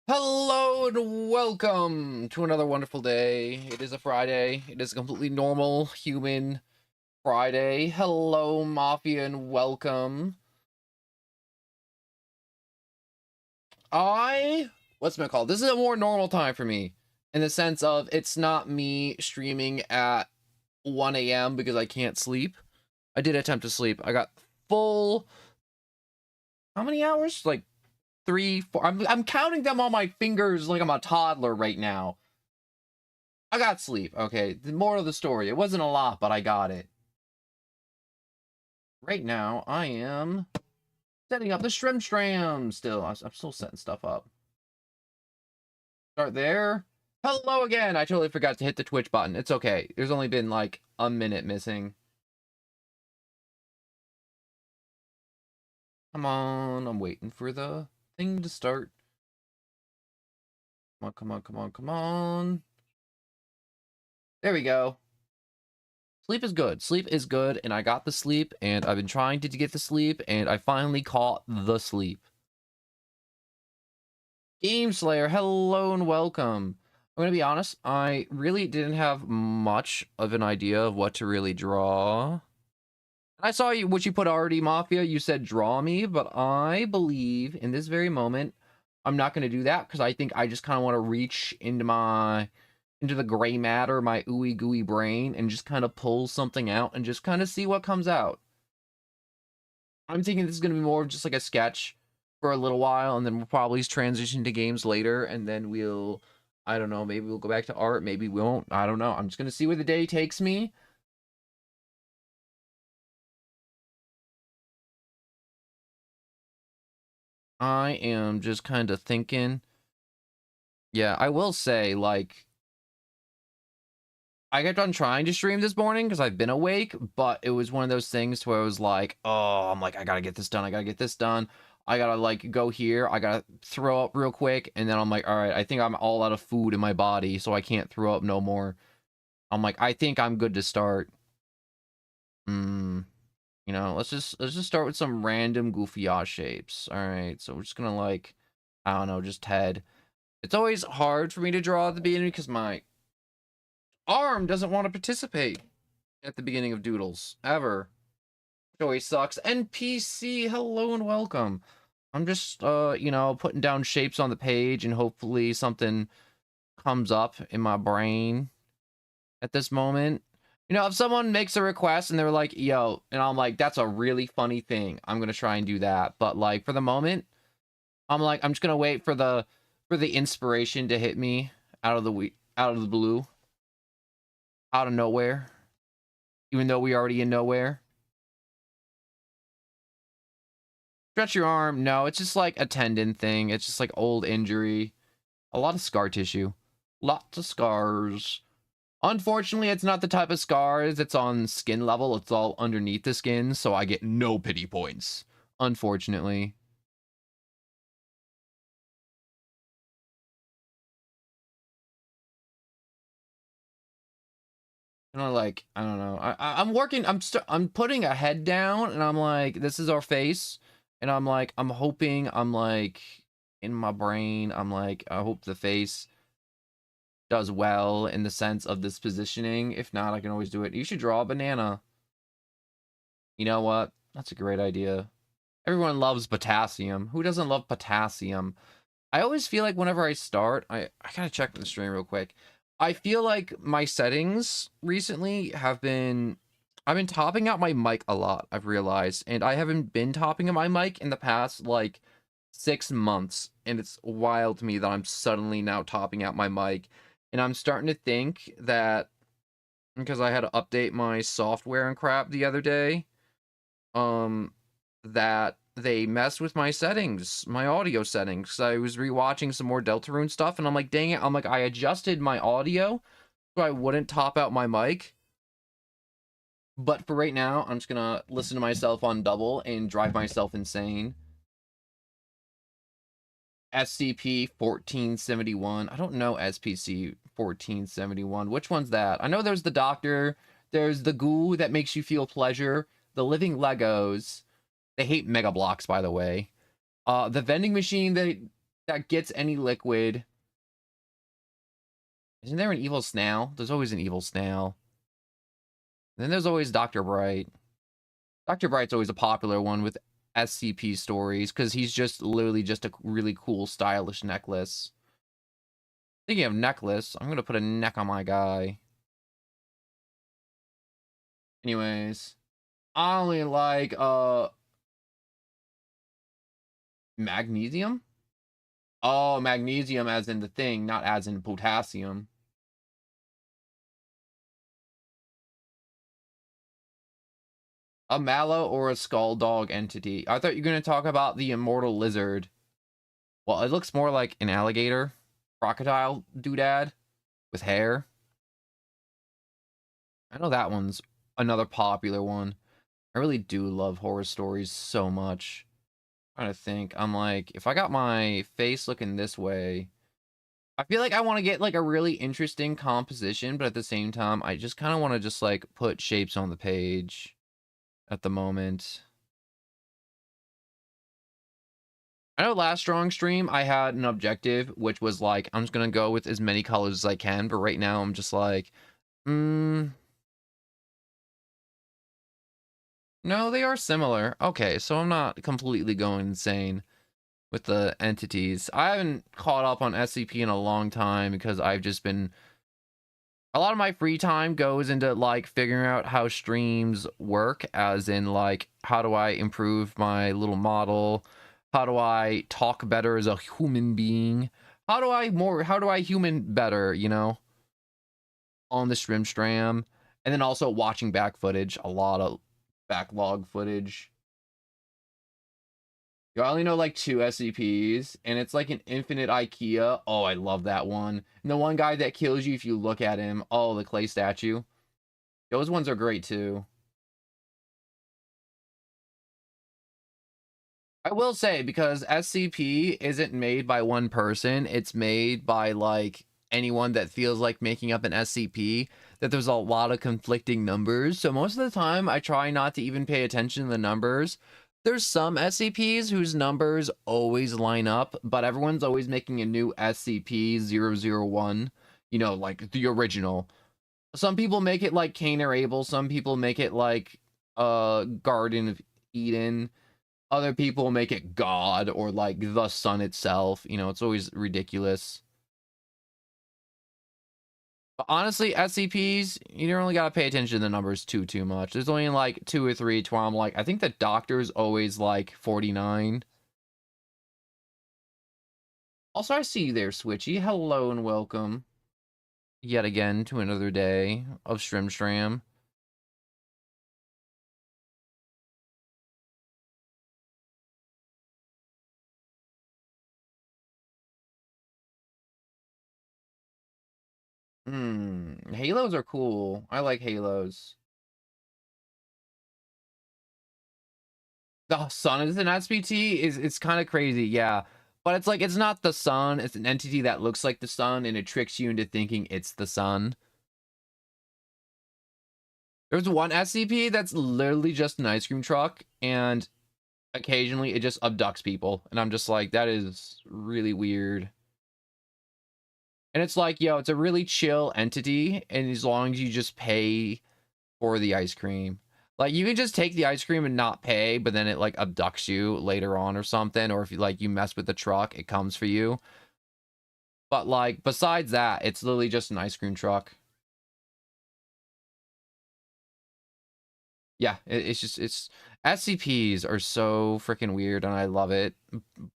Hello and welcome to another wonderful day. It is a Friday. It is a completely normal human Friday. Hello, Mafia, and welcome. What's it called? This is a more normal time for me in the sense of it's not me streaming at 1 a.m. because I can't sleep. I did attempt to sleep. I got full, how many hours? Like 3, 4. I'm counting them on my fingers like I'm a toddler right now. I got sleep. Okay, the moral of the story. It wasn't a lot, but I got it. Right now, I am setting up the Stram still. I'm still setting stuff up. Start there. Hello again. I totally forgot to hit the Twitch button. It's okay. There's only been like a minute missing. Come on. I'm waiting for the thing to start. Come on, come on, come on, come on. There we go. Sleep is good. Sleep is good, and I got the sleep, and I've been trying to get the sleep, and I finally caught the sleep. Game Slayer, hello and welcome. I'm gonna be honest, I really didn't have much of an idea of what to really draw. I saw what you put already, Mafia. You said draw me, but I believe in this very moment, I'm not gonna do that because I think I just kind of want to reach into the gray matter, my ooey gooey brain, and just kind of pull something out and just kind of see what comes out. I'm thinking this is gonna be more of just like a sketch for a little while, and then we'll probably transition to games later, and then we'll, I don't know, maybe we'll go back to art, maybe we won't, I don't know. I'm just gonna see where the day takes me. I am just kind of thinking. Yeah, I will say, like, I kept on trying to stream this morning because I've been awake, but it was one of those things where I was like, oh, I'm like, I gotta get this done, I gotta get this done. I gotta, like, go here, I gotta throw up real quick, and then I'm like, all right, I think I'm all out of food in my body, so I can't throw up no more. I'm like, I think I'm good to start. You know, let's just start with some random goofy ass shapes. All right, so we're just gonna, like, I don't know, just head. It's always hard for me to draw at the beginning because my arm doesn't want to participate at the beginning of doodles ever. It always sucks. NPC, hello and welcome. I'm just you know, putting down shapes on the page and hopefully something comes up in my brain at this moment. You know, if someone makes a request and they're like, yo, and I'm like, that's a really funny thing, I'm gonna try and do that. But like for the moment, I'm like, I'm just gonna wait for the inspiration to hit me out of the blue, out of nowhere, even though we already in nowhere. Stretch your arm. No, it's just like a tendon thing. It's just like old injury. A lot of scar tissue. Lots of scars. Unfortunately, it's not the type of scars that's on skin level. It's all underneath the skin, so I get no pity points. Unfortunately. You know, like, I don't know. I'm working, I'm putting a head down, and I'm like, this is our face. And I'm like, I'm hoping, I'm like, in my brain, I'm like, I hope the face does well in the sense of this positioning. If not, I can always do it. You should draw a banana. You know what? That's a great idea. Everyone loves potassium. Who doesn't love potassium? I always feel like whenever I start, I gotta check the stream real quick. I feel like my settings recently have been, I've been topping out my mic a lot, I've realized, and I haven't been topping out my mic in the past like 6 months, and it's wild to me that I'm suddenly now topping out my mic. And I'm starting to think that because I had to update my software and crap the other day, um, that they messed with my settings, my audio settings. I was rewatching some more Deltarune stuff, and I'm like, dang it, I'm like, I adjusted my audio so I wouldn't top out my mic. But for right now, I'm just gonna listen to myself on double and drive myself insane. SCP-1471. I don't know SPC-1471. Which one's that? I know there's the doctor. There's the goo that makes you feel pleasure. The living Legos. They hate Mega Blocks, by the way. The vending machine that that gets any liquid. Isn't there an evil snail? There's always an evil snail. And then there's always Dr. Bright. Dr. Bright's always a popular one with SCP stories because he's just literally just a really cool, stylish necklace. Speaking of necklace, I'm gonna put a neck on my guy. Anyways, I only like magnesium. Oh, magnesium as in the thing, not as in potassium. A mallow or a skull dog entity. I thought you were going to talk about the immortal lizard. Well, it looks more like an alligator. Crocodile doodad with hair. I know that one's another popular one. I really do love horror stories so much. I'm trying to think. I'm like, if I got my face looking this way, I feel like I want to get like a really interesting composition, but at the same time, I just kind of want to just like put shapes on the page at the moment. I know last strong stream I had an objective which was like I'm just gonna go with as many colors as I can, but right now I'm just like no, they are similar. Okay, so I'm not completely going insane with the entities. I haven't caught up on SCP in a long time because I've just been a lot of my free time goes into like figuring out how streams work, as in like how do I improve my little model, how do I talk better as a human being, how do I human better, you know, on the stream, and then also watching back footage, a lot of backlog footage. You only know like 2 SCPs, and it's like an infinite IKEA. Oh, I love that one. And the one guy that kills you if you look at him. Oh, the clay statue. Those ones are great too. I will say, because SCP isn't made by one person, it's made by like anyone that feels like making up an SCP, that there's a lot of conflicting numbers. So most of the time I try not to even pay attention to the numbers. There's some SCPs whose numbers always line up, but everyone's always making a new SCP-001, you know, like the original. Some people make it like Cain or Abel, some people make it like Garden of Eden. Other people make it God or like the sun itself. You know, it's always ridiculous. But honestly, SCPs, you don't really gotta pay attention to the numbers too much. There's only like 2 or 3 to where I'm like, I think the doctor's always like 49. Also, I see you there, Switchy. Hello and welcome yet again to another day of Stram. Halos are cool. I like halos. The sun is an SPT is it's kind of crazy, yeah. But it's like it's not the sun, it's an entity that looks like the sun and it tricks you into thinking it's the sun. There's one SCP that's literally just an ice cream truck, and occasionally it just abducts people, and I'm just like, that is really weird. And it's like, yo, it's a really chill entity, and as long as you just pay for the ice cream. Like, you can just take the ice cream and not pay, but then it, like, abducts you later on or something, or if you, like, you mess with the truck, it comes for you. But, like, besides that, it's literally just an ice cream truck. Yeah, it's SCPs are so freaking weird, and I love it.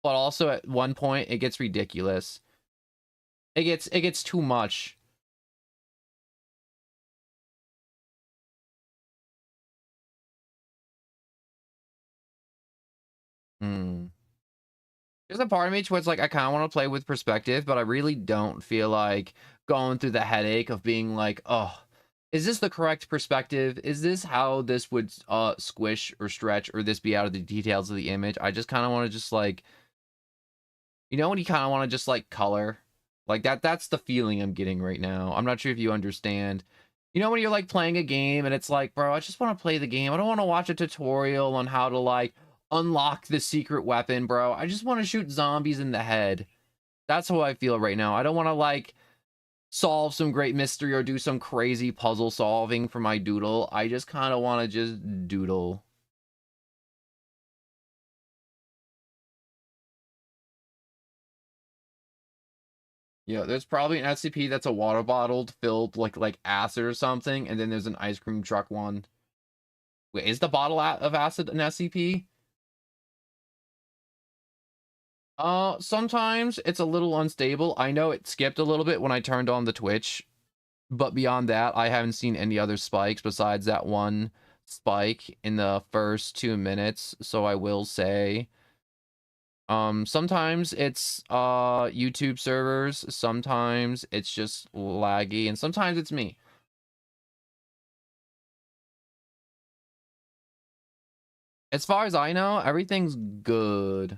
But also, at one point, it gets ridiculous. It gets too much. There's a part of me where it's like, I kind of want to play with perspective, but I really don't feel like going through the headache of being like, oh, is this the correct perspective? Is this how this would squish or stretch, or this be out of the details of the image? I just kind of want to just like, you know, when you kind of want to just like color like that's the feeling I'm getting right now. I'm not sure if you understand. You know, when you're like playing a game and it's like, bro, I just want to play the game. I don't want to watch a tutorial on how to like unlock the secret weapon, bro. I just want to shoot zombies in the head. That's how I feel right now. I don't want to like solve some great mystery or do some crazy puzzle solving for my doodle. I just kind of want to just doodle. Yeah, there's probably an SCP that's a water bottle filled like acid or something, and then there's an ice cream truck one. Wait, is the bottle of acid an SCP? Sometimes it's a little unstable. I know it skipped a little bit when I turned on the Twitch, but beyond that, I haven't seen any other spikes besides that one spike in the first 2 minutes. So I will say, sometimes it's YouTube servers, sometimes it's just laggy, and sometimes it's me. As far as I know, everything's good.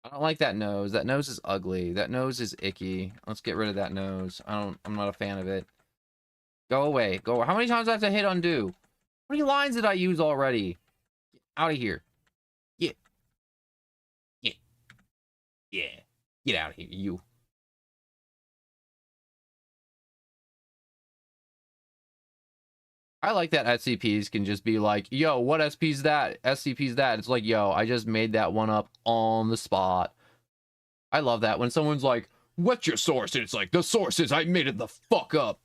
I don't like that nose. That nose is ugly. That nose is icky. Let's get rid of that nose. I'm not a fan of it. Go away. Go. How many times do I have to hit undo? How many lines did I use already? Get out of here. Yeah. Yeah. Yeah. Get out of here, you. I like that SCPs can just be like, yo, what SP's that? SCP's that? It's like, yo, I just made that one up on the spot. I love that when someone's like, what's your source? And it's like, the source is I made it the fuck up.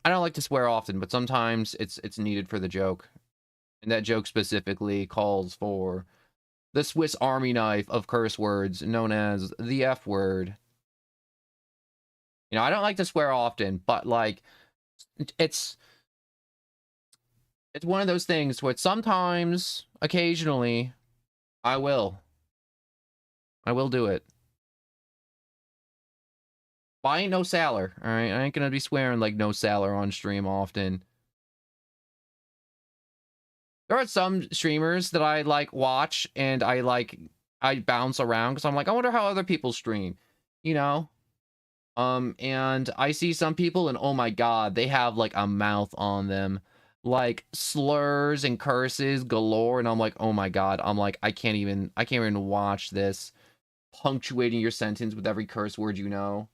I don't like to swear often, but sometimes it's needed for the joke. And that joke specifically calls for the Swiss Army knife of curse words known as the F word. You know, I don't like to swear often, but like it's one of those things where sometimes, occasionally, I will do it. But I ain't no sailor, all right? I ain't gonna be swearing like no sailor on stream often. There are some streamers that I like watch and I bounce around because I'm like, I wonder how other people stream, you know? And I see some people and oh my god, they have like a mouth on them. Like slurs and curses galore, and I'm like, oh my god, I'm like, I can't even watch this. Punctuating your sentence with every curse word you know.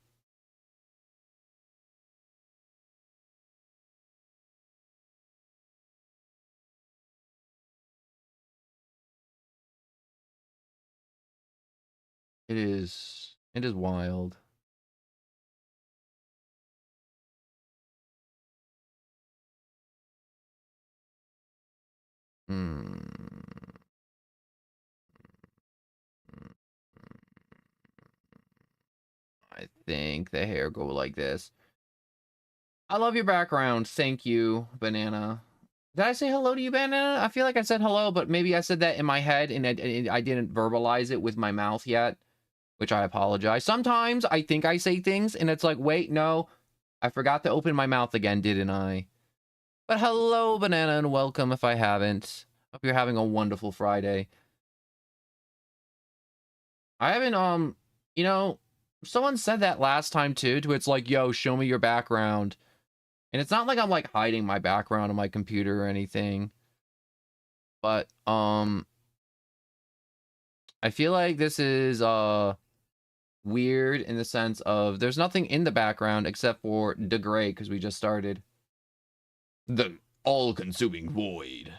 It is wild. Hmm. I think the hair go like this. I love your background. Thank you, Banana. Did I say hello to you, Banana? I feel like I said hello, but maybe I said that in my head and I didn't verbalize it with my mouth yet, which I apologize. Sometimes I think I say things and it's like, wait, no, I forgot to open my mouth again, didn't I? But hello, Banana, and welcome if I haven't. Hope you're having a wonderful Friday. I haven't, you know, someone said that last time too, to it's like, yo, show me your background. And it's not like I'm like hiding my background on my computer or anything. But, I feel like this is, weird in the sense of there's nothing in the background except for the gray because we just started. The all-consuming void.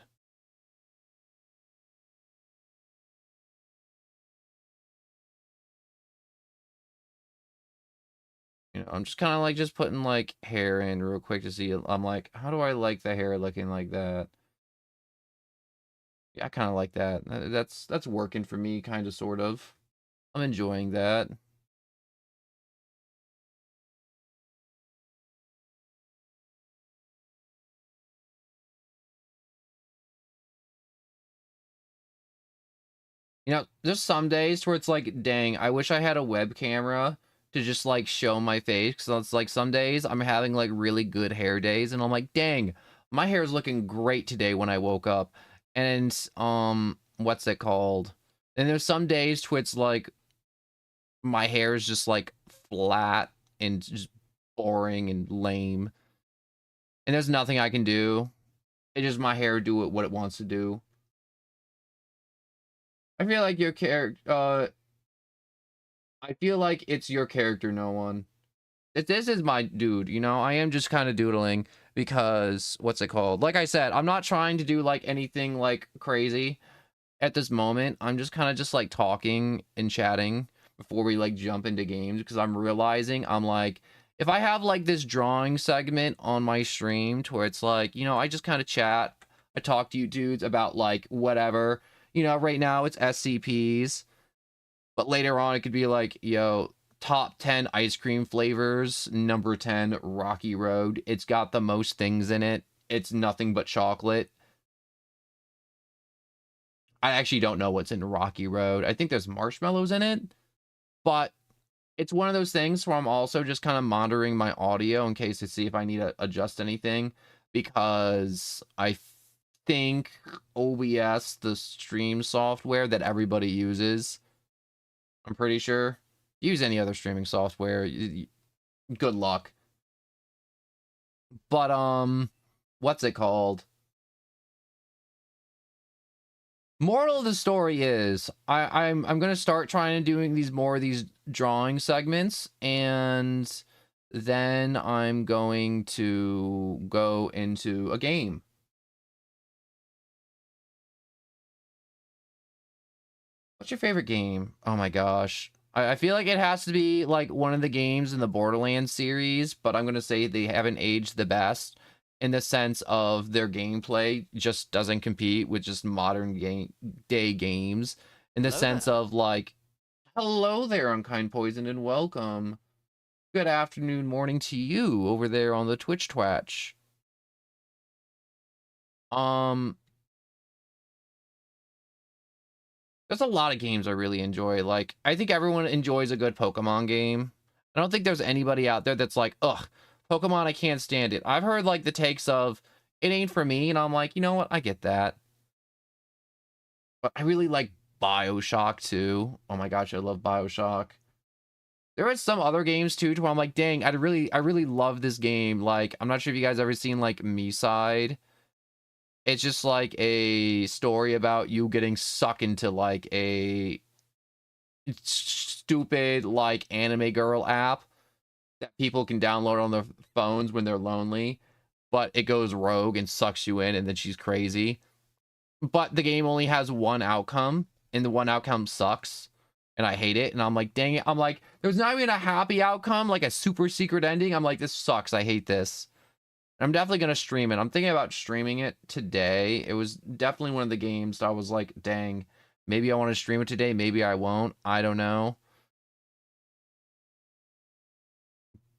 You know, I'm just kind of like just putting like hair in real quick to see. I'm like, how do I like the hair looking like that? Yeah, I kind of like that. That's working for me, kind of, sort of. I'm enjoying that. You know, there's some days where it's like, dang, I wish I had a web camera to just like show my face. Because it's like some days I'm having like really good hair days, and I'm like, dang, my hair is looking great today when I woke up. And what's it called? And there's some days where it's like my hair is just like flat and just boring and lame. And there's nothing I can do. It just my hair do it what it wants to do. I feel like your character I feel like it's your character, no one. This is my dude, you know? I am just kind of doodling because, what's it called? Like I said, I'm not trying to do, like, anything, like, crazy at this moment. I'm just kind of just, like, talking and chatting before we, like, jump into games because I'm realizing I'm, like, if I have, like, this drawing segment on my stream to where it's, like, you know, I just kind of chat. I talk to you dudes about, like, whatever. You know, right now it's SCPs. But later on, it could be like, yo, top 10 ice cream flavors, number 10, Rocky Road. It's got the most things in it. It's nothing but chocolate. I actually don't know what's in Rocky Road. I think there's marshmallows in it, but it's one of those things where I'm also just kind of monitoring my audio in case to see if I need to adjust anything because I think OBS, the stream software that everybody uses, I'm pretty sure. Use any other streaming software. Good luck. But what's it called? Moral of the story is I'm gonna start trying to doing these more of these drawing segments, and then I'm going to go into a game. What's your favorite game? Oh my gosh. I feel like it has to be like one of the games in the Borderlands series, but I'm gonna say they haven't aged the best in the sense of their gameplay just doesn't compete with just modern day games. In the Hello sense there. of like, hello there, Unkind Poison, and welcome. Good afternoon, morning to you over there on the Twitch Twatch. Um, There's a lot of games I really enjoy. Like, I think everyone enjoys a good Pokemon game. I don't think there's anybody out there that's like, ugh, Pokemon, I can't stand it. I've heard, like, the takes of, it ain't for me, and I'm like, you know what? I get that. But I really like BioShock, too. Oh my gosh, I love BioShock. There are some other games, too, to where I'm like, dang, I really love this game. Like, I'm not sure if you guys ever seen, like, Me-Side. It's just, like, a story about you getting sucked into, like, a stupid like anime girl app that people can download on their phones when they're lonely, but it goes rogue and sucks you in and then she's crazy. But the game only has one outcome and the one outcome sucks and I hate it, and I'm like, dang it. I'm like, there's not even a happy outcome, like a super secret ending. I'm like, this sucks. I hate this. I'm definitely gonna stream it. I'm thinking about streaming it today. It was definitely one of the games that I was like, dang, maybe I want to stream it today, maybe I won't. I don't know.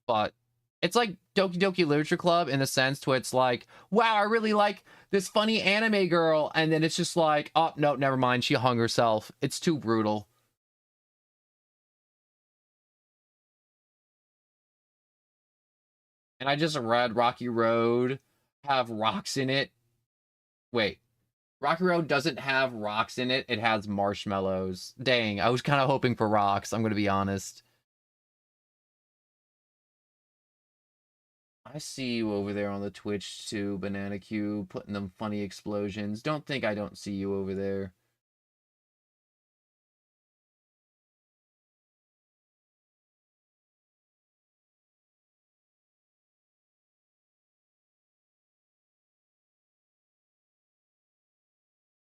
But it's like Doki Doki Literature Club in the sense to it's like, wow, I really like this funny anime girl, and then it's just like, oh no, never mind, she hung herself. It's too brutal. And I just read Rocky Road have rocks in it. Wait, Rocky Road doesn't have rocks in it. It has marshmallows. Dang, I was kind of hoping for rocks. I'm gonna be honest. I see you over there on the Twitch too, Banana Q, putting them funny explosions. Don't think I don't see you over there.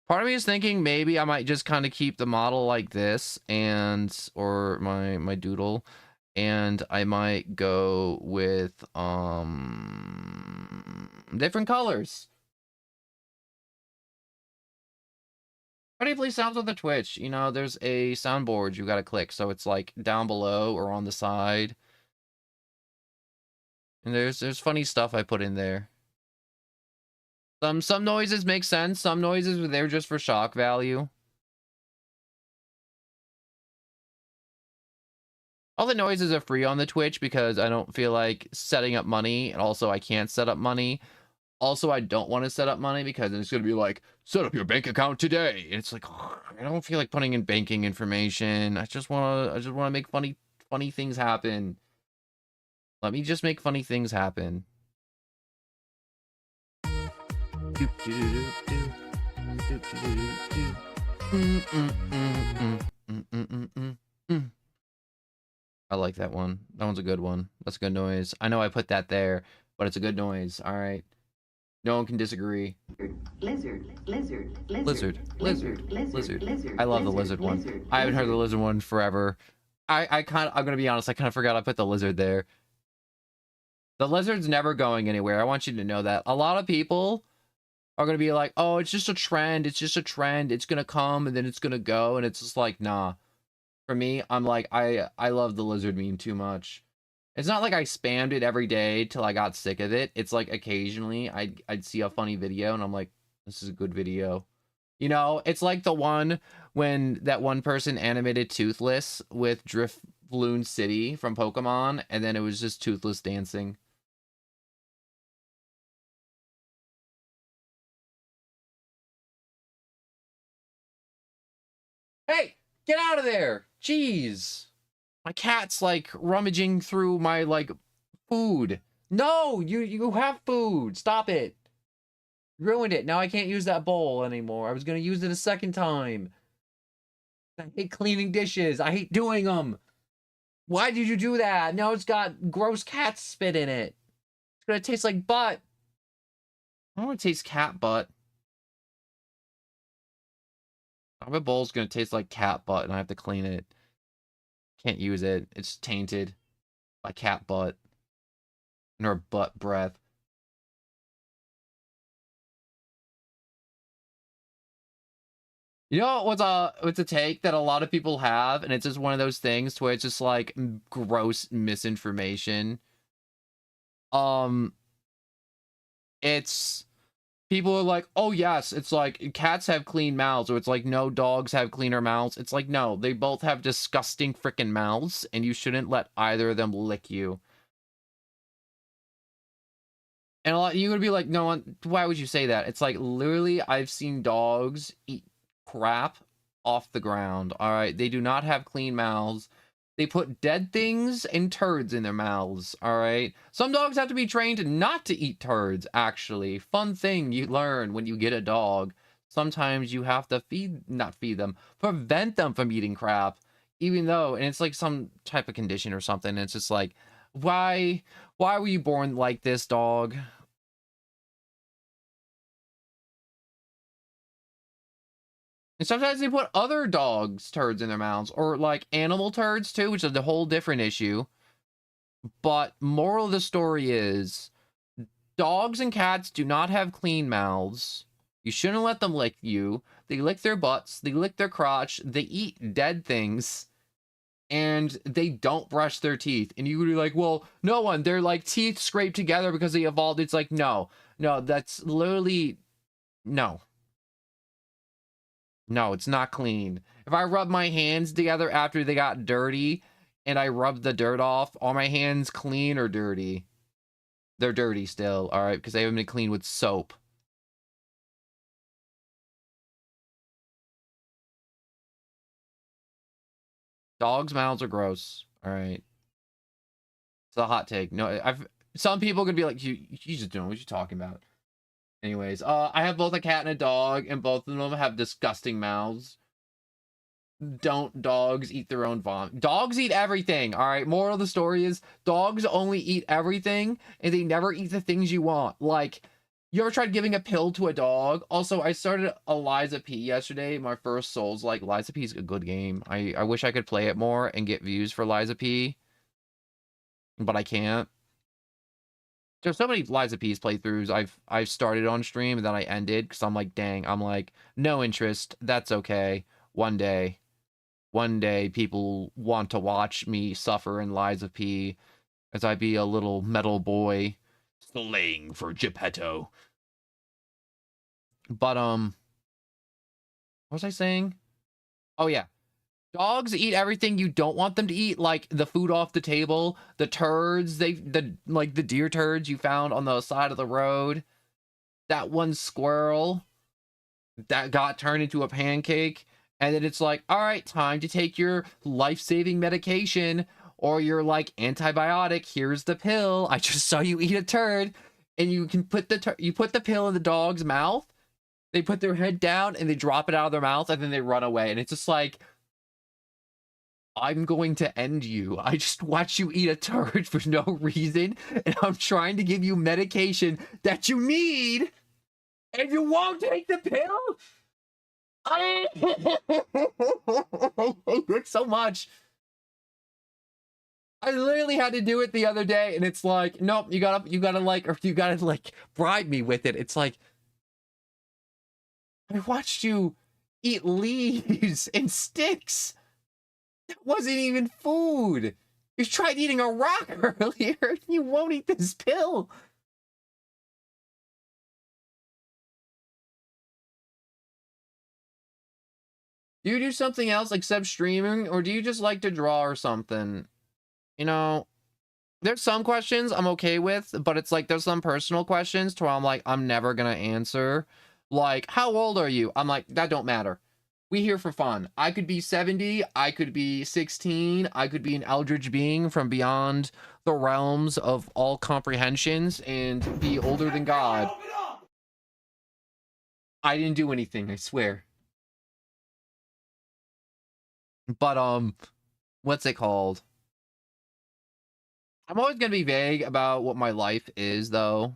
Part of me is thinking maybe I might just kind of keep the model like this and or my doodle, and I might go with different colors. How do you play sounds with the Twitch? You know, there's a soundboard you gotta click, so it's like down below or on the side. And there's funny stuff I put in there. Some noises make sense, some noises are there just for shock value. All the noises are free on the Twitch because I don't feel like setting up money, and also I can't set up money. Also, I don't want to set up money because it's going to be like, set up your bank account today. And it's like, I don't feel like putting in banking information. I just want to make funny things happen. Let me just make funny things happen. I like that one. That one's a good one. That's a good noise. I know I put that there, but it's a good noise. All right. No one can disagree. Lizard, lizard, Lizard, lizard, lizard, lizard, lizard. I love the lizard one. lizard, I haven't heard the lizard. lizard one forever. I'm gonna be honest, I kind of forgot I put the lizard there. The lizard's never going anywhere. I want you to know that. A lot of people are gonna be like, oh, it's just a trend. It's just a trend. It's gonna come and then it's gonna go. And it's just like, nah. For me, I'm like, I love the lizard meme too much. It's not like I spammed it every day till I got sick of it. It's like occasionally I'd see a funny video and I'm like, this is a good video. You know, it's like the one when that one person animated Toothless with Drifloon City from Pokemon, and then it was just Toothless dancing. Hey, get out of there! Jeez. My cat's like rummaging through my like food. No, you have food. Stop it. Ruined it. Now I can't use that bowl anymore. I was gonna use it a second time. I hate cleaning dishes. I hate doing them. Why did you do that? Now it's got gross cat spit in it. It's gonna taste like butt. I don't want to taste cat butt. My bowl's gonna taste like cat butt and I have to clean it. Can't use it. It's tainted by cat butt. Nor butt breath. You know what's a take that a lot of people have, and it's just one of those things to where it's just like gross misinformation. It's people are like, oh yes, it's like cats have clean mouths, or it's like no, dogs have cleaner mouths. It's like no, they both have disgusting freaking mouths, and you shouldn't let either of them lick you. And a lot you would be like, no, why would you say that? It's like literally, I've seen dogs eat crap off the ground. All right, they do not have clean mouths. They put dead things and turds in their mouths. All right, some dogs have to be trained not to eat turds. Actually, fun thing you learn when you get a dog. Sometimes you have to not feed them, prevent them from eating crap, even though, and it's like some type of condition or something. It's just like, why were you born like this, dog? And sometimes they put other dogs' turds in their mouths, or like animal turds too, which is a whole different issue. But moral of the story is, dogs and cats do not have clean mouths. You shouldn't let them lick you. They lick their butts, they lick their crotch, they eat dead things, and they don't brush their teeth. And you would be like, well, no one, they're like teeth scraped together because they evolved. It's like, no, that's literally, no. No, it's not clean. If I rub my hands together after they got dirty and I rub the dirt off, are my hands clean or dirty? They're dirty still, all right, because they haven't been cleaned with soap. Dogs' mouths are gross, all right. It's a hot take. No, some people are gonna be like, you just don't know what you're talking about. Anyways, I have both a cat and a dog, and both of them have disgusting mouths. Don't dogs eat their own vomit? Dogs eat everything, all right? Moral of the story is, dogs only eat everything, and they never eat the things you want. Like, you ever tried giving a pill to a dog? Also, I started Eliza P yesterday, my first Souls. Like, Eliza P is a good game. I wish I could play it more and get views for Eliza P, but I can't. There's so many Liza P's playthroughs I've started on stream and then I ended because I'm like, dang, I'm like, no interest. That's okay. One day people want to watch me suffer in Liza P as I be a little metal boy slaying for Geppetto. But what was I saying? Oh yeah. Dogs eat everything you don't want them to eat, like the food off the table, the turds, like the deer turds you found on the side of the road. That one squirrel that got turned into a pancake. And then it's like, all right, time to take your life-saving medication or your like antibiotic. Here's the pill. I just saw you eat a turd, and you can put the pill in the dog's mouth. They put their head down and they drop it out of their mouth and then they run away. And it's just like, I'm going to end you. I just watched you eat a turd for no reason, and I'm trying to give you medication that you need, and you won't take the pill? I hate it so much. I literally had to do it the other day, and it's like, nope, you gotta like bribe me with it. It's like, I watched you eat leaves and sticks. That wasn't even food. You tried eating a rock earlier. You won't eat this pill. Do you do something else except streaming, or do you just like to draw or something? You know, there's some questions I'm okay with, but it's like there's some personal questions to where I'm like, I'm never gonna answer. Like, how old are you? I'm like, that don't matter. We here for fun. I could be 70, I could be 16, I could be an eldritch being from beyond the realms of all comprehensions and be older than God. I didn't do anything, I swear. But what's it called? I'm always gonna be vague about what my life is, though.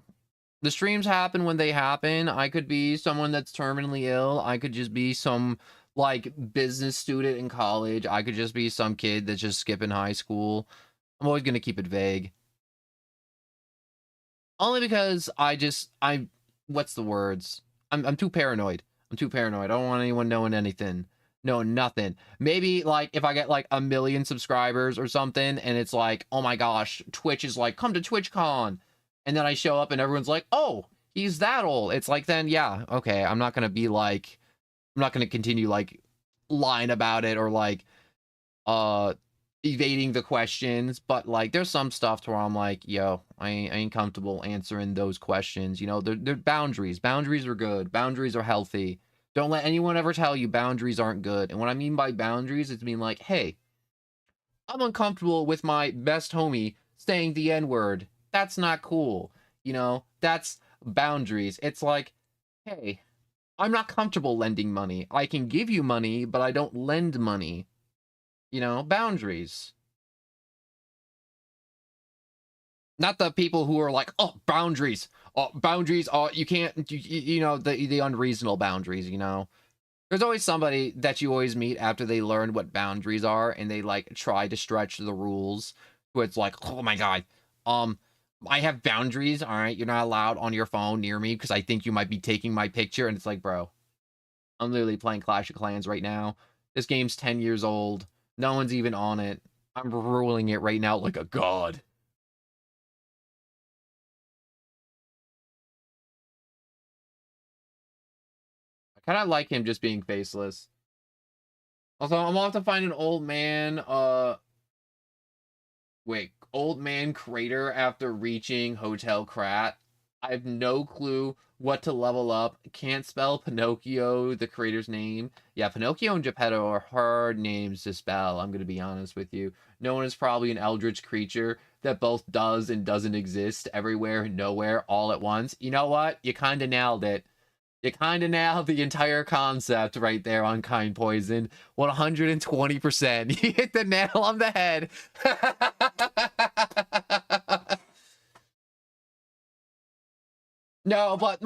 The streams happen when they happen. I could be someone that's terminally ill. I could just be some, like, business student in college. I could just be some kid that's just skipping high school. I'm always gonna keep it vague. Only because what's the words? I'm too paranoid. I'm too paranoid. I don't want anyone knowing anything. No, nothing. Maybe, like, if I get, like, 1,000,000 subscribers or something, and it's like, oh my gosh, Twitch is like, come to TwitchCon. And then I show up and everyone's like, oh, he's that old. It's like, then, yeah, okay, I'm not gonna be like, I'm not gonna continue, like, lying about it or, like, evading the questions, but like there's some stuff to where I'm like, yo, I ain't comfortable answering those questions. You know, they're boundaries. Boundaries are good. Boundaries are healthy. Don't let anyone ever tell you boundaries aren't good. And what I mean by boundaries is mean like, hey, I'm uncomfortable with my best homie saying the N-word. That's not cool. You know, that's boundaries. It's like, hey, I'm not comfortable lending money. I can give you money, but I don't lend money. You know, boundaries. Not the people who are like, oh, boundaries. Oh, boundaries. Oh, you can't, you know, the unreasonable boundaries, you know. There's always somebody that you always meet after they learn what boundaries are and they like try to stretch the rules. Who it's like, oh my god, I have boundaries. All right, you're not allowed on your phone near me because I think you might be taking my picture. And it's like, bro, I'm literally playing Clash of Clans right now. This game's 10 years old. No one's even on it. I'm ruling it right now like a god. I kind of like him just being faceless. Also, I'm gonna have to find an old man, wait, old man crater after reaching Hotel Krat. I have no clue what to level up. Can't spell Pinocchio, the creator's name. Yeah, Pinocchio and Geppetto are hard names to spell, I'm gonna be honest with you. No one is probably an eldritch creature that both does and doesn't exist everywhere and nowhere all at once. You know what? You kinda nailed it. You kind of nailed the entire concept right there on Kind Poison. 120%. You hit the nail on the head. No, but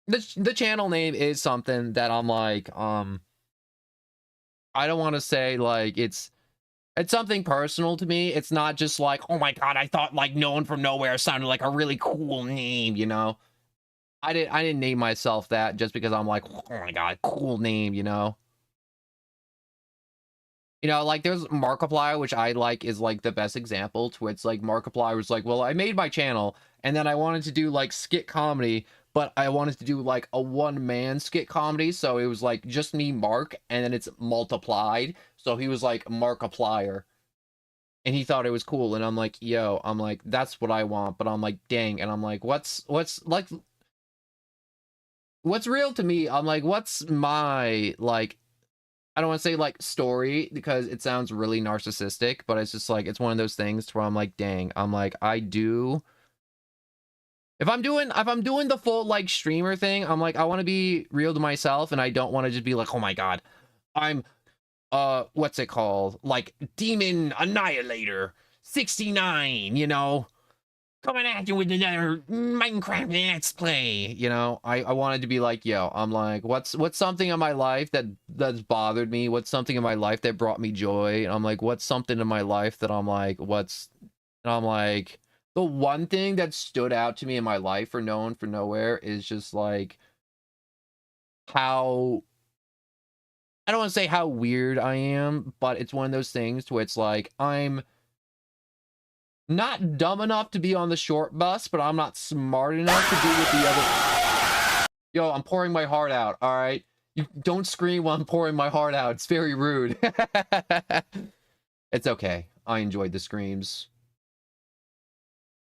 the channel name is something that I'm like, I don't want to say like it's something personal to me. It's not just like, oh my god, I thought like No One From Nowhere sounded like a really cool name, you know? I didn't name myself that just because I'm like, oh my god, cool name, you know? You know, like there's Markiplier, which I like is like the best example to it's like Markiplier was like, well, I made my channel and then I wanted to do like skit comedy, but I wanted to do like a one-man skit comedy, so it was like just me, Mark, and then it's multiplied. So he was like Markiplier. And he thought it was cool, and I'm like, yo, I'm like, that's what I want, but I'm like, dang, and I'm like, what's like what's real to me? I'm like, what's my, like, I don't want to say like story because it sounds really narcissistic, but it's just like, it's one of those things where I'm like, dang, I'm like, I do. If I'm doing the full like streamer thing, I'm like, I want to be real to myself and I don't want to just be like, oh my God, I'm what's it called? Like Demon Annihilator 69, you know? Coming at you with another Minecraft Let's Play. You know, I wanted to be like, yo, I'm like, what's something in my life that's bothered me? What's something in my life that brought me joy? And I'm like, what's something in my life that I'm like, and I'm like, the one thing that stood out to me in my life for known for nowhere is just like how, I don't want to say how weird I am, but it's one of those things where it's like I'm not dumb enough to be on the short bus, but I'm not smart enough to be with the other. Yo, I'm pouring my heart out, all right? You don't scream while I'm pouring my heart out. It's very rude. It's okay. I enjoyed the screams.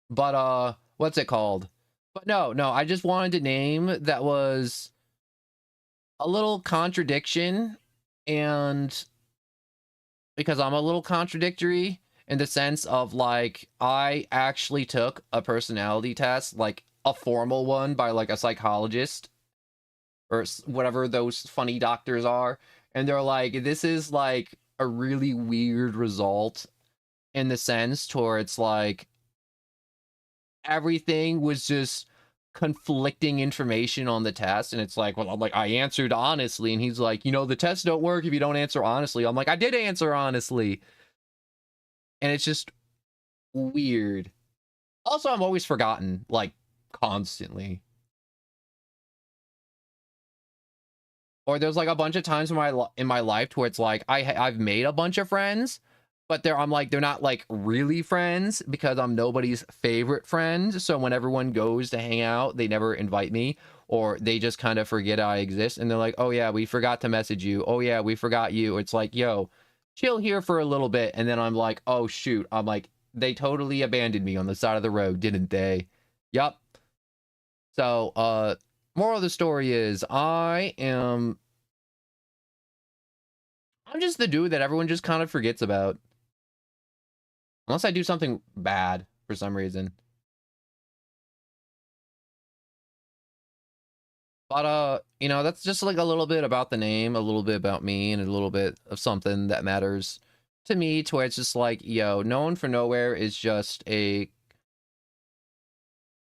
But, what's it called? But no, I just wanted a name that was a little contradiction, and because I'm a little contradictory in the sense of like I actually took a personality test, like a formal one by like a psychologist or whatever those funny doctors are, and they're like, this is like a really weird result in the sense to where it's like everything was just conflicting information on the test, and it's like, well, I'm like, I answered honestly, and he's like, you know, the tests don't work if you don't answer honestly. I'm like, I did answer honestly. And it's just weird. Also, I'm always forgotten, like, constantly. Or there's like a bunch of times in my life where it's like I've made a bunch of friends, but I'm like, they're not like really friends because I'm nobody's favorite friend. So when everyone goes to hang out, they never invite me, or they just kind of forget I exist, and they're like, oh yeah, we forgot to message you. Oh yeah, we forgot you. It's like, yo, chill here for a little bit, and then I'm like, oh shoot, I'm like, they totally abandoned me on the side of the road, didn't they? Yup. So, moral of the story is I'm just the dude that everyone just kind of forgets about. Unless I do something bad for some reason. But, you know, that's just like a little bit about the name, a little bit about me, and a little bit of something that matters to me, to where it's just like, yo, Known for Nowhere is just a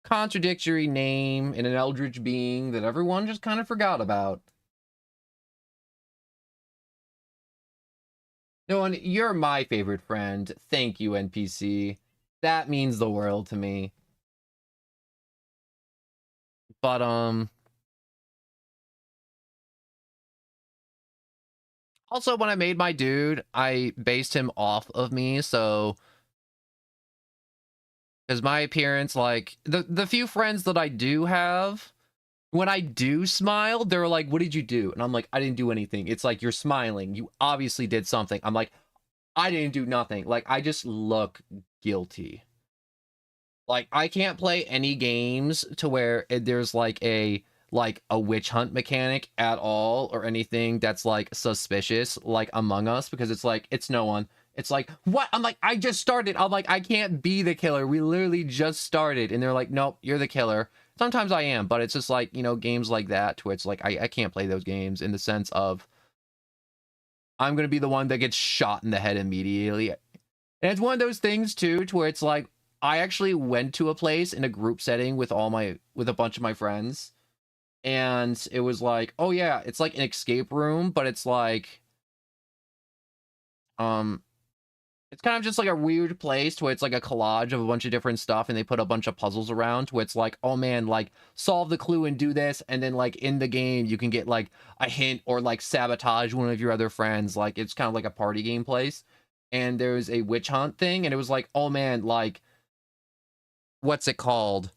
contradictory name and an eldritch being that everyone just kind of forgot about. No, and you're my favorite friend. Thank you, NPC. That means the world to me. But, also, when I made my dude, I based him off of me, so because my appearance, like the few friends that I do have, when I do smile, they're like, "What did you do?" And I'm like, "I didn't do anything." It's like, "You're smiling. You obviously did something." I'm like, "I didn't do nothing." Like, I just look guilty. Like, I can't play any games to where there's like a witch hunt mechanic at all, or anything that's like suspicious, like Among Us, because it's like, it's no one. It's like, what? I'm like, I just started. I'm like, I can't be the killer. We literally just started. And they're like, nope, you're the killer. Sometimes I am, but it's just like, you know, games like that to where it's like, I can't play those games in the sense of I'm going to be the one that gets shot in the head immediately. And it's one of those things too, to where it's like, I actually went to a place in a group setting with with a bunch of my friends, and it was like, oh yeah, it's like an escape room, but it's like, um, it's kind of just like a weird place where it's like a collage of a bunch of different stuff, and they put a bunch of puzzles around where it's like, oh man, like solve the clue and do this, and then like in the game you can get like a hint or like sabotage one of your other friends. Like, it's kind of like a party game place, and there's a witch hunt thing, and it was like, oh man, like, what's it called?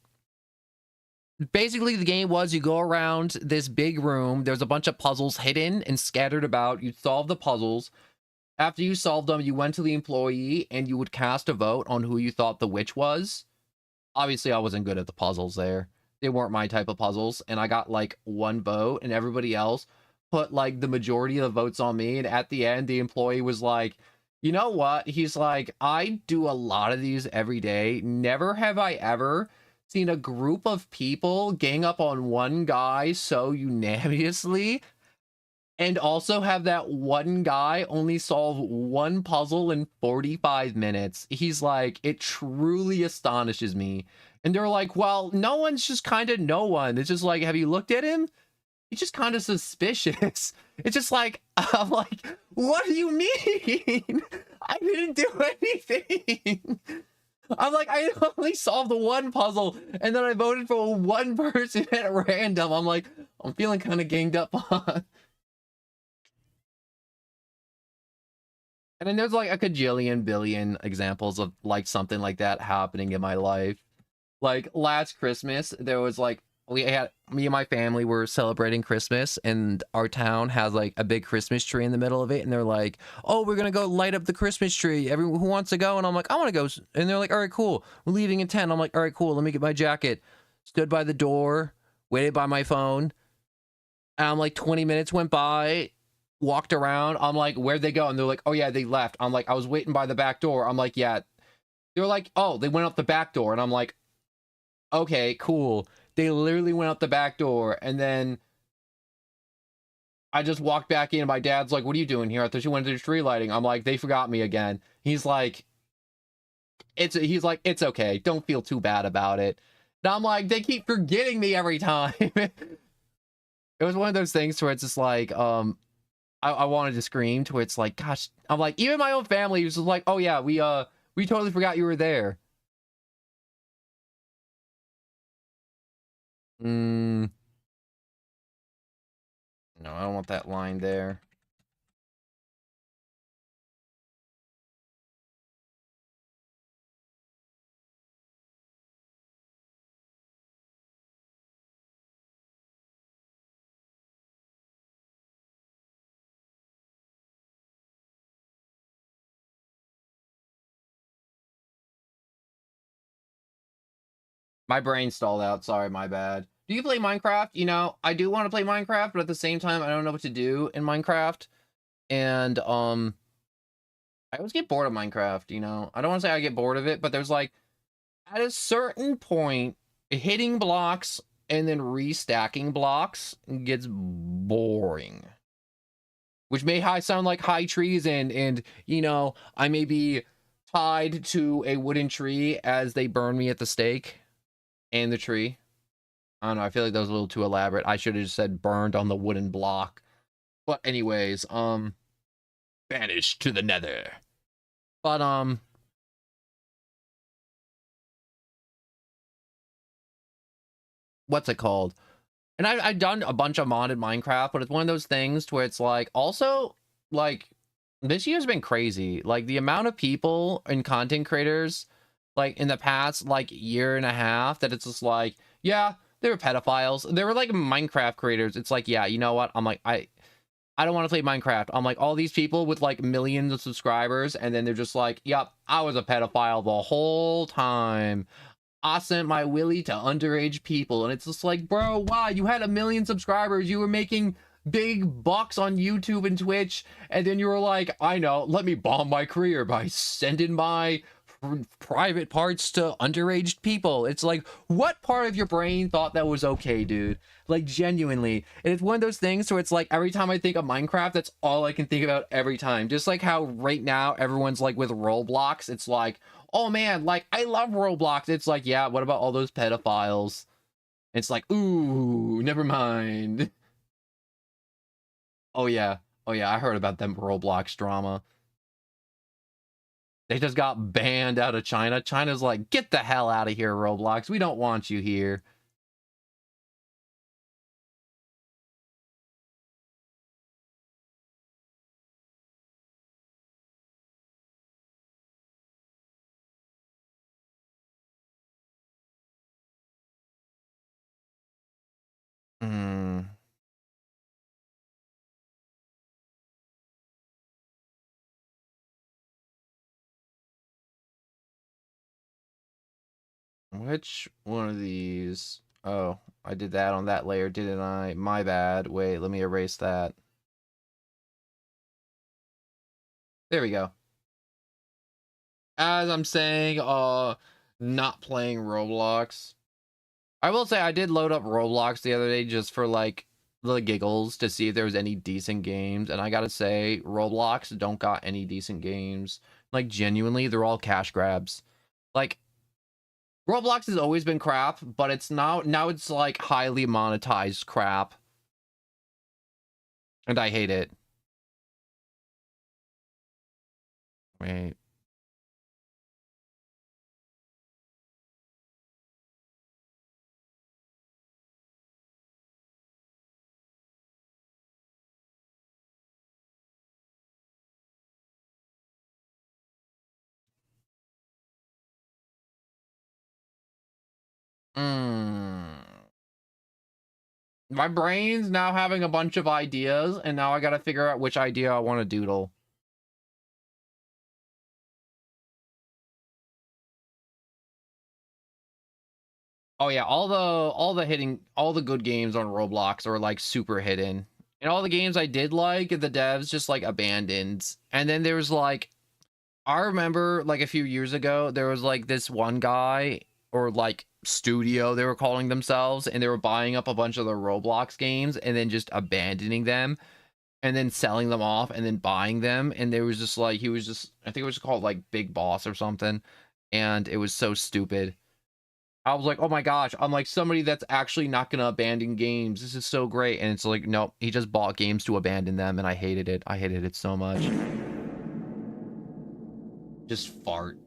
Basically, the game was, you go around this big room, there's a bunch of puzzles hidden and scattered about, you solve the puzzles. After you solved them, you went to the employee and you would cast a vote on who you thought the witch was. Obviously, I wasn't good at the puzzles there. They weren't my type of puzzles, and I got like one vote, and everybody else put like the majority of the votes on me. And at the end, the employee was like, you know what? He's like, I do a lot of these every day. Never have I ever seen a group of people gang up on one guy so unanimously. And also have that one guy only solve one puzzle in 45 minutes. He's like, it truly astonishes me. And they're like, well, no one's just kind of no one. It's just like, have you looked at him? He's just kind of suspicious. It's just like, I'm like, what do you mean? I didn't do anything. I'm like, I only solved the one puzzle, and then I voted for one person at random. I'm like, I'm feeling kind of ganged up on. And then there's like a cajillion billion examples of like something like that happening in my life. Like last Christmas, there was like me and my family were celebrating Christmas, and our town has like a big Christmas tree in the middle of it, and they're like, "Oh, we're gonna go light up the Christmas tree. Everyone who wants to go?" And I'm like, "I want to go." And they're like, "All right, cool. We're leaving in 10." I'm like, "All right, cool. Let me get my jacket." Stood by the door, waited by my phone, and I'm like 20 minutes went by, walked around. I'm like, "Where'd they go?" And they're like, "Oh yeah, they left." I'm like, "I was waiting by the back door." I'm like, "Yeah." They're like, "Oh, they went out the back door." And I'm like, "Okay, cool." They literally went out the back door, and then I just walked back in. My dad's like, "What are you doing here?" I thought you went to the tree lighting. I'm like, "They forgot me again." He's like, "It's okay. Don't feel too bad about it." And I'm like, "They keep forgetting me every time." It was one of those things where it's just like, I wanted to scream to where it's like, gosh, I'm like, even my own family was just like, "Oh yeah, we totally forgot you were there." Mm, no, I don't want that line there. My brain stalled out. Sorry, my bad. Do you play Minecraft? You know, I do want to play Minecraft, but at the same time, I don't know what to do in Minecraft. And I always get bored of Minecraft, you know. I don't want to say I get bored of it, but there's like at a certain point, hitting blocks and then restacking blocks gets boring. Which may sound like high treason, and you know, I may be tied to a wooden tree as they burn me at the stake and the tree. I don't know, I feel like that was a little too elaborate. I should have just said burned on the wooden block. But anyways, banished to the nether. But what's it called? And I've done a bunch of modded Minecraft, but it's one of those things where it's like, also, like, this year's been crazy. Like, the amount of people and content creators, like, in the past, like, year and a half, that it's just like, yeah, they were pedophiles. They were, like, Minecraft creators. It's like, yeah, you know what? I'm like, I don't want to play Minecraft. I'm like, all these people with, like, millions of subscribers, and then they're just like, yep, I was a pedophile the whole time. I sent my willy to underage people. And it's just like, bro, wow, you had 1 million subscribers. You were making big bucks on YouTube and Twitch. And then you were like, I know, let me bomb my career by sending my private parts to underage people. It's like, what part of your brain thought that was okay, dude? Like, genuinely. And it's one of those things where it's like, every time I think of Minecraft, that's all I can think about every time. Just like how right now everyone's like with Roblox, it's like, oh man, like, I love Roblox. It's like, yeah, what about all those pedophiles? It's like, ooh, never mind. Oh yeah. Oh yeah, I heard about them Roblox drama. They just got banned out of China. China's like, get the hell out of here, Roblox. We don't want you here. Hmm. Which one of these? Oh, I did that on that layer, didn't I? My bad. Wait, let me erase that. There we go. As I'm saying, not playing Roblox. I will say I did load up Roblox the other day just for like the giggles to see if there was any decent games, and I gotta say, Roblox don't got any decent games. Like, genuinely, they're all cash grabs. Like, Roblox has always been crap, but it's now it's like highly monetized crap. And I hate it. Wait. My brain's now having a bunch of ideas, and now I gotta figure out which idea I want to doodle. Oh yeah, all the good games on Roblox are like super hidden. And all the games I did like, the devs just like abandoned. And then there was like, I remember like a few years ago, there was like this one guy or like studio they were calling themselves, and they were buying up a bunch of the Roblox games and then just abandoning them and then selling them off and then buying them. And there was just like, he was just, I think it was called like Big Boss or something. And it was so stupid. I was like, oh my gosh, I'm like somebody that's actually not gonna abandon games. This is so great. And it's like, nope, he just bought games to abandon them, and I hated it. I hated it so much. Just fart.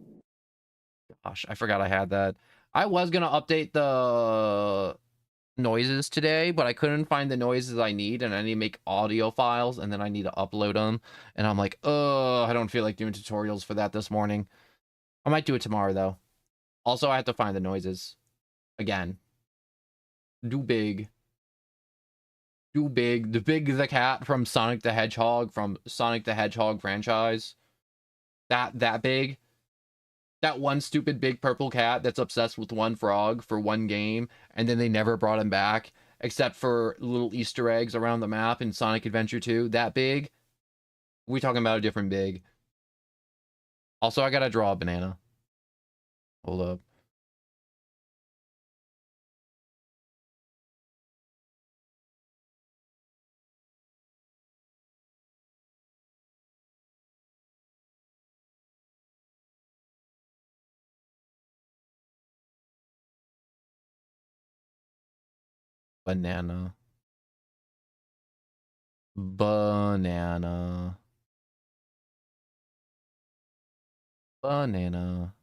Gosh, I forgot I had that. I was gonna update the noises today, but I couldn't find the noises I need, and I need to make audio files, and then I need to upload them. And I'm like, oh, I don't feel like doing tutorials for that this morning. I might do it tomorrow, though. Also, I have to find the noises. Again. Do big. Do big. The cat from Sonic the Hedgehog, from Sonic the Hedgehog franchise. That big. That one stupid big purple cat that's obsessed with one frog for one game, and then they never brought him back, except for little Easter eggs around the map in Sonic Adventure 2. That big? We talking about a different big. Also, I gotta draw a banana. Hold up. Banana. Banana. Banana.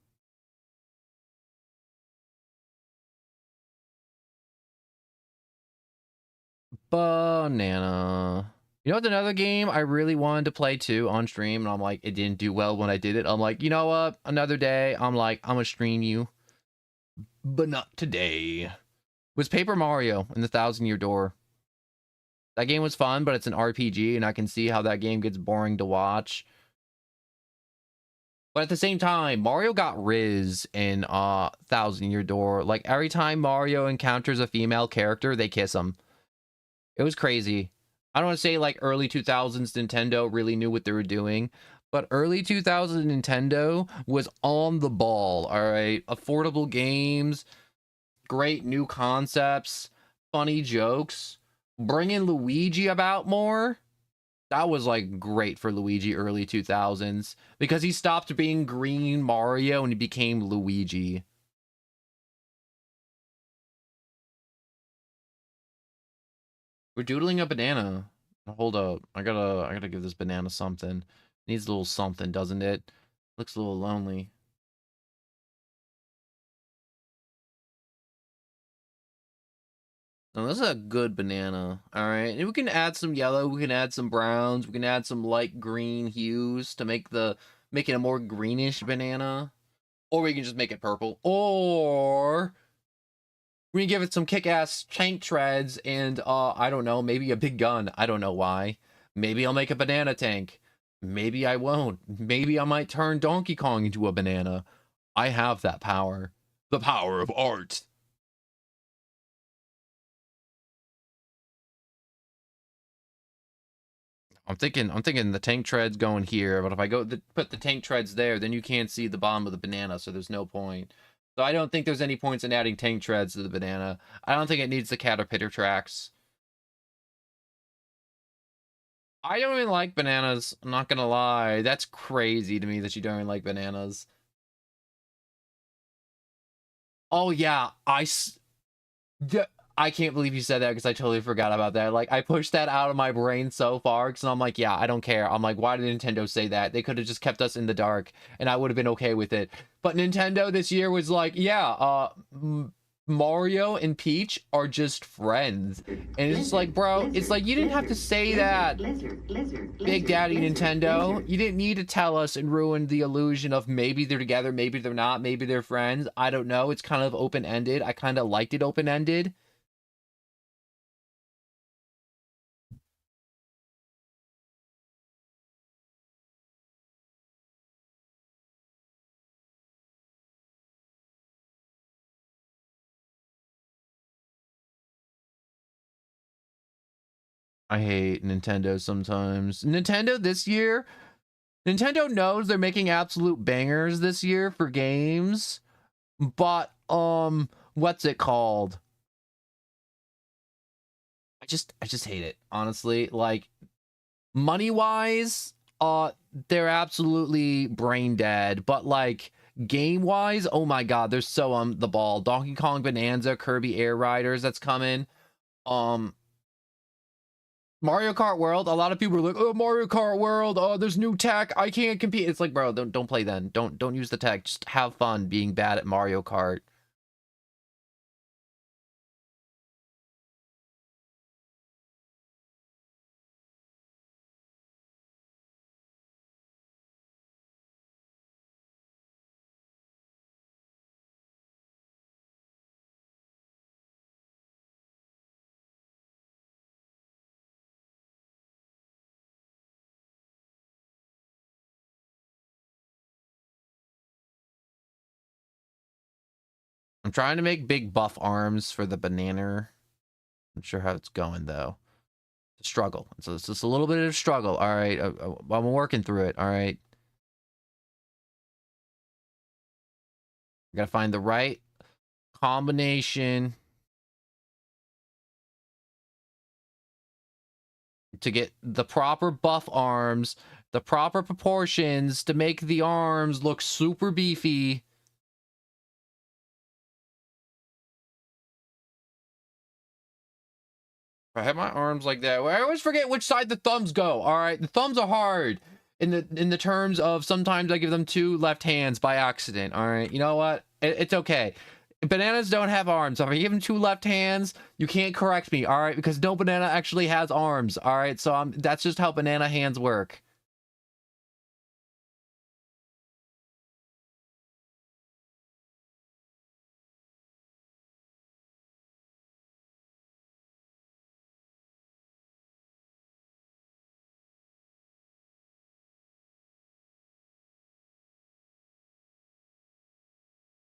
Banana. You know what's another game I really wanted to play too on stream, and I'm like, it didn't do well when I did it. I'm like, you know what? Another day. I'm like, I'm gonna stream you. But not today. Was Paper Mario and the Thousand Year Door. That game was fun, but it's an RPG, and I can see how that game gets boring to watch. But at the same time, Mario got Riz in Thousand Year Door. Like, every time Mario encounters a female character, they kiss him. It was crazy. I don't want to say like early 2000s Nintendo really knew what they were doing, but early 2000s Nintendo was on the ball, all right? Affordable games, great new concepts, funny jokes, bringing Luigi about more. That was like great for Luigi early 2000s because he stopped being green Mario and he became Luigi. We're doodling a banana. Hold up. I gotta give this banana something. It needs a little something, doesn't it? Looks a little lonely. Now, this is a good banana. Alright. And we can add some yellow, we can add some browns, we can add some light green hues to make it a more greenish banana. Or we can just make it purple. Or we can give it some kick-ass tank treads and I don't know, maybe a big gun. I don't know why. Maybe I'll make a banana tank. Maybe I won't. Maybe I might turn Donkey Kong into a banana. I have that power. The power of art. I'm thinking the tank treads going here, but if I put the tank treads there, then you can't see the bottom of the banana, so there's no point. So I don't think there's any points in adding tank treads to the banana. I don't think it needs the caterpillar tracks. I don't even like bananas. I'm not gonna lie. That's crazy to me that you don't even like bananas. Oh yeah, yeah, I can't believe you said that because I totally forgot about that. Like, I pushed that out of my brain so far because I'm like, yeah, I don't care. I'm like, why did Nintendo say that? They could have just kept us in the dark and I would have been okay with it. But Nintendo this year was like, yeah, Mario and Peach are just friends. And it's just like, bro, it's like you didn't have to say that, Big Daddy Nintendo. You didn't need to tell us and ruin the illusion of maybe they're together, maybe they're not, maybe they're friends. I don't know. It's kind of open-ended. I kind of liked it open-ended. I hate Nintendo sometimes. Nintendo knows they're making absolute bangers this year for games, but what's it called? I just hate it, honestly. Like, money-wise, they're absolutely brain dead, but like game-wise, oh my god, they're so on the ball. Donkey Kong Bonanza, Kirby Air Riders that's coming. Um Mario Kart World, a lot of people are like, "Oh, Mario Kart World, oh, there's new tech. I can't compete." It's like, bro, don't play then. Don't use the tech. Just have fun being bad at Mario Kart. I'm trying to make big buff arms for the banana. I'm sure how it's going though. It's a struggle. So it's just a little bit of a struggle. All right, I'm working through it. All right, I gotta find the right combination to get the proper buff arms, the proper proportions to make the arms look super beefy. If I have my arms like that, well, I always forget which side the thumbs go. All right, the thumbs are hard in the terms of sometimes I give them two left hands by accident. All right, you know what? It's okay. Bananas don't have arms. If I give them two left hands, you can't correct me. All right, because no banana actually has arms. All right, so that's just how banana hands work.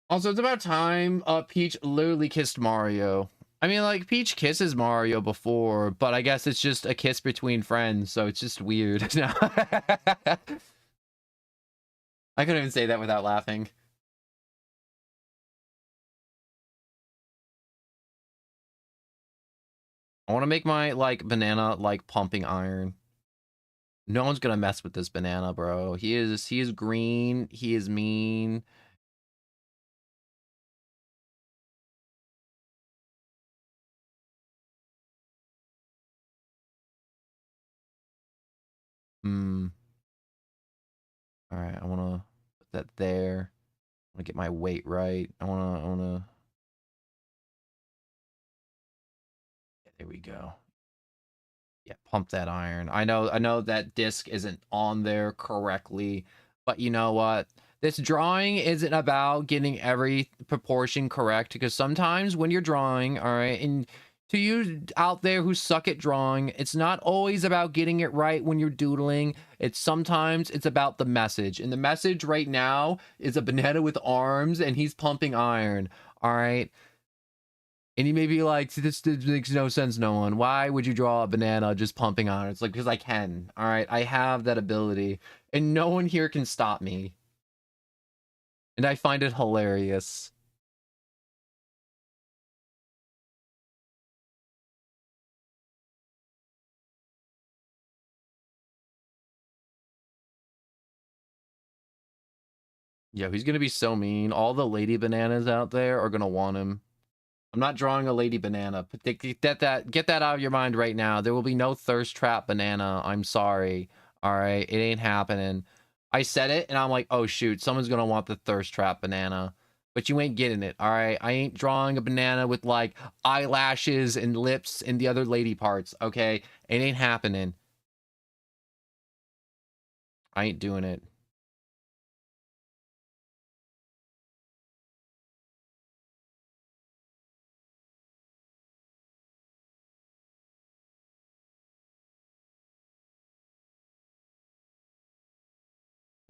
Also, it's about time Peach literally kissed Mario. I mean, like, Peach kisses Mario before, but I guess it's just a kiss between friends, so it's just weird. I couldn't even say that without laughing. I want to make my, like, banana, like, pumping iron. No one's gonna mess with this banana, bro. He is green. He is mean. Hmm. All right, I want to put that there. I want to get my weight right. Yeah, there we go. Yeah, pump that iron. I know that disc isn't on there correctly, but you know what? This drawing isn't about getting every proportion correct because sometimes when you're drawing, all right, and to you out there who suck at drawing, it's not always about getting it right when you're doodling. It's about the message. And the message right now is a banana with arms and he's pumping iron. All right. And you may be like, this makes no sense, no one. Why would you draw a banana just pumping on it? It's like, because I can. All right. I have that ability. And no one here can stop me. And I find it hilarious. Yeah, he's gonna be so mean. All the lady bananas out there are gonna want him. I'm not drawing a lady banana. But get that out of your mind right now. There will be no thirst trap banana. I'm sorry. All right, it ain't happening. I said it, and I'm like, oh shoot, someone's gonna want the thirst trap banana, but you ain't getting it. All right, I ain't drawing a banana with like eyelashes and lips and the other lady parts. Okay, it ain't happening. I ain't doing it.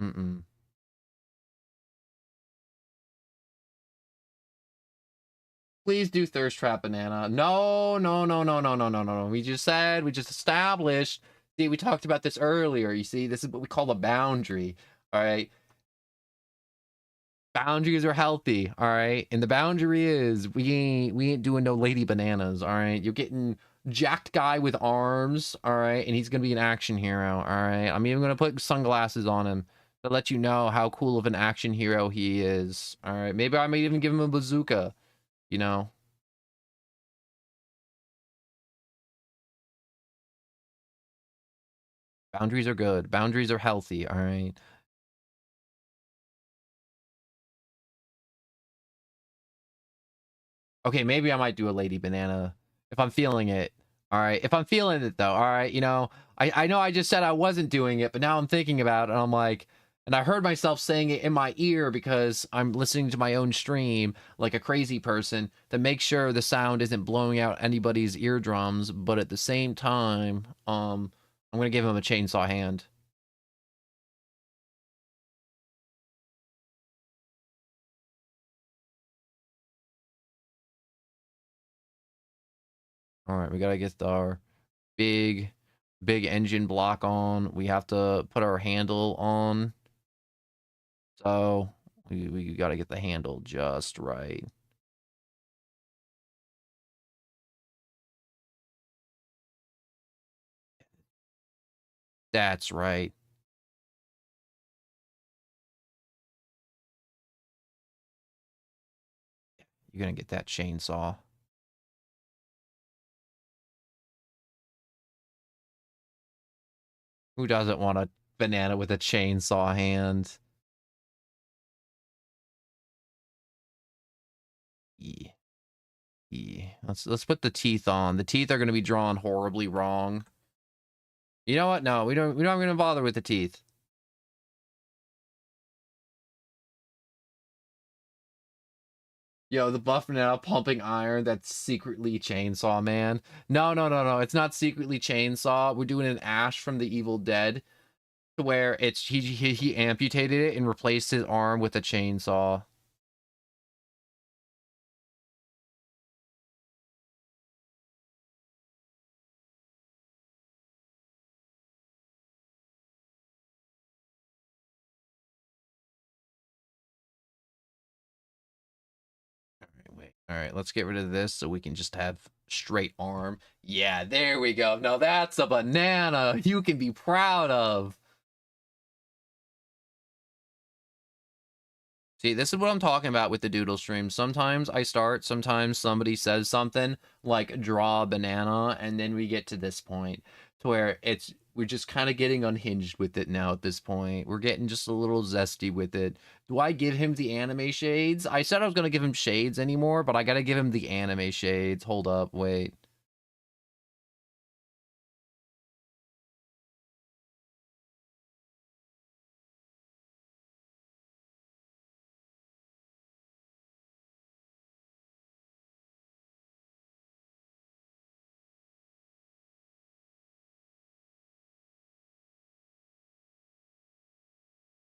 Mm-mm. Please do thirst trap banana. No, no, no, no, no, no, no, no, no. We just established. See, we talked about this earlier. You see, this is what we call a boundary. All right. Boundaries are healthy. All right. And the boundary is we ain't doing no lady bananas. All right. You're getting jacked guy with arms. All right. And he's gonna be an action hero. All right. I'm even gonna put sunglasses on him to let you know how cool of an action hero he is. All right. Maybe I might even give him a bazooka, you know. Boundaries are good. Boundaries are healthy, all right? Okay, maybe I might do a lady banana if I'm feeling it. All right. If I'm feeling it though, all right, you know, I know I just said I wasn't doing it, but now I'm thinking about it and I'm like, and I heard myself saying it in my ear because I'm listening to my own stream like a crazy person to make sure the sound isn't blowing out anybody's eardrums, but at the same time, I'm gonna give him a chainsaw hand. All right, we gotta get our big big engine block on. We have to put our handle on. So we got to get the handle just right. That's right. You're going to get that chainsaw. Who doesn't want a banana with a chainsaw hand? Yeah. Yeah. Let's put the teeth on. The teeth are going to be drawn horribly wrong. You know what? No, we don't going to bother with the teeth. Yo, the buff now pumping iron that's secretly Chainsaw Man. No, no, no, no. It's not secretly Chainsaw. We're doing an Ash from the Evil Dead to where it's he amputated it and replaced his arm with a chainsaw. All right, wait. All right, let's get rid of this so we can just have straight arm. Yeah, there we go. Now that's a banana you can be proud of. See, this is what I'm talking about with the doodle stream. Sometimes I start, sometimes somebody says something like draw a banana, and then we get to this point to where we're just kind of getting unhinged with it now at this point. We're getting just a little zesty with it. Do I give him the anime shades? I said I was going to give him shades anymore, but I got to give him the anime shades. Hold up, wait.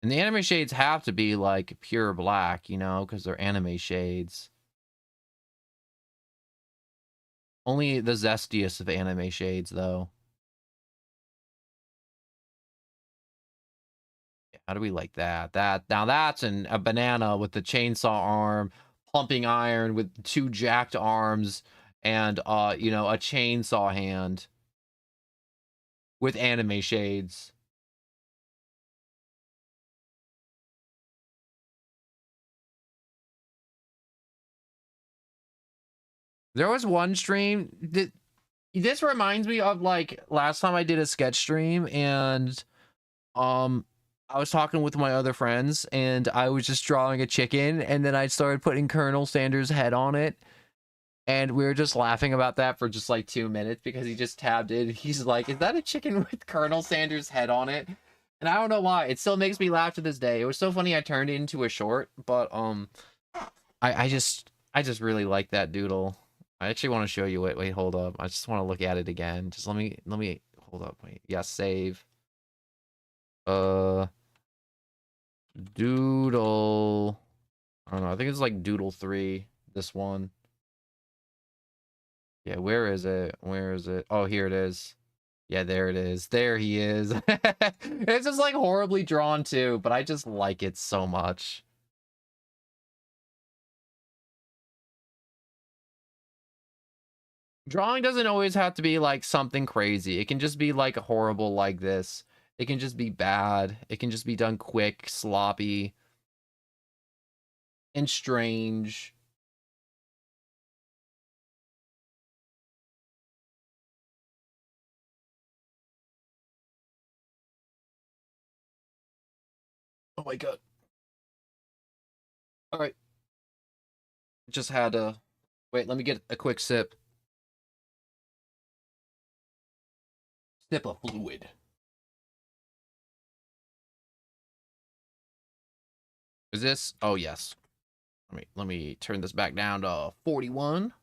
And the anime shades have to be like pure black, you know, because they're anime shades. Only the zestiest of anime shades, though. How do we like that? Now that's a banana with the chainsaw arm, pumping iron with two jacked arms, and you know, a chainsaw hand with anime shades. There was one stream that this reminds me of like last time I did a sketch stream and um I was talking with my other friends and I was just drawing a chicken and then I started putting Colonel Sanders' head on it and we were just laughing about that for just like 2 minutes because he just tabbed in. He's like, "Is that a chicken with Colonel Sanders' head on it?" And I don't know why. It still makes me laugh to this day. It was so funny I turned it into a short, but I just really like that doodle. I actually want to show you it. Wait, hold up. I just want to look at it again. Just let me hold up. Wait. Yeah, save. Uh Doodle. I don't know. I think it's like Doodle 3. This one. Yeah, where is it? Where is it? Oh, here it is. Yeah, there it is. There he is. It's just like horribly drawn too, but I just like it so much. Drawing doesn't always have to be like something crazy. It can just be like horrible like this. It can just be bad. It can just be done quick, sloppy, and strange. Oh my god. All right. Just had a wait, let me get a quick sip. Sip of fluid. Is this? Oh yes. Let me turn this back down to 41.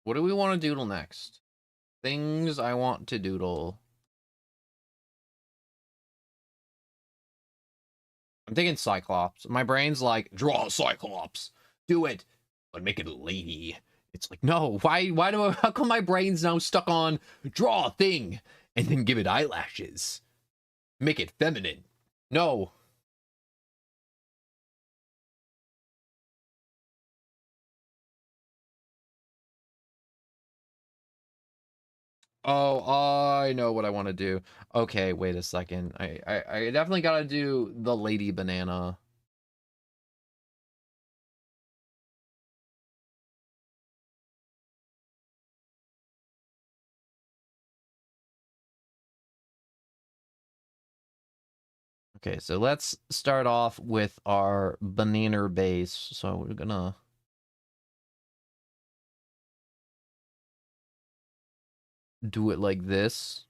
What do we want to doodle next? Things I want to doodle. I'm thinking Cyclops. My brain's like, draw a Cyclops. Do it. But make it a lady. It's like, no, how come my brain's now stuck on draw a thing and then give it eyelashes? Make it feminine. No. Oh, I know what I want to do. Okay, wait a second. I definitely gotta do the lady banana. Okay, so let's start off with our banana base. So we're gonna do it like this.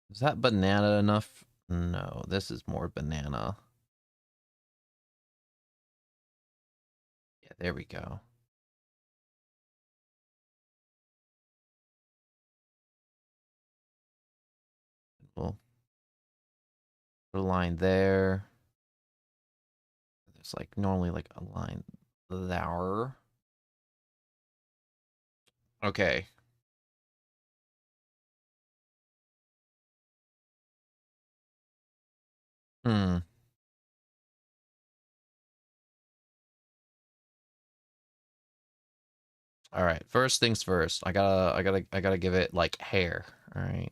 Is that banana enough? No, this is more banana. Yeah, there we go. We'll put a line there. There's like normally like a line there. Okay. Hmm. All right. First things first. I gotta give it like hair. All right.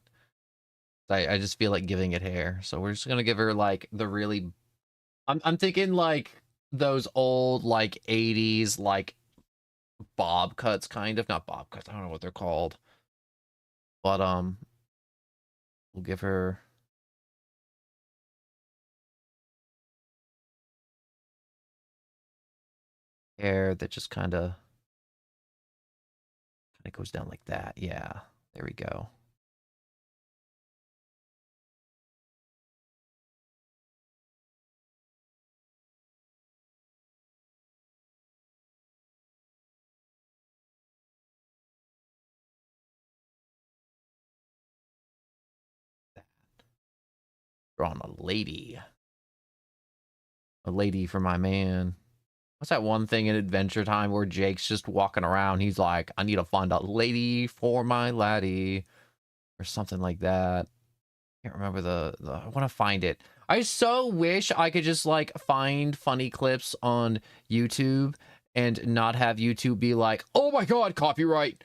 I just feel like giving it hair. So we're just gonna give her like the really. I'm thinking like those old like 80s like bob cuts kind of, not bob cuts. I don't know what they're called. But we'll give her hair that just kind of goes down like that. Yeah. There we go. Drawing a lady. A lady for my man. What's that one thing in Adventure Time where Jake's just walking around? He's like, I need to find a lady for my laddie. Or something like that. Can't remember I want to find it. I so wish I could just like find funny clips on YouTube and not have YouTube be like, oh my god, copyright.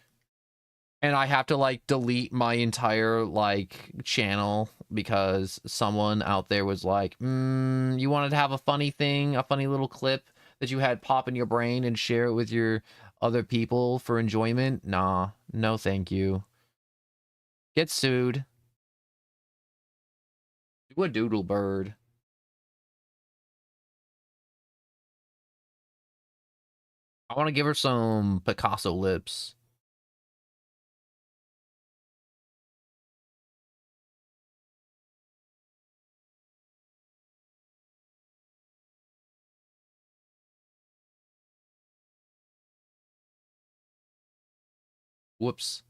And I have to like delete my entire like channel because someone out there was like, you wanted to have a funny thing, a funny little clip that you had pop in your brain and share it with your other people for enjoyment? Nah, no thank you. Get sued. Do a doodle bird. I want to give her some Picasso lips. Whoops.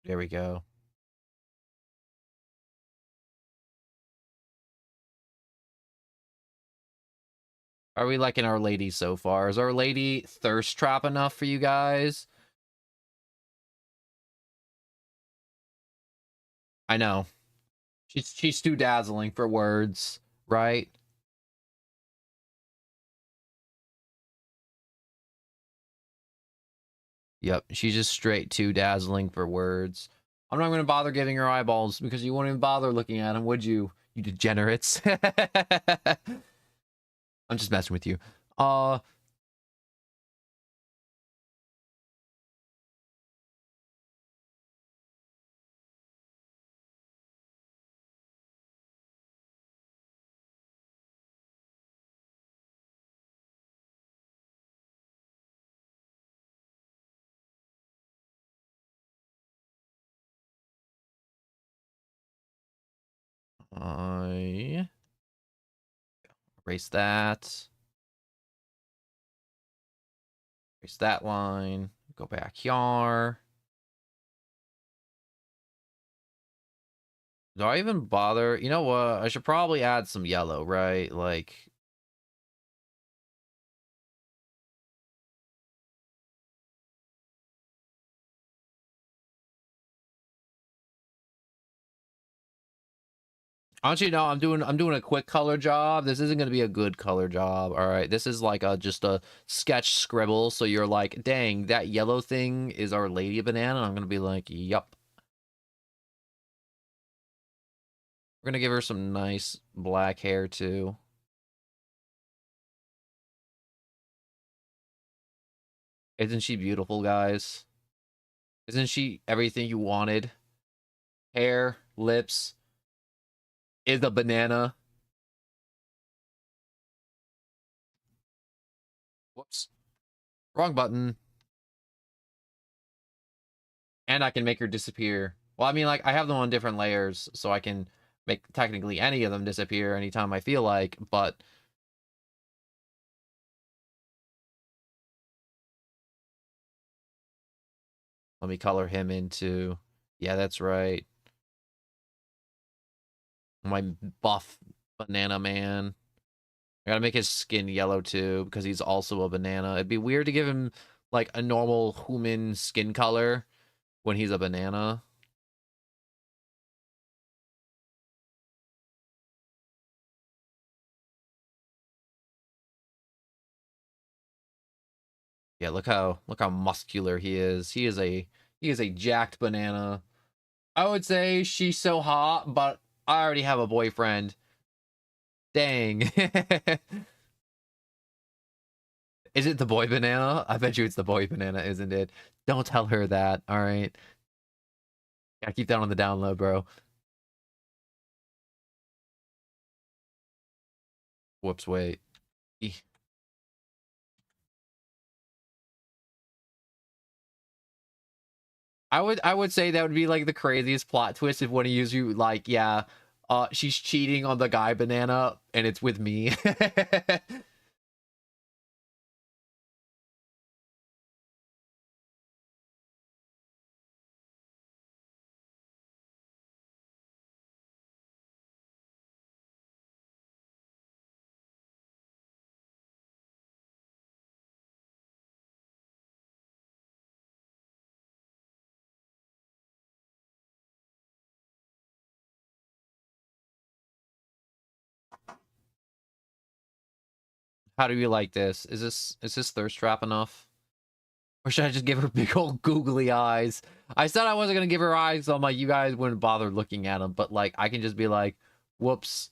There we go. Are we liking Our Lady so far? Is Our Lady thirst trap enough for you guys? I know. She's too dazzling for words, right? Yep, she's just straight too dazzling for words. I'm not going to bother giving her eyeballs because you won't even bother looking at them, would you? You degenerates. I'm just messing with you. Uh, I erase that. Erase that line. Go back here. Do I even bother? You know what? I should probably add some yellow, right? Like, honestly, no, I'm doing a quick color job. This isn't gonna be a good color job. All right, this is like just a sketch scribble. So you're like, dang, that yellow thing is Our Lady Banana. I'm gonna be like, yup. We're gonna give her some nice black hair too. Isn't she beautiful, guys? Isn't she everything you wanted? Hair, lips, is a banana. Whoops, wrong button. And I can make her disappear. Well, I mean, like, I have them on different layers, so I can make technically any of them disappear anytime I feel like, but let me color him into... Yeah, that's right. My buff banana man. I gotta make his skin yellow too, because he's also a banana. It'd be weird to give him, like, a normal human skin color when he's a banana. Yeah, look how muscular he is. He is a jacked banana. I would say she's so hot, but I already have a boyfriend. Dang. Is it the boy banana? I bet you it's the boy banana, isn't it? Don't tell her that, alright? Gotta keep that on the down low, bro. Whoops, wait. I would say that would be like the craziest plot twist if one of you like, yeah, she's cheating on the guy banana and it's with me. How do you like this? Is this thirst trap enough? Or should I just give her big old googly eyes? I said I wasn't gonna give her eyes, so I'm like, you guys wouldn't bother looking at them. But like, I can just be like, whoops,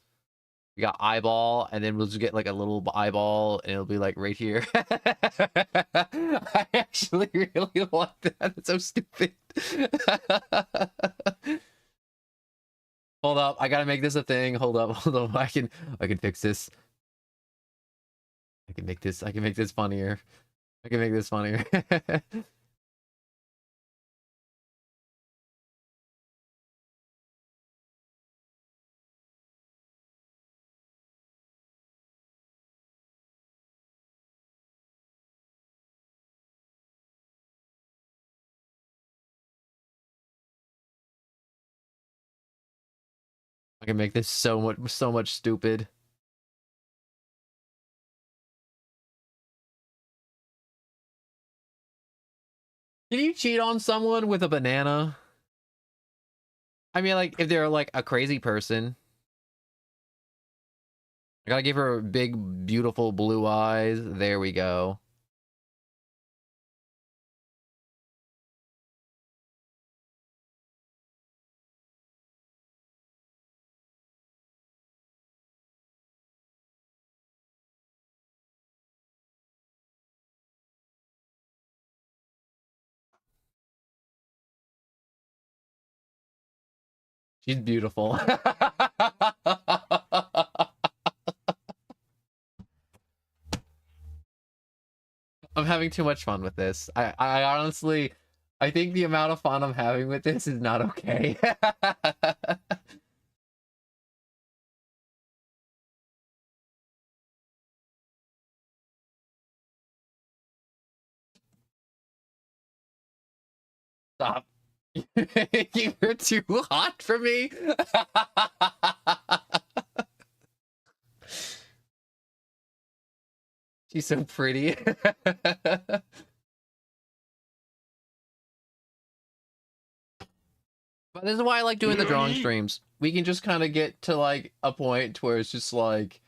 we got eyeball, and then we'll just get like a little eyeball, and it'll be like right here. I actually really want that. It's so stupid. Hold up, I gotta make this a thing. Hold up, hold up. I can fix this. I can make this funnier. I can make this funnier. I can make this so much stupid. Can you cheat on someone with a banana? I mean, like, if they're like a crazy person. I gotta give her big, beautiful blue eyes. There we go. She's beautiful. I'm having too much fun with this. I honestly, I think the amount of fun I'm having with this is not okay. Stop. You're too hot for me. She's so pretty. But this is why I like doing the drawing streams. We can just kind of get to like a point where it's just like,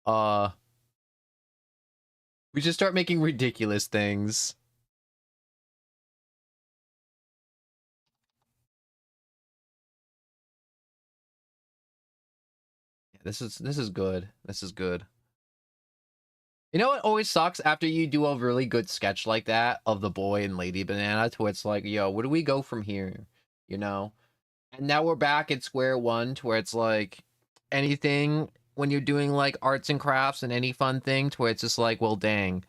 uh, we just start making ridiculous things. Yeah, this is good. This is good. You know what always sucks after you do a really good sketch like that of the boy and Lady Banana, to where it's like, yo, where do we go from here? You know? And now we're back at square one, to where it's like anything when you're doing like arts and crafts and any fun thing, to where it's just like, well, dang,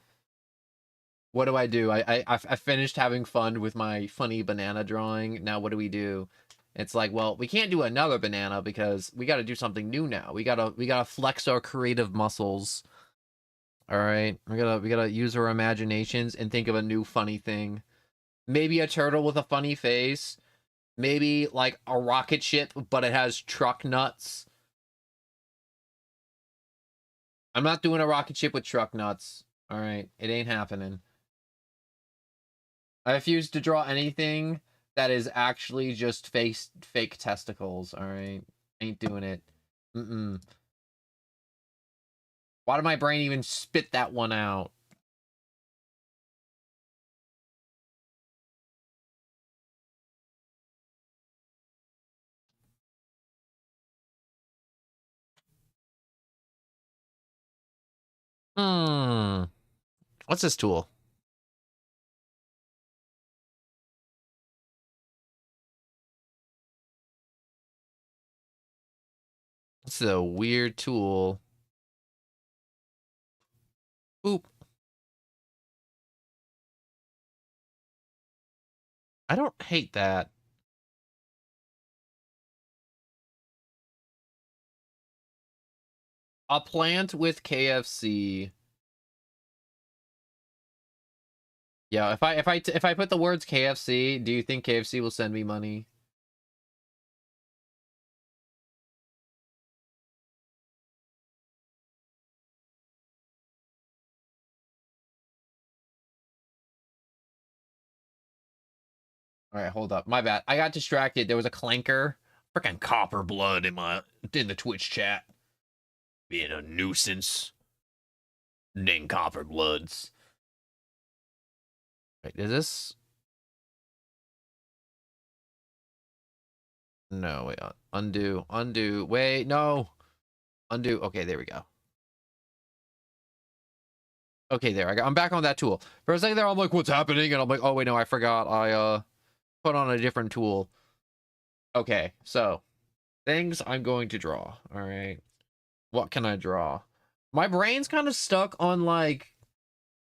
what do I do? I finished having fun with my funny banana drawing. Now what do we do? It's like, well, we can't do another banana because we got to do something new now. We gotta flex our creative muscles. All right, we gotta use our imaginations and think of a new funny thing. Maybe a turtle with a funny face. Maybe like a rocket ship, but it has truck nuts. I'm not doing a rocket ship with truck nuts. All right, it ain't happening. I refuse to draw anything that is actually just fake testicles. All right, ain't doing it. Mm-mm. Why did my brain even spit that one out? Hmm. What's this tool? It's a weird tool. Boop. I don't hate that. A plant with KFC. Yeah, if I put the words KFC, do you think KFC will send me money? All right, hold up. My bad. I got distracted. There was a clanker. Freaking copper blood in the Twitch chat. Being a nuisance. Dang copper bloods. Wait, is this? No, wait. Undo. Undo. Wait, no. Undo. Okay, there we go. Okay, there. I'm back on that tool. For a second there, I'm like, what's happening? And I'm like, oh, wait, no, I forgot. I put on a different tool. Okay, so things I'm going to draw. All right. What can I draw? My brain's kind of stuck on like,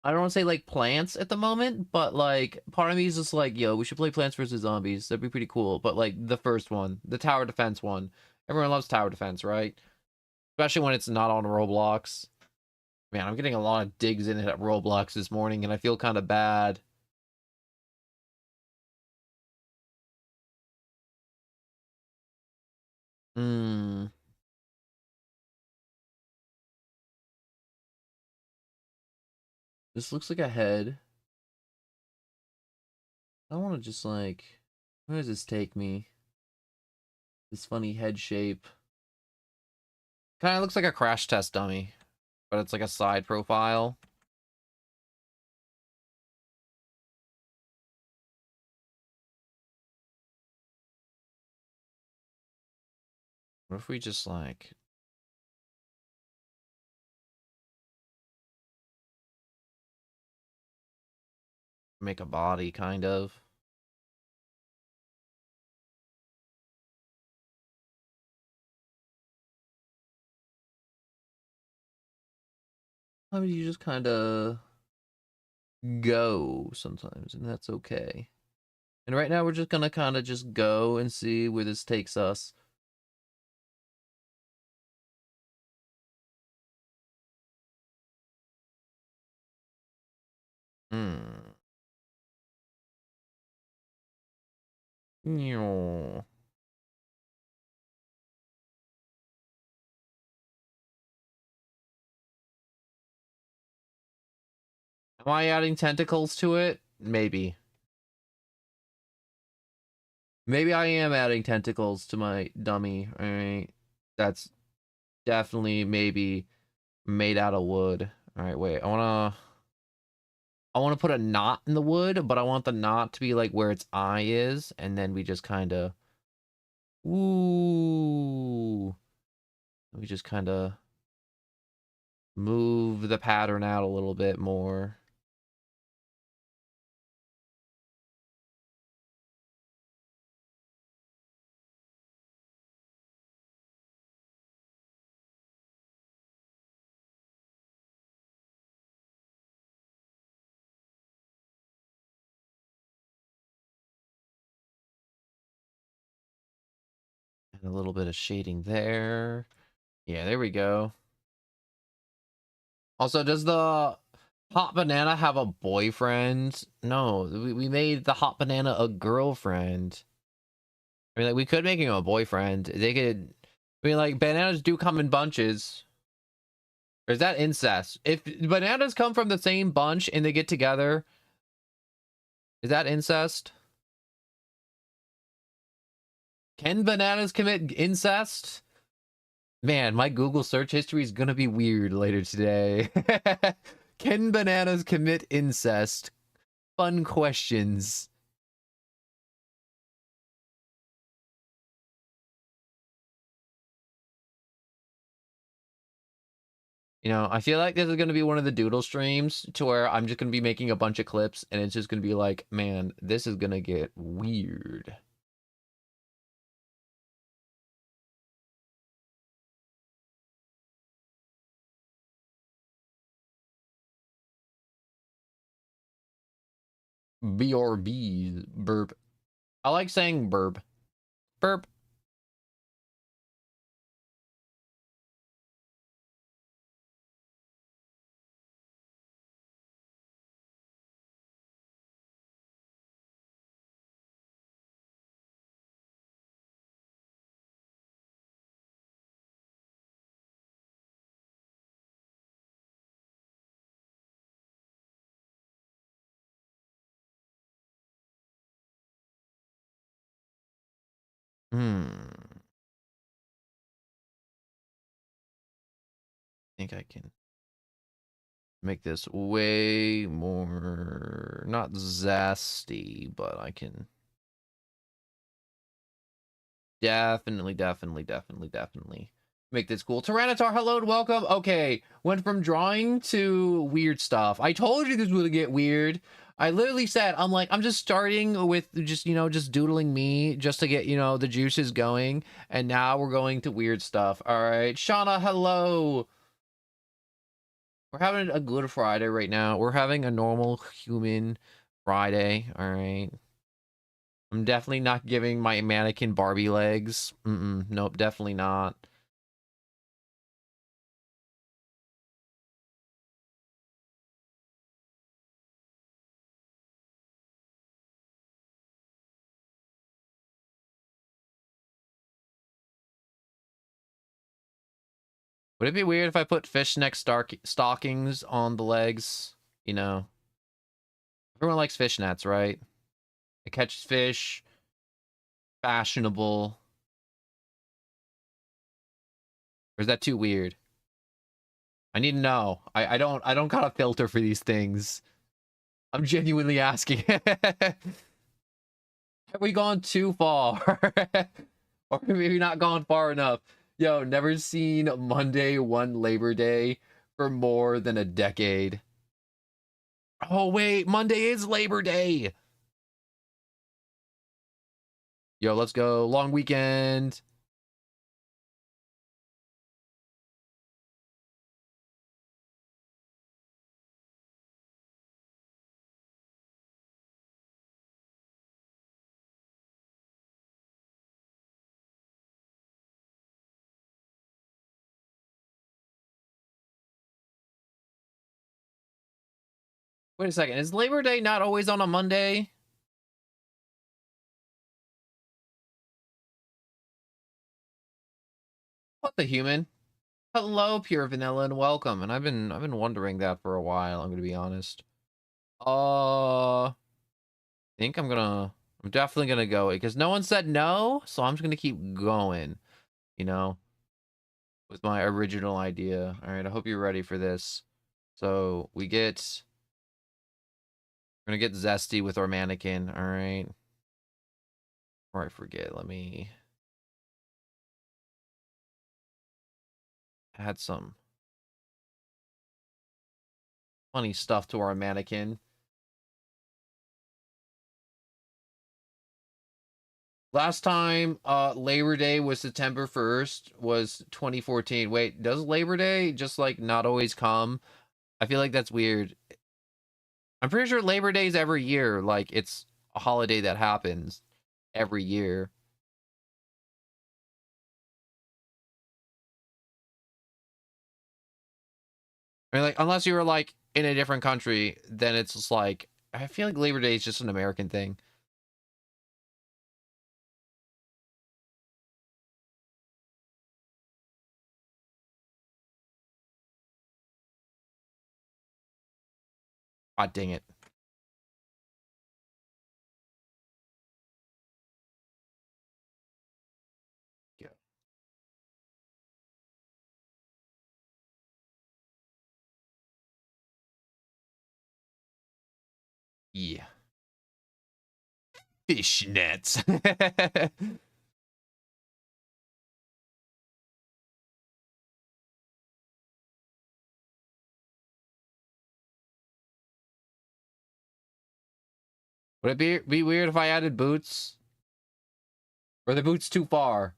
I don't want to say like plants at the moment, but like part of me is just like, yo, we should play Plants vs. Zombies. That'd be pretty cool. But like the first one, the tower defense one. Everyone loves tower defense, right? Especially when it's not on Roblox. Man, I'm getting a lot of digs in it at Roblox this morning, and I feel kind of bad. Hmm. This looks like a head. I want to just like, where does this take me? This funny head shape. Kind of looks like a crash test dummy, but it's like a side profile. What if we just like make a body kind of? I mean, you just kind of go sometimes, and that's okay. And right now, we're just gonna kind of just go and see where this takes us. Hmm. Am I adding tentacles to it? Maybe. Maybe I am adding tentacles to my dummy. All right. That's definitely maybe made out of wood. All right, wait. I want to put a knot in the wood, but I want the knot to be like where its eye is, and then we just kind of ooh. We just kind of move the pattern out a little bit more. And a little bit of shading there. Yeah, there we go. Also, does the hot banana have a boyfriend? No, we made the hot banana a girlfriend. I mean, like, we could make him a boyfriend. They could. I mean, like, bananas do come in bunches. Or is that incest? If bananas come from the same bunch and they get together, is that incest? Can bananas commit incest? Man, my Google search history is gonna be weird later today. Can bananas commit incest? Fun questions. You know, I feel like this is going to be one of the doodle streams to where I'm just going to be making a bunch of clips and it's just going to be like, man, this is going to get weird. BRB, burp. I like saying burp. Burp. Hmm. I think I can. Make this way more, not zesty, but I can definitely make this cool. Tyranitar, hello and welcome. Okay, went from drawing to weird stuff. I told you this would get weird. I literally said, I'm like, I'm just starting with just, just doodling me just to get, the juices going. And now we're going to weird stuff. All right, Shauna, hello. We're having a good Friday right now. We're having a normal human Friday. All right. I'm definitely not giving my mannequin Barbie legs. Nope, definitely not. Would it be weird if I put fishneck stockings on the legs? Everyone likes fishnets, right? It catches fish, fashionable. Or is that too weird? I need to know. I don't got a filter for these things. I'm genuinely asking. Have we gone too far? Or maybe not gone far enough? Yo, never seen Monday, one Labor Day for more than a decade. Oh, wait, Monday is Labor Day. Yo, let's go. Long weekend. Wait a second. Is Labor Day not always on a Monday? What the human? Hello, Pure Vanilla, and welcome. And I've been wondering that for a while, I'm gonna be honest. I think I'm definitely gonna go because no one said no, so I'm just gonna keep going, you know, with my original idea. All right, I hope you're ready for this. So we're gonna get zesty with our mannequin. All right. Before I forget, let me add some funny stuff to our mannequin. Last time Labor Day was September 1st was 2014. Wait, does Labor Day just like not always come? I feel like that's weird. I'm pretty sure Labor Day is every year. Like it's a holiday that happens every year. I mean, like unless you were like in a different country, then it's just like I feel like Labor Day is just an American thing. God dang it. Yeah. Yeah. Fishnets. Would it be weird if I added boots? Or are the boots too far?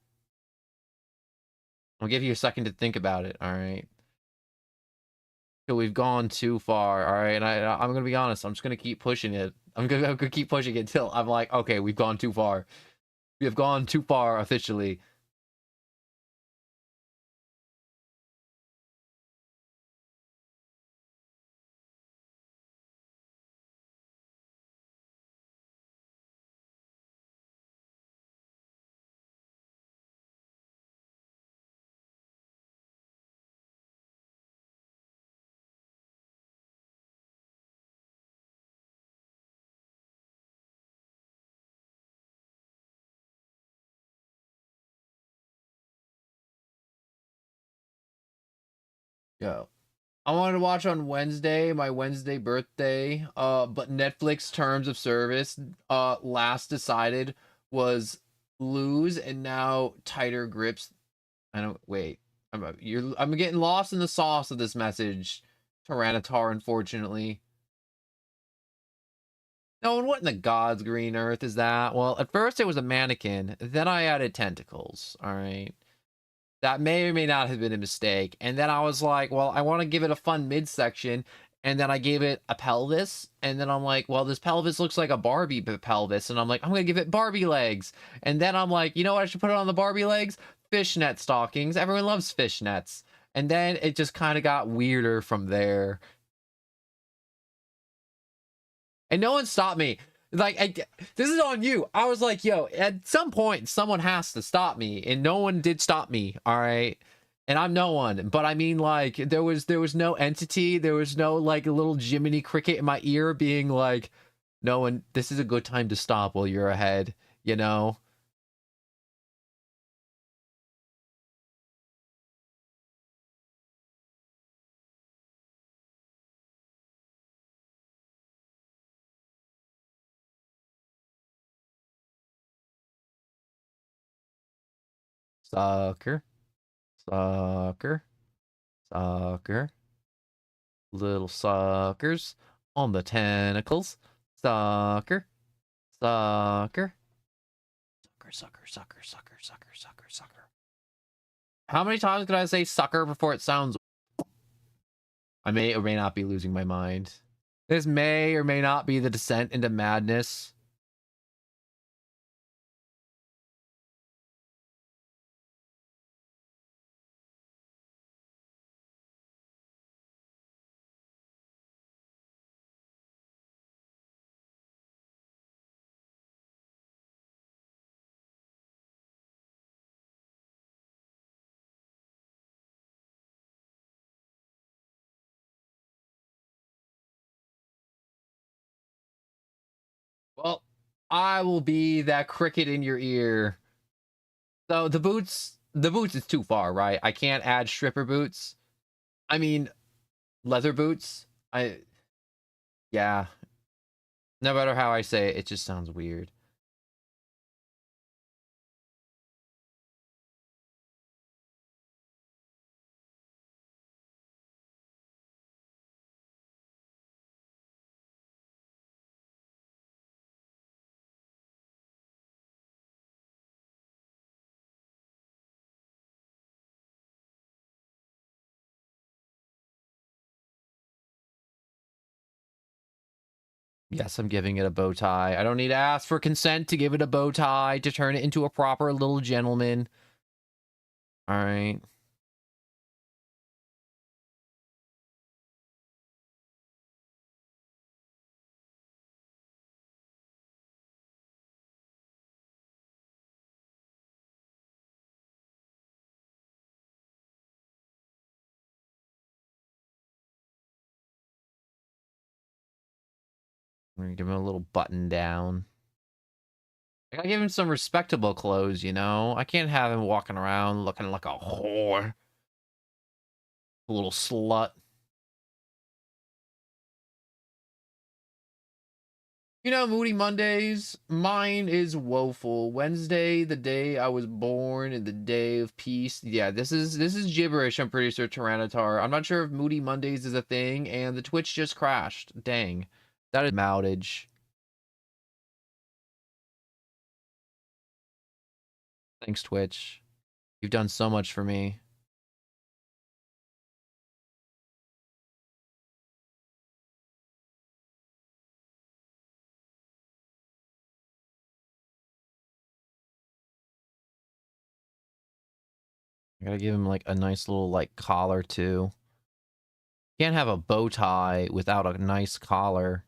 I'll give you a second to think about it, alright? We've gone too far, alright? And I'm gonna be honest, I'm just gonna keep pushing it. I'm gonna keep pushing it until I'm like, okay, we've gone too far. We have gone too far officially. Go. I wanted to watch on Wednesday, my Wednesday birthday. But Netflix terms of service, last decided was lose and now tighter grips. I don't wait. I'm getting lost in the sauce of this message, Tyranitar, unfortunately. No, and what in the God's green earth is that? Well, at first it was a mannequin, then I added tentacles, alright? That may or may not have been a mistake. And then I was like, well, I want to give it a fun midsection. And then I gave it a pelvis. And then I'm like, well, this pelvis looks like a Barbie pelvis. And I'm like, I'm going to give it Barbie legs. And then I'm like, you know what I should put it on the Barbie legs? Fishnet stockings. Everyone loves fishnets. And then it just kind of got weirder from there. And no one stopped me. Like, this is on you. I was like, yo, at some point, someone has to stop me. And no one did stop me, all right? And I'm no one. But I mean, like, there was no entity. There was no, like, a little Jiminy Cricket in my ear being like, no one, this is a good time to stop while you're ahead, you know? Sucker, sucker, sucker. Little suckers on the tentacles. Sucker, sucker. Sucker, sucker, sucker, sucker, sucker, sucker, sucker. How many times can I say sucker before it sounds? I may or may not be losing my mind. This may or may not be the descent into madness. Well, I will be that cricket in your ear. So the boots is too far, right? I can't add stripper boots. I mean, leather boots. Yeah. No matter how I say it, it just sounds weird. Yes, I'm giving it a bow tie. I don't need to ask for consent to give it a bow tie to turn it into a proper little gentleman. All right. We're gonna give him a little button down. I gotta give him some respectable clothes, you know? I can't have him walking around looking like a whore. A little slut. You know, Moody Mondays, mine is woeful. Wednesday, the day I was born, and the day of peace. Yeah, this is gibberish. I'm pretty sure Tyranitar. I'm not sure if Moody Mondays is a thing, and the Twitch just crashed. Dang, that is outage. Thanks, Twitch. You've done so much for me. I gotta give him like a nice little like collar too. Can't have a bow tie without a nice collar.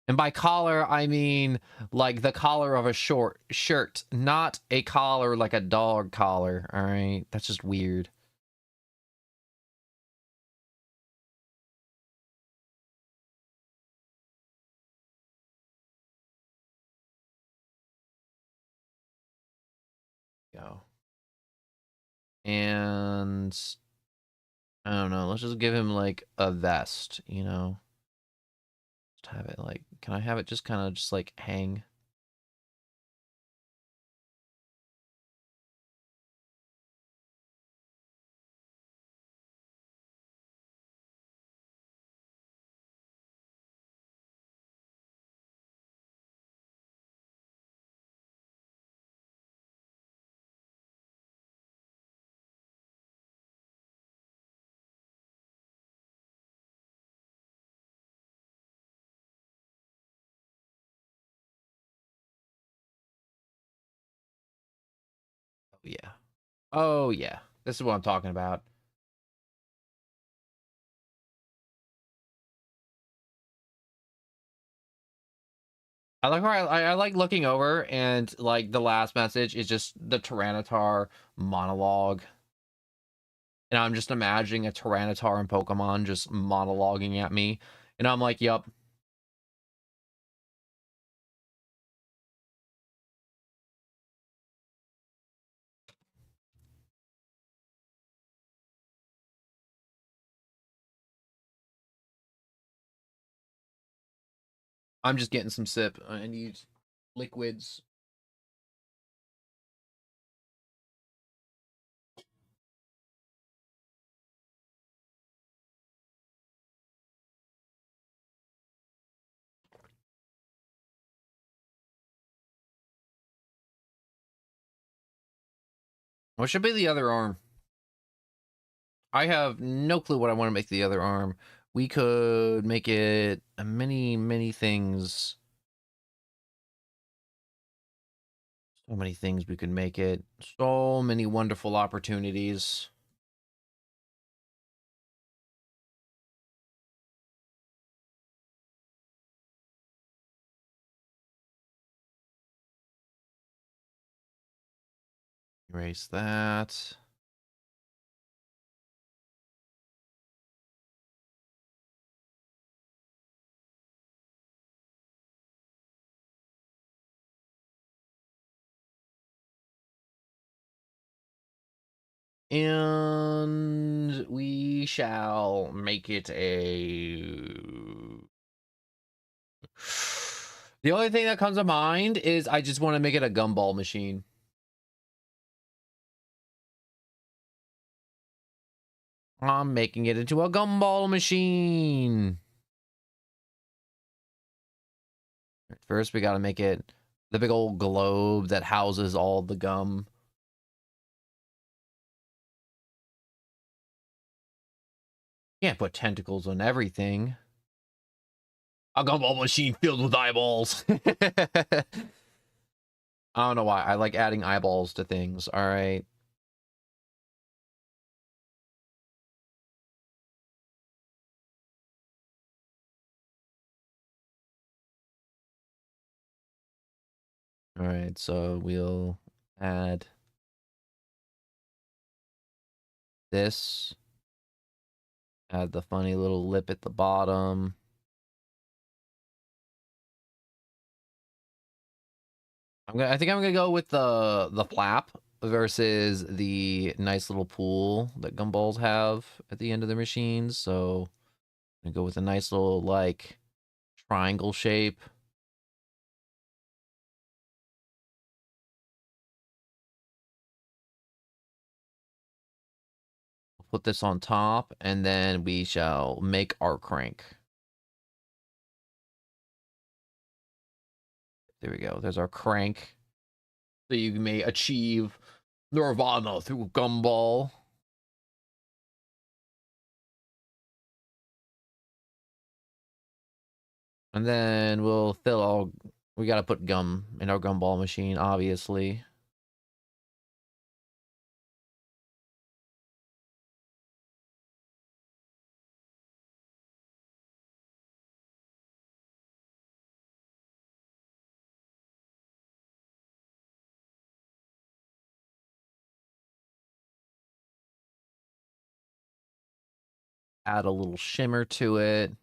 And by collar, I mean like the collar of a short shirt, not a collar like a dog collar. All right, that's just weird. Go. And I don't know. Let's just give him like a vest, you know? Just have it like, can I have it just kind of just like hang? Oh, yeah. Oh, yeah. This is what I'm talking about. I like how I like looking over and like the last message is just the Tyranitar monologue. And I'm just imagining a Tyranitar in Pokemon just monologuing at me. And I'm like, yup. I'm just getting some sip. I need liquids. What should be the other arm? I have no clue what I want to make the other arm. We could make it many, many things. So many things we could make it. So many wonderful opportunities. Erase that. And we shall make it a... The only thing that comes to mind is I just want to make it a gumball machine. I'm making it into a gumball machine. First, we got to make it the big old globe that houses all the gum. Can't put tentacles on everything. A gumball machine filled with eyeballs. I don't know why. I like adding eyeballs to things. All right. All right. So we'll add this. Add the funny little lip at the bottom. I think I'm gonna go with the flap versus the nice little pool that gumballs have at the end of the machines. So I'm gonna go with a nice little like triangle shape. We'll put this on top, and then we shall make our crank. There we go. There's our crank. So you may achieve Nirvana through gumball. And then we'll fill all... We gotta put gum in our gumball machine, obviously. Add a little shimmer to it.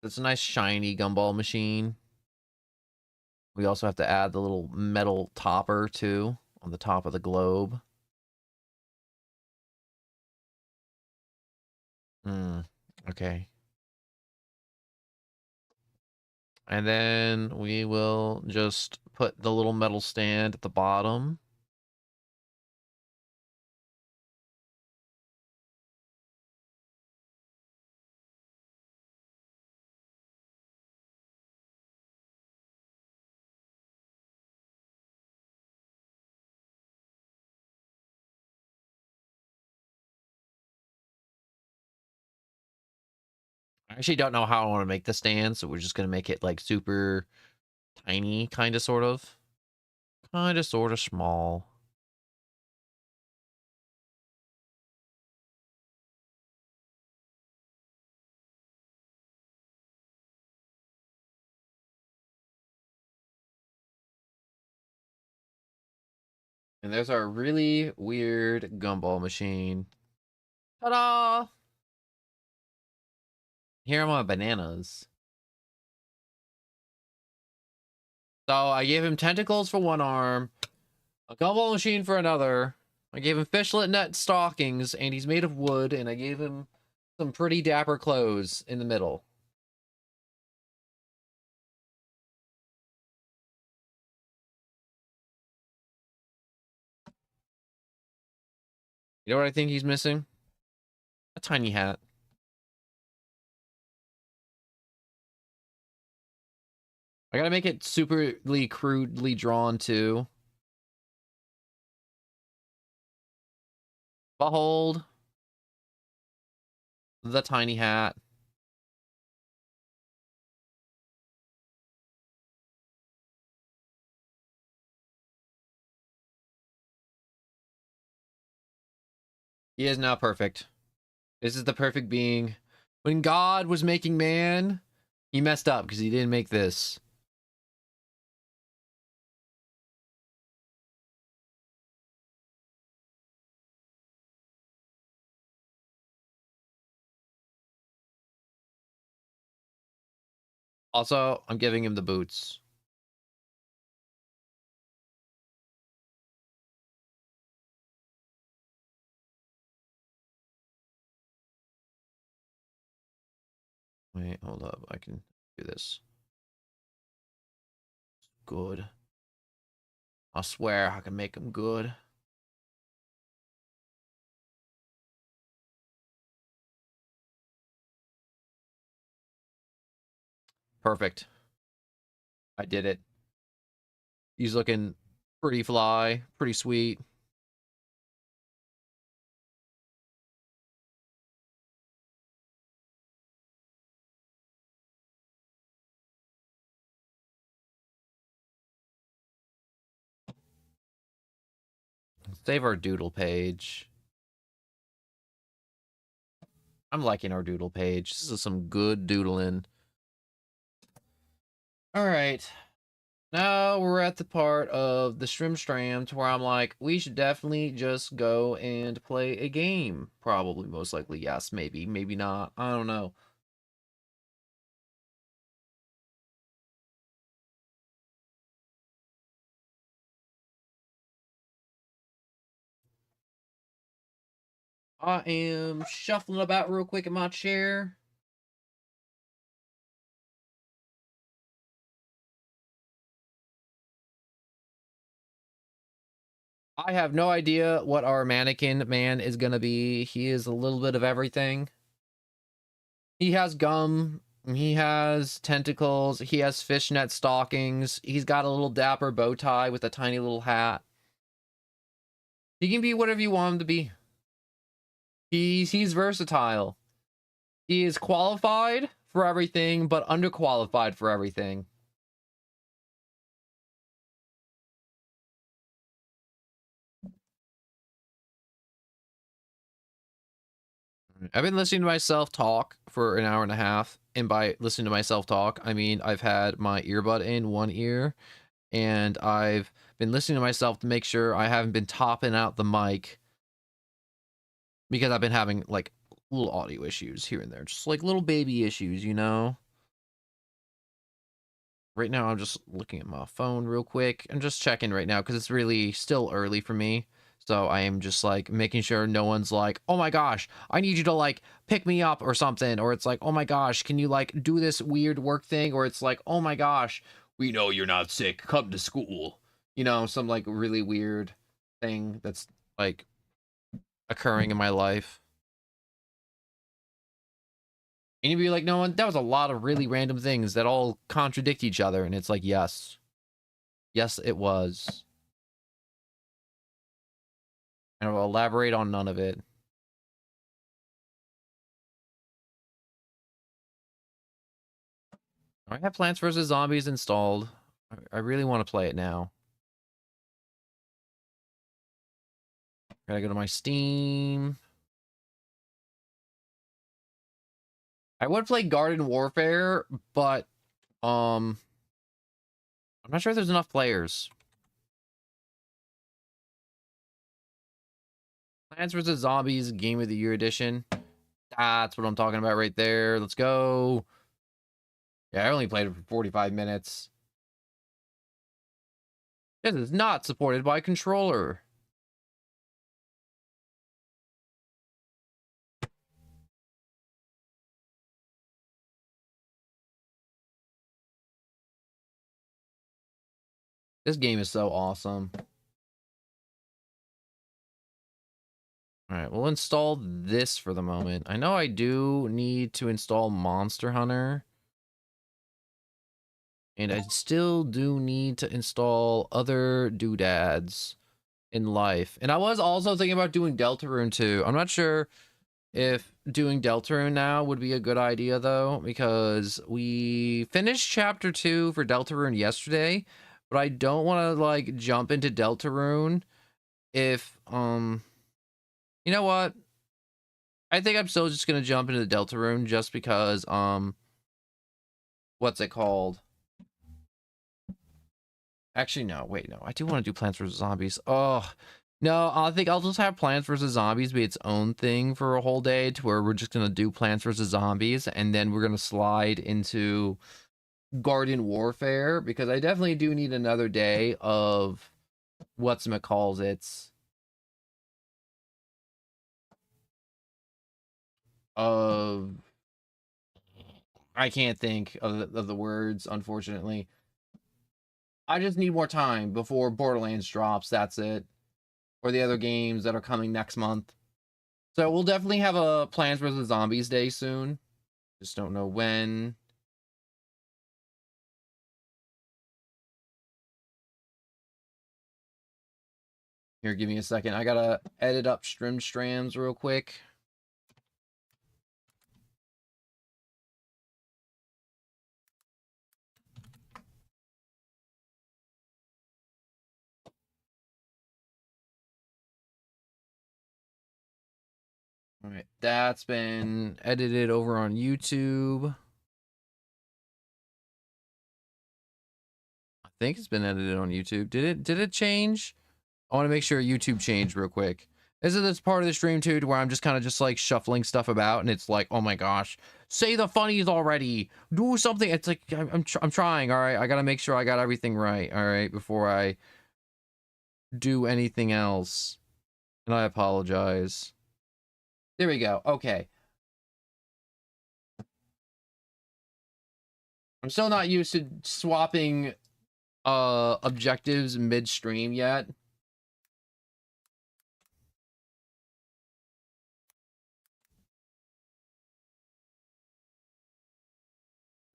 It's a nice shiny gumball machine. We also have to add the little metal topper too on the top of the globe. Okay. And then we will just put the little metal stand at the bottom. I actually don't know how I want to make the stand, so we're just going to make it like super tiny, kind of, sort of. Kind of, sort of small. And there's our really weird gumball machine. Ta-da! Here are my bananas. So I gave him tentacles for one arm, a gumball machine for another. I gave him fishlet net stockings, and he's made of wood, and I gave him some pretty dapper clothes in the middle. You know what I think he's missing? A tiny hat. I gotta make it superly crudely drawn too. Behold the tiny hat. He is now perfect. This is the perfect being. When God was making man, he messed up because he didn't make this. Also, I'm giving him the boots. Wait, hold up. I can do this. Good. I swear I can make him good. Perfect. I did it. He's looking pretty fly, pretty sweet. Save our doodle page. I'm liking our doodle page. This is some good doodling. All right. Now we're at the part of the Stram to where I'm like, we should definitely just go and play a game. Probably, most likely, yes, maybe, maybe not. I don't know. I am shuffling about real quick in my chair. I have no idea what our mannequin man is going to be. He is a little bit of everything. He has gum. He has tentacles. He has fishnet stockings. He's got a little dapper bow tie with a tiny little hat. He can be whatever you want him to be. He's versatile. He is qualified for everything, but underqualified for everything. I've been listening to myself talk for an hour and a half, and by listening to myself talk, I mean I've had my earbud in one ear, and I've been listening to myself to make sure I haven't been topping out the mic, because I've been having like little audio issues here and there, just like little baby issues, you know? Right now, I'm just looking at my phone real quick. I'm just checking right now because it's really still early for me. So I am just like making sure no one's like, oh my gosh, I need you to like pick me up or something. Or it's like, oh my gosh, can you like do this weird work thing? Or it's like, oh my gosh, we know you're not sick. Come to school. You know, some like really weird thing that's like occurring in my life. And you'd be like, no, that was a lot of really random things that all contradict each other. And it's like, yes. Yes, it was. And I will elaborate on none of it. I have Plants vs. Zombies installed. I really want to play it now. Gotta go to my Steam. I would play Garden Warfare, but I'm not sure if there's enough players. Plants vs. Zombies Game of the Year edition. That's what I'm talking about right there. Let's go. Yeah, I only played it for 45 minutes. This is not supported by controller. This game is so awesome. All right, we'll install this for the moment. I know I do need to install Monster Hunter. And I still do need to install other doodads in life. And I was also thinking about doing Deltarune too. I'm not sure if doing Deltarune now would be a good idea though, because we finished chapter 2 for Deltarune yesterday, but I don't want to like jump into Deltarune if you know what? I think I'm still just gonna jump into the Deltarune just because what's it called? Actually, no. Wait, no. I do want to do Plants vs. Zombies. Oh, no. I think I'll just have Plants vs. Zombies be its own thing for a whole day to where we're just going to do Plants vs. Zombies. And then we're going to slide into Garden Warfare because I definitely do need another day of whatchamacallits. Of... I can't think of the words, unfortunately. I just need more time before Borderlands drops. That's it. Or the other games that are coming next month. So we'll definitely have a Plants vs. Zombies day soon. Just don't know when. Here, give me a second. I gotta edit up Strands real quick. All right, that's been edited over on YouTube. I think it's been edited on YouTube. Did it change? I want to make sure YouTube changed real quick. This is this part of the stream too, where I'm just kind of just like shuffling stuff about, and it's like, oh my gosh, say the funnies already. Do something. It's like I'm trying. All right, I gotta make sure I got everything right. All right, before I do anything else, and I apologize. There we go. Okay. I'm still not used to swapping objectives midstream yet.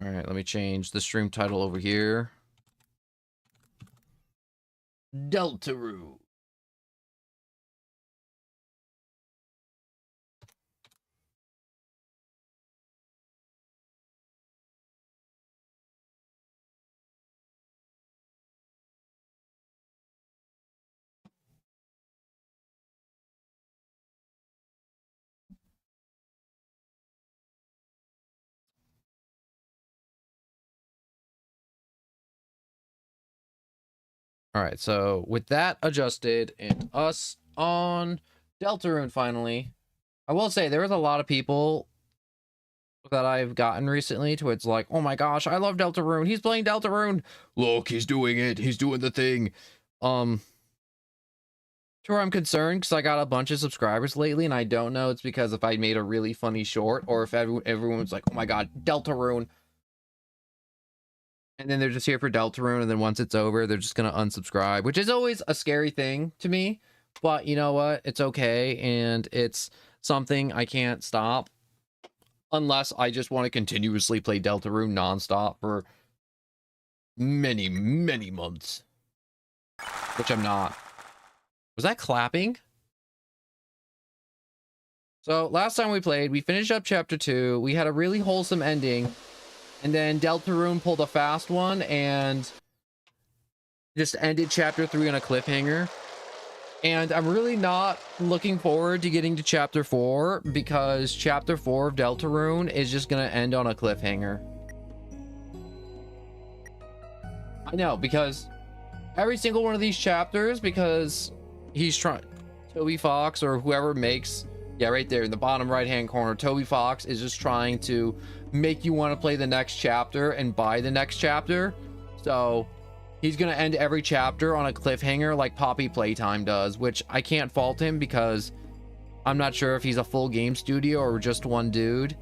All right, let me change the stream title over here. Deltarune. All right, so with that adjusted and us on Deltarune finally, I will say there is a lot of people that I've gotten recently to it's like, oh my gosh, I love Deltarune. He's playing Deltarune. Look, he's doing it. He's doing the thing. to where I'm concerned because I got a bunch of subscribers lately, and I don't know it's because if I made a really funny short or if everyone's like, oh my god, Deltarune. And then they're just here for Deltarune, and then once it's over, they're just gonna unsubscribe, which is always a scary thing to me. But you know what? It's okay, and it's something I can't stop unless I just want to continuously play Deltarune nonstop for many, many months, which I'm not. Was that clapping? So last time we played, we finished up chapter 2. We had a really wholesome ending. And then Deltarune pulled a fast one and just ended chapter 3 on a cliffhanger. And I'm really not looking forward to getting to chapter 4 because chapter 4 of Deltarune is just going to end on a cliffhanger. I know, because every single one of these chapters, because he's trying, Toby Fox or whoever makes, yeah, right there in the bottom right hand corner, Toby Fox is just trying to make you want to play the next chapter and buy the next chapter. So he's gonna end every chapter on a cliffhanger like Poppy Playtime does, which I can't fault him because I'm not sure if he's a full game studio or just one dude.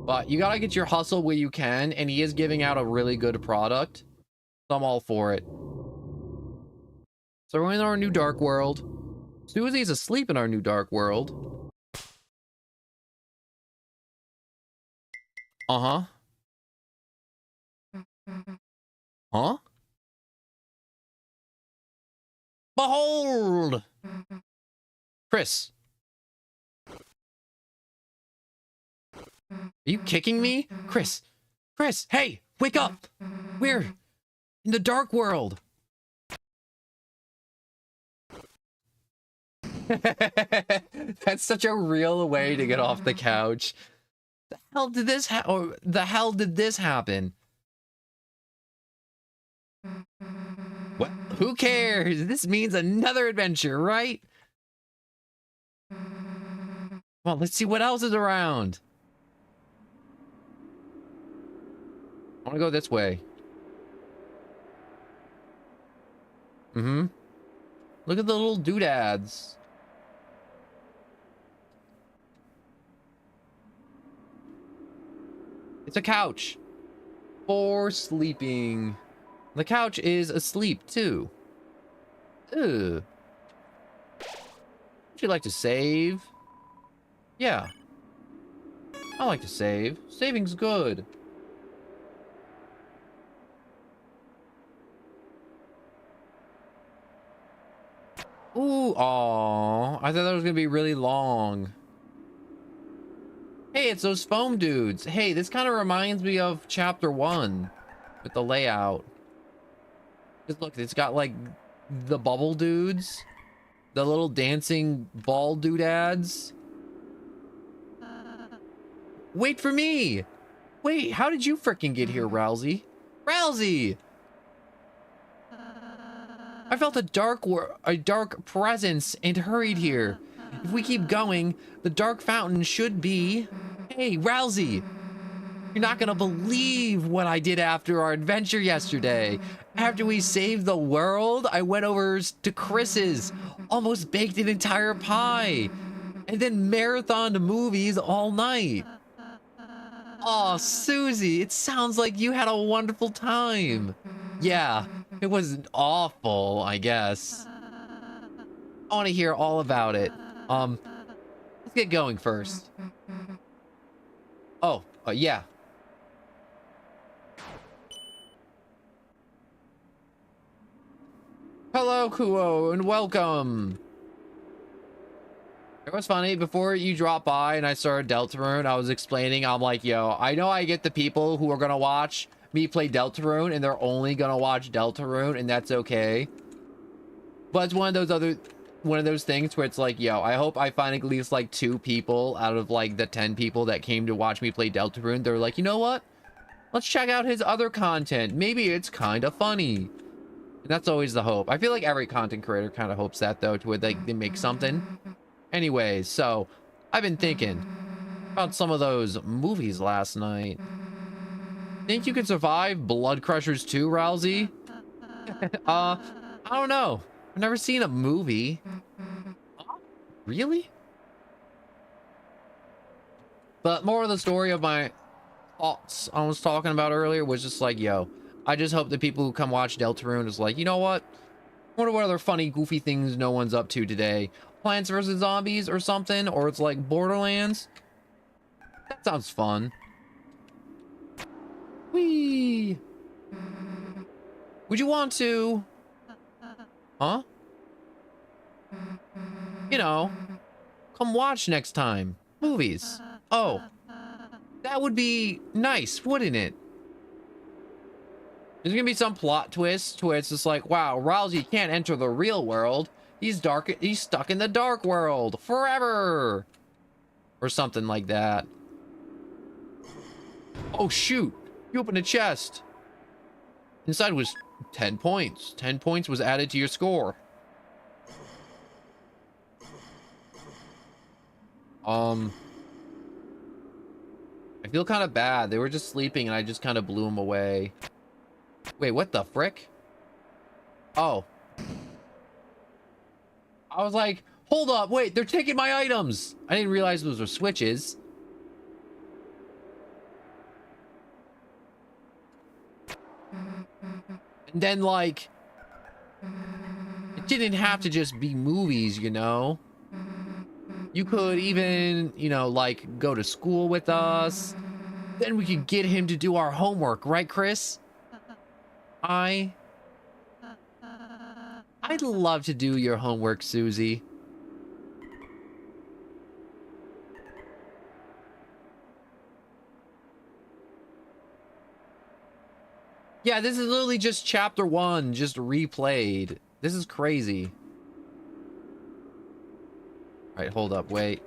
But you gotta get your hustle where you can, and he is giving out a really good product, so I'm all for it. So we're in our new dark world. Susie's asleep in our new dark world. Uh-huh. Huh? Behold! Chris. Are you kicking me? Chris. Chris, hey, wake up! We're in the dark world. That's such a real way to get off the couch. The hell did this happen? What? Who cares? This means another adventure, right? Well, let's see what else is around. I want to go this way. Mm-hmm. Look at the little doodads. It's a couch for sleeping. The couch is asleep too. Ugh. Would you like to save? Yeah. I like to save. Saving's good. Ooh, aw. I thought that was gonna be really long. Hey, it's those foam dudes. Hey, this kind of reminds me of chapter 1 with the layout. Just look, it's got like the bubble dudes, the little dancing ball doodads. Wait for me. Wait, how did you frickin' get here, Rousey? Rousey! I felt a dark presence and hurried here. If we keep going, the dark fountain should be... Hey, Rousey! You're not gonna believe what I did after our adventure yesterday. After we saved the world, I went over to Chris's, almost baked an entire pie, and then marathoned movies all night. Aw, Susie, it sounds like you had a wonderful time. Yeah, it was awful, I guess. I want to hear all about it. Let's get going first. Oh, yeah. Hello, Kuo, and welcome. It was funny, before you dropped by and I started Deltarune, I was explaining, I'm like, yo, I know I get the people who are gonna watch me play Deltarune, and they're only gonna watch Deltarune, and that's okay. But it's one of those things where it's like, yo, I hope I find at least like 2 people out of like the 10 people that came to watch me play Deltarune. They're like, you know what? Let's check out his other content. Maybe it's kind of funny. And that's always the hope. I feel like every content creator kind of hopes that, though, to where they make something. Anyways, so I've been thinking about some of those movies last night. Think you could survive Blood Crushers 2, Rousey? I don't know. I've never seen a movie. Really? But more of the story of my thoughts I was talking about earlier was just like, yo, I just hope the people who come watch Deltarune is like, you know what? Wonder what other funny, goofy things no one's up to today. Plants vs. Zombies or something, or it's like Borderlands. That sounds fun. Whee! Would you want to? Huh? You know, come watch next time. Movies. Oh, that would be nice, wouldn't it? There's gonna be some plot twist to where it's just like, wow, Rousey can't enter the real world. He's stuck in the dark world forever. Or something like that. Oh shoot, you opened a chest. Inside was 10 points. 10 points was added to your score. I feel kind of bad. They were just sleeping and I just kind of blew them away. Wait, what the frick? Oh. I was like, hold up, wait, they're taking my items. I didn't realize those were switches. And then, like, it didn't have to just be movies, you know? You could even, you know, like, go to school with us. Then we could get him to do our homework, right, Chris? I'd love to do your homework, Susie. Yeah, this is literally just chapter 1, just replayed. This is crazy. All right, hold up, wait.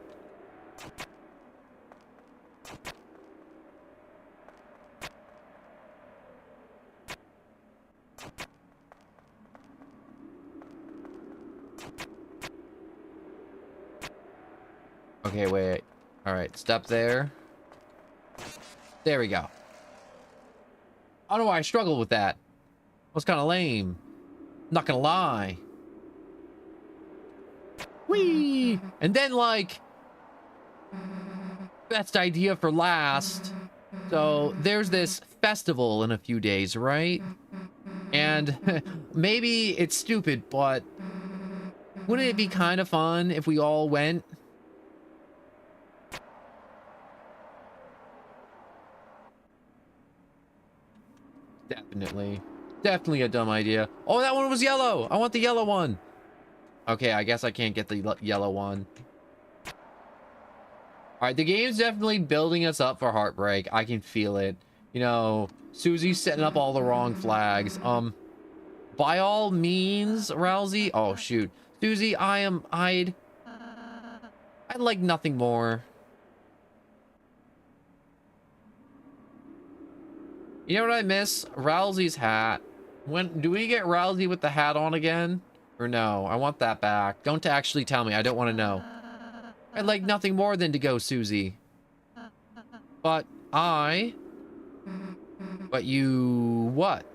Okay, wait. All right, step there. There we go. I don't know why I struggled with that. Was kind of lame. Not gonna lie. Whee! And then, like, best idea for last. So there's this festival in a few days, right? And maybe it's stupid, but wouldn't it be kind of fun if we all went? Definitely. Definitely a dumb idea. Oh, that one was yellow. I want the yellow one. Okay, I guess I can't get the yellow one. All right, the game's definitely building us up for heartbreak. I can feel it. You know, Susie's setting up all the wrong flags. By all means, Rousey. Oh, shoot. Susie, I'd like nothing more. You know what I miss? Rousey's hat. When do we get Rousey with the hat on again? Or no? I want that back. Don't actually tell me. I don't want to know. I'd like nothing more than to go, Susie. But you what?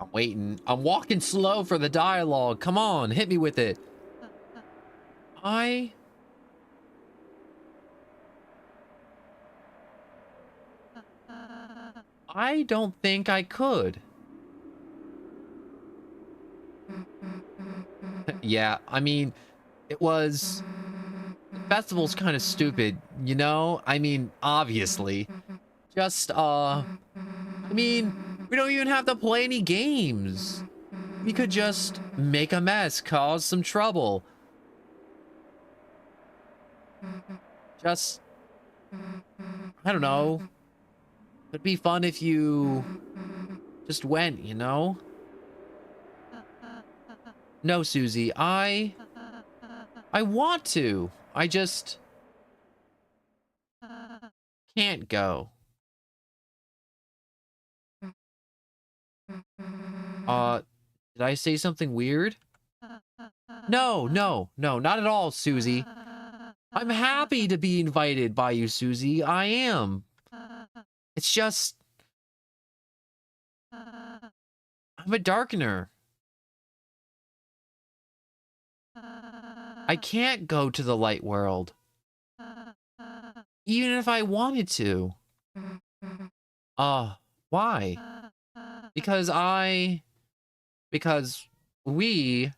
I'm waiting. I'm walking slow for the dialogue. Come on, hit me with it. I don't think I could. Yeah, I mean, it was... The festival's kind of stupid, you know? I mean, obviously. Just, I mean, we don't even have to play any games. We could just make a mess, cause some trouble. Just... I don't know. It'd be fun if you... just went, you know? No, Susie, I want to. I just... can't go. Did I say something weird? No, not at all, Susie. I'm happy to be invited by you, Susie. I am. It's just... I'm a darkener. I can't go to the light world. Even if I wanted to. Why? Because we...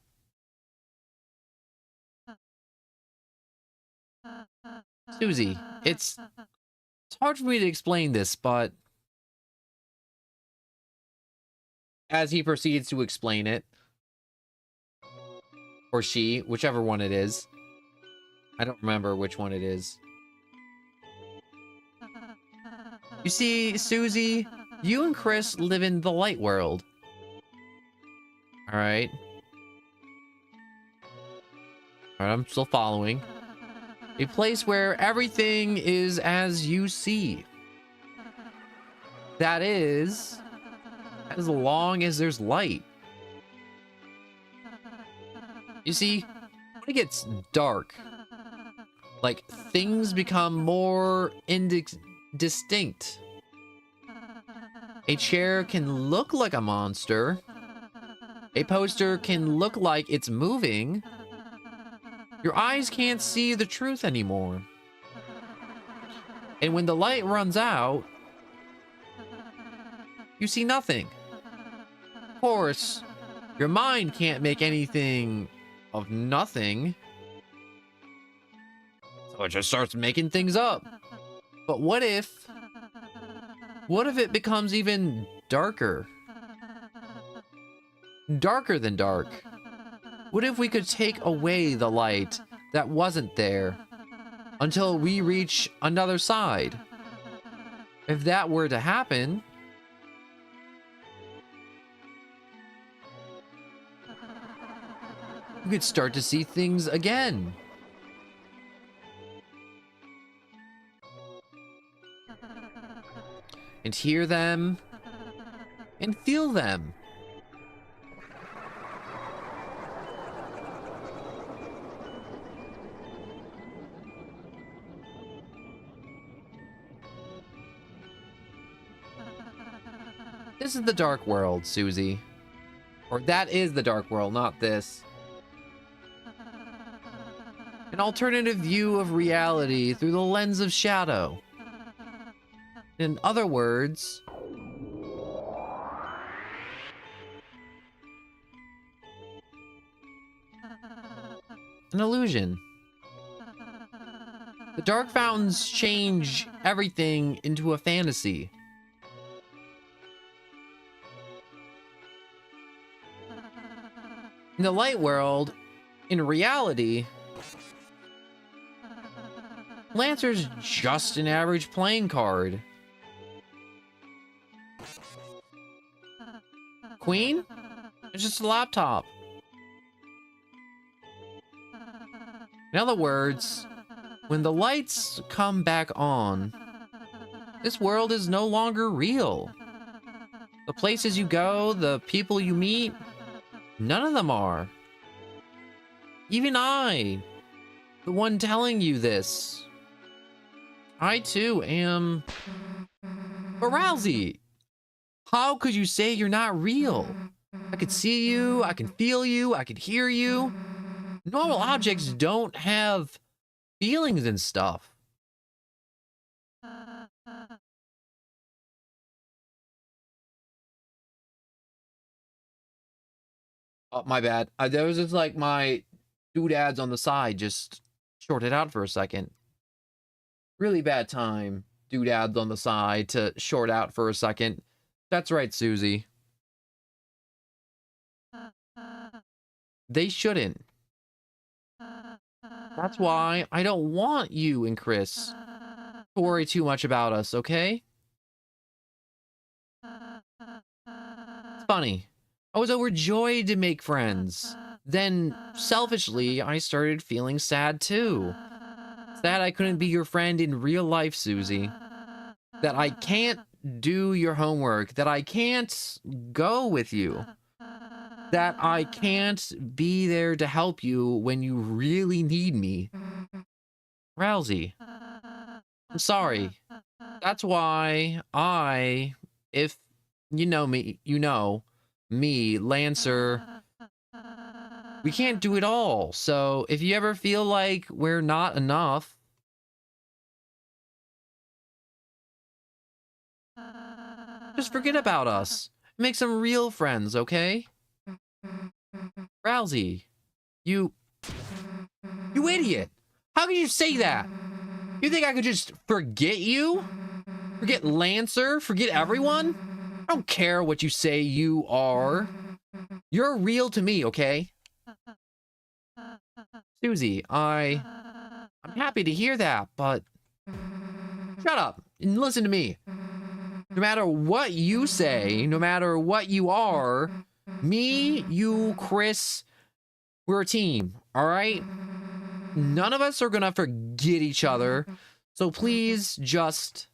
Susie, it's hard for me to explain this, but... As he proceeds to explain it, or she, whichever one it is. I don't remember which one it is. You see, Susie, you and Chris live in the light world. Alright. Alright, I'm still following. A place where everything is as you see. That is, as long as there's light. You see, when it gets dark, like, things become more distinct. A chair can look like a monster. A poster can look like it's moving. Your eyes can't see the truth anymore. And when the light runs out, you see nothing. Of course, your mind can't make anything of nothing. So it just starts making things up. But what if it becomes even darker? Darker than dark. What if we could take away the light that wasn't there until we reach another side? If that were to happen, we could start to see things again. And hear them and feel them. This is the dark world, Susie. Or that is the dark world, not this. An alternative view of reality through the lens of shadow. In other words, an illusion. The dark fountains change everything into a fantasy. In the light world, in reality, Lancer's just an average playing card. Queen? It's just a laptop. In other words, when the lights come back on, this world is no longer real. The places you go, the people you meet, none of them are. Even I, the one telling you this, I too am... But Rousey, how could you say you're not real? I could see you, I can feel you, I can hear you. Normal objects don't have feelings and stuff. Oh, my bad. There was just like my doodads on the side just shorted out for a second. Really bad time. Doodads on the side to short out for a second. That's right, Susie. They shouldn't. That's why I don't want you and Chris to worry too much about us, okay? It's funny. I was overjoyed to make friends. Then, selfishly, I started feeling sad too. Sad I couldn't be your friend in real life, Susie. That I can't do your homework. That I can't go with you. That I can't be there to help you when you really need me. Rousey, I'm sorry. That's why if you know me, Lancer, we can't do it all. So if you ever feel like we're not enough, just forget about us. Make some real friends, okay? Rousey, you idiot. How could you say that? You think I could just forget you? Forget Lancer? Forget everyone? I don't care what you say you are. You're real to me, okay? Susie, I'm happy to hear that, but shut up and listen to me. No matter what you say, no matter what you are, me, you, Chris, we're a team, all right? None of us are gonna forget each other. So please just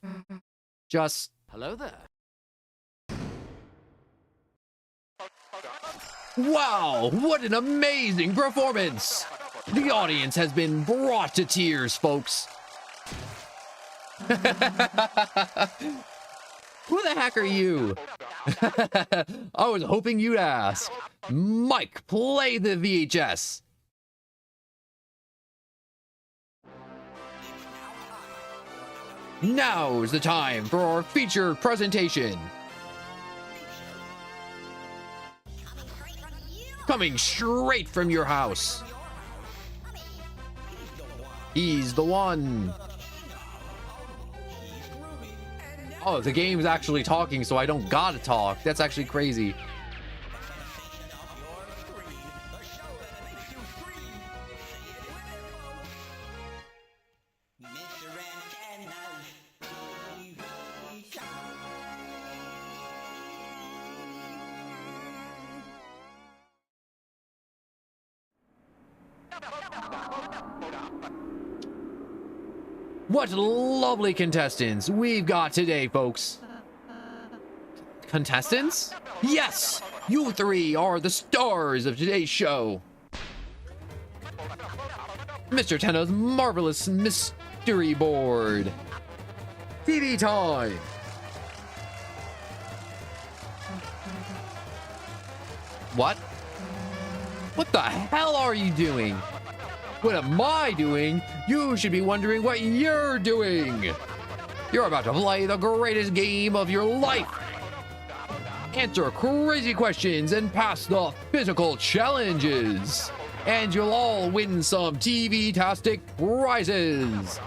Hello there. wow, what an amazing performance! The audience has been brought to tears, folks. Who the heck are you? I was hoping you'd ask. Mike, play the VHS. Now's the time for our featured presentation. Coming straight from your house. He's the one. Oh, the game's actually talking, so I don't gotta talk. That's actually crazy. What lovely contestants we've got today, folks. Contestants? Yes! You three are the stars of today's show. Mr. Tenno's marvelous mystery board. TV time. What? What the hell are you doing? What am I doing? You should be wondering what you're doing. You're about to play the greatest game of your life. Answer crazy questions and pass the physical challenges. And you'll all win some TV-tastic prizes.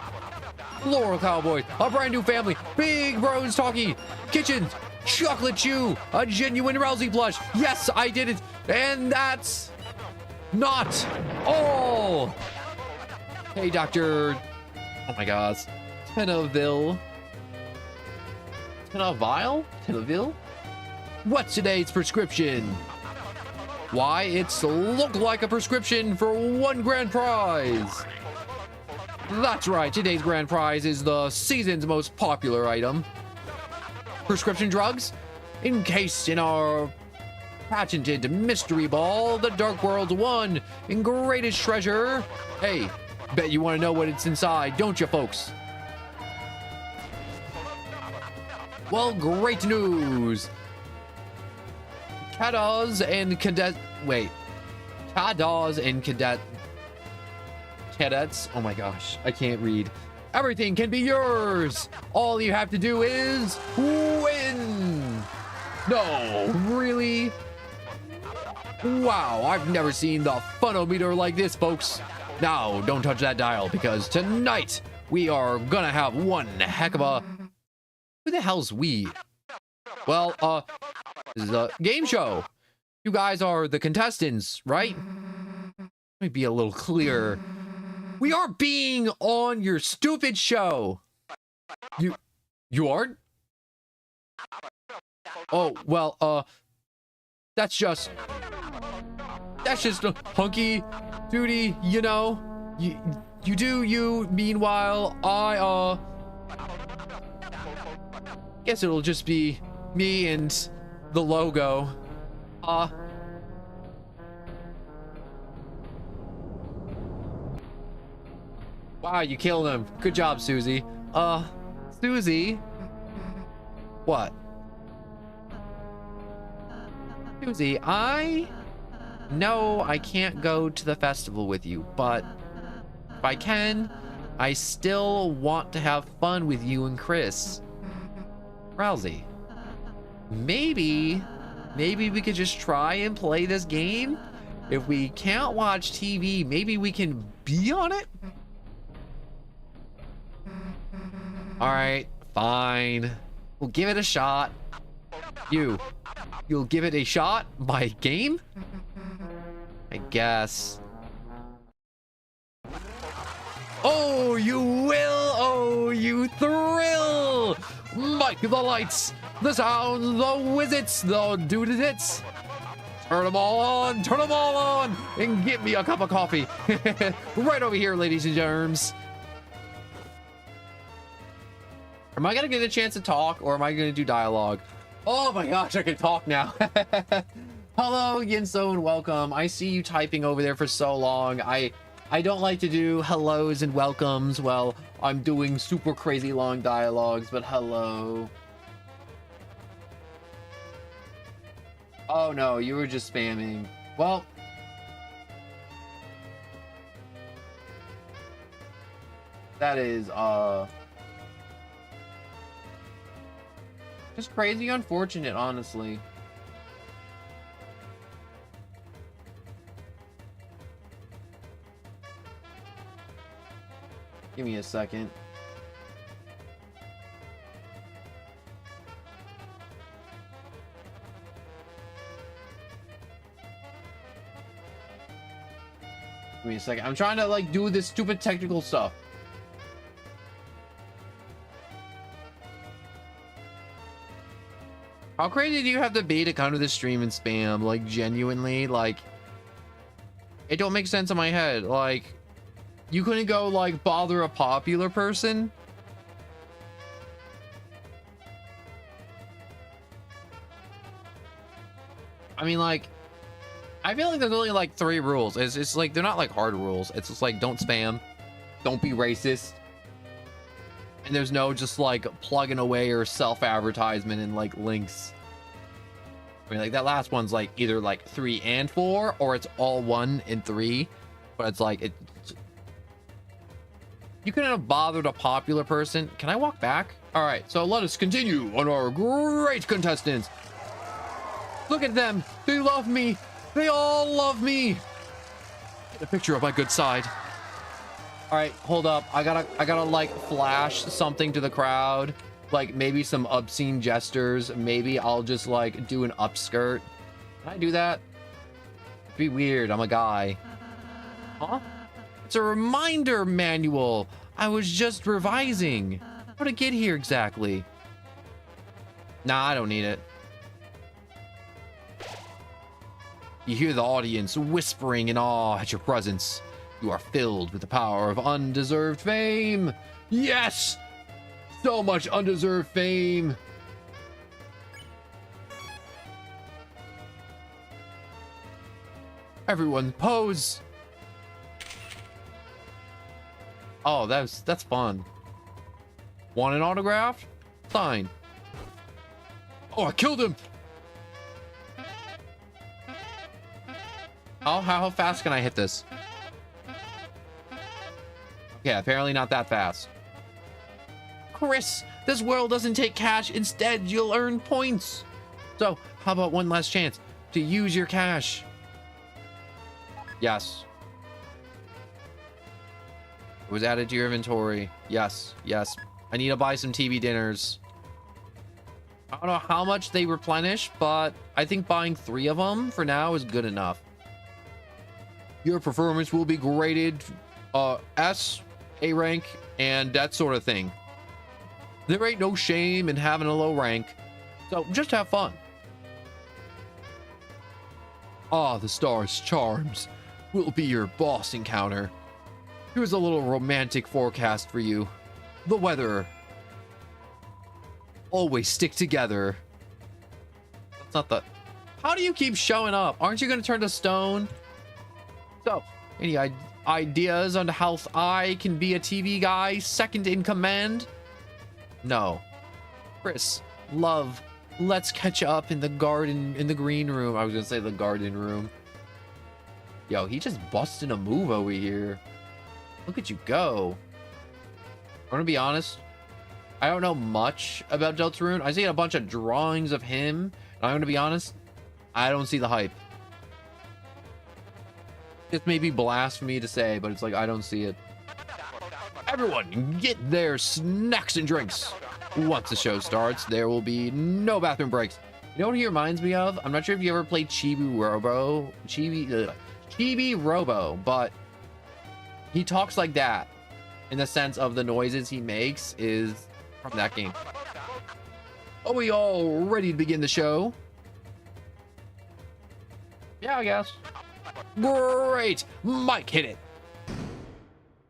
Floral Cowboys, a brand new family, Big Bros Talkie, kitchens, chocolate chew, a genuine Rousey plush. Yes, I did it. And that's not all. Hey, Dr. Oh my God. Tennoville. Tennoville? What's today's prescription? Why, it's look like a prescription for one grand prize. That's right, today's grand prize is the season's most popular item. Prescription drugs? Encased in our patented mystery ball, the Dark World's one and greatest treasure. Hey, bet you want to know what it's inside, don't you, folks? Well, great news. Cadets and cadets. Oh my gosh, I can't read. Everything can be yours. All you have to do is win. No, really? Wow, I've never seen the funometer like this, folks. Now, don't touch that dial, because tonight we are gonna have one heck of a... Who the hell's we? Well, this is a game show. You guys are the contestants, right? Let me be a little clearer. We are being on your stupid show. You aren't? Oh, well, that's just a hunky duty, you know? You do you, meanwhile, I, guess it'll just be me and the logo. Wow, Ah, you killed him. Good job, Susie. Susie? What? Susie, No, I can't go to the festival with you, but if I can, I still want to have fun with you and Chris. Rousey, maybe we could just try and play this game? If we can't watch TV, maybe we can be on it? All right, fine. We'll give it a shot. You'll give it a shot? My game? I guess. Oh, you will! Oh, you thrill! Mike, the lights, the sounds, the wizards, the doo-doo-dits. Turn them all on, and get me a cup of coffee. Right over here, ladies and germs. Am I gonna get a chance to talk, or am I gonna do dialogue? Oh my gosh, I can talk now. Hello, Yinso, and welcome. I see you typing over there for so long. I don't like to do hellos and welcomes while I'm doing super crazy long dialogues, but hello. Oh no, you were just spamming. Well, that is just crazy unfortunate, honestly. Give me a second. Give me a second. I'm trying to like do this stupid technical stuff. How crazy do you have to be to come to the stream and spam? Like, genuinely, like, it don't make sense in my head. Like, you couldn't go like bother a popular person? I mean, like, I feel like there's only like 3 rules. It's like, they're not like hard rules. It's just like, don't spam, don't be racist, and there's no just like plugging away or self-advertisement and like links. I mean, like, that last one's like either like 3 and 4, or it's all 1 and 3, but it's like, you couldn't have bothered a popular person. Can I walk back? All right, so let us continue on our great contestants. Look at them. They love me. They all love me. Get a picture of my good side. All right, hold up. I gotta like flash something to the crowd. Like maybe some obscene gestures. Maybe I'll just like do an upskirt. Can I do that? It'd be weird. I'm a guy. Huh? It's a reminder manual. I was just revising. How to get here exactly? Nah, I don't need it. You hear the audience whispering in awe at your presence. You are filled with the power of undeserved fame. Yes! So much undeserved fame. Everyone pose. Oh, that's fun. Want an autograph? Sign. Oh, I killed him. Oh, how fast can I hit this? Okay, apparently not that fast. Chris, this world doesn't take cash. Instead, you'll earn points. So, how about one last chance to use your cash? Yes. It was added to your inventory. Yes, yes. I need to buy some TV dinners. I don't know how much they replenish, but I think buying 3 of them for now is good enough. Your performance will be graded S, A rank, and that sort of thing. There ain't no shame in having a low rank, so just have fun. Ah, the star's charms will be your boss encounter. Here's a little romantic forecast for you. The weather. Always stick together. That's not the... How do you keep showing up? Aren't you going to turn to stone? So, anyway, ideas on how I can be a TV guy second in command? No. Chris, love, let's catch up in the garden, in the green room. I was gonna say the garden room. Yo, he just busted a move over here. Look at you go. I'm gonna be honest. I don't know much about Deltarune. I see a bunch of drawings of him. And I'm gonna be honest. I don't see the hype. It may be blasphemy to say, but it's like, I don't see it. Everyone, get their snacks and drinks. Once the show starts, there will be no bathroom breaks. You know what he reminds me of? I'm not sure if you ever played Chibi Robo, but he talks like that in the sense of the noises he makes is from that game. Are we all ready to begin the show? Yeah, I guess. Great! Mike, hit it!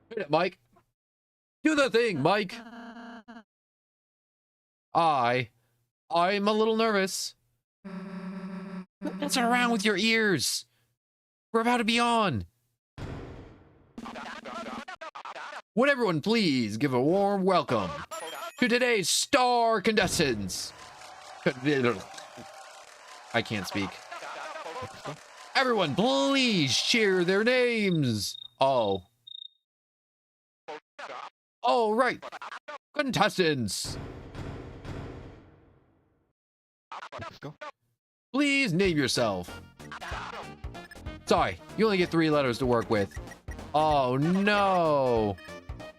Hit it, Mike! Do the thing, Mike! I'm a little nervous. Mess around with your ears! We're about to be on! Would everyone please give a warm welcome to today's star contestants? I can't speak. Everyone, please cheer their names. Oh. All right. Contestants. Let's go. Please name yourself. Sorry, you only get 3 letters to work with. Oh, no.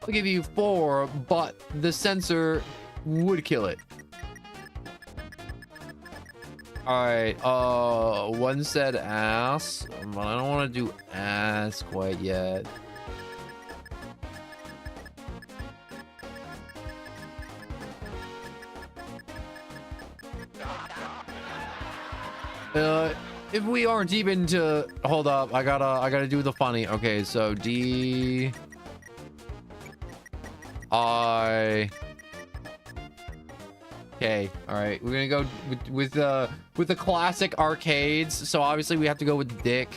I'll give you 4, but the censor would kill it. Alright, one said ass, but I don't want to do ass quite yet. If we aren't even to hold up, I gotta do the funny. Okay, so D I Okay, all right. We're gonna go with the classic arcades. So obviously we have to go with Dick.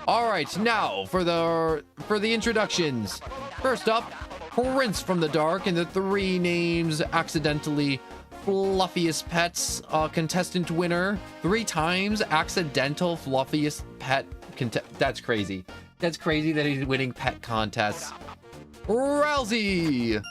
All right, now for the introductions. First up, Prince from the Dark and the 3 names accidentally fluffiest pets contestant winner. 3 times accidental fluffiest pet that's crazy. That's crazy that he's winning pet contests. Rousey.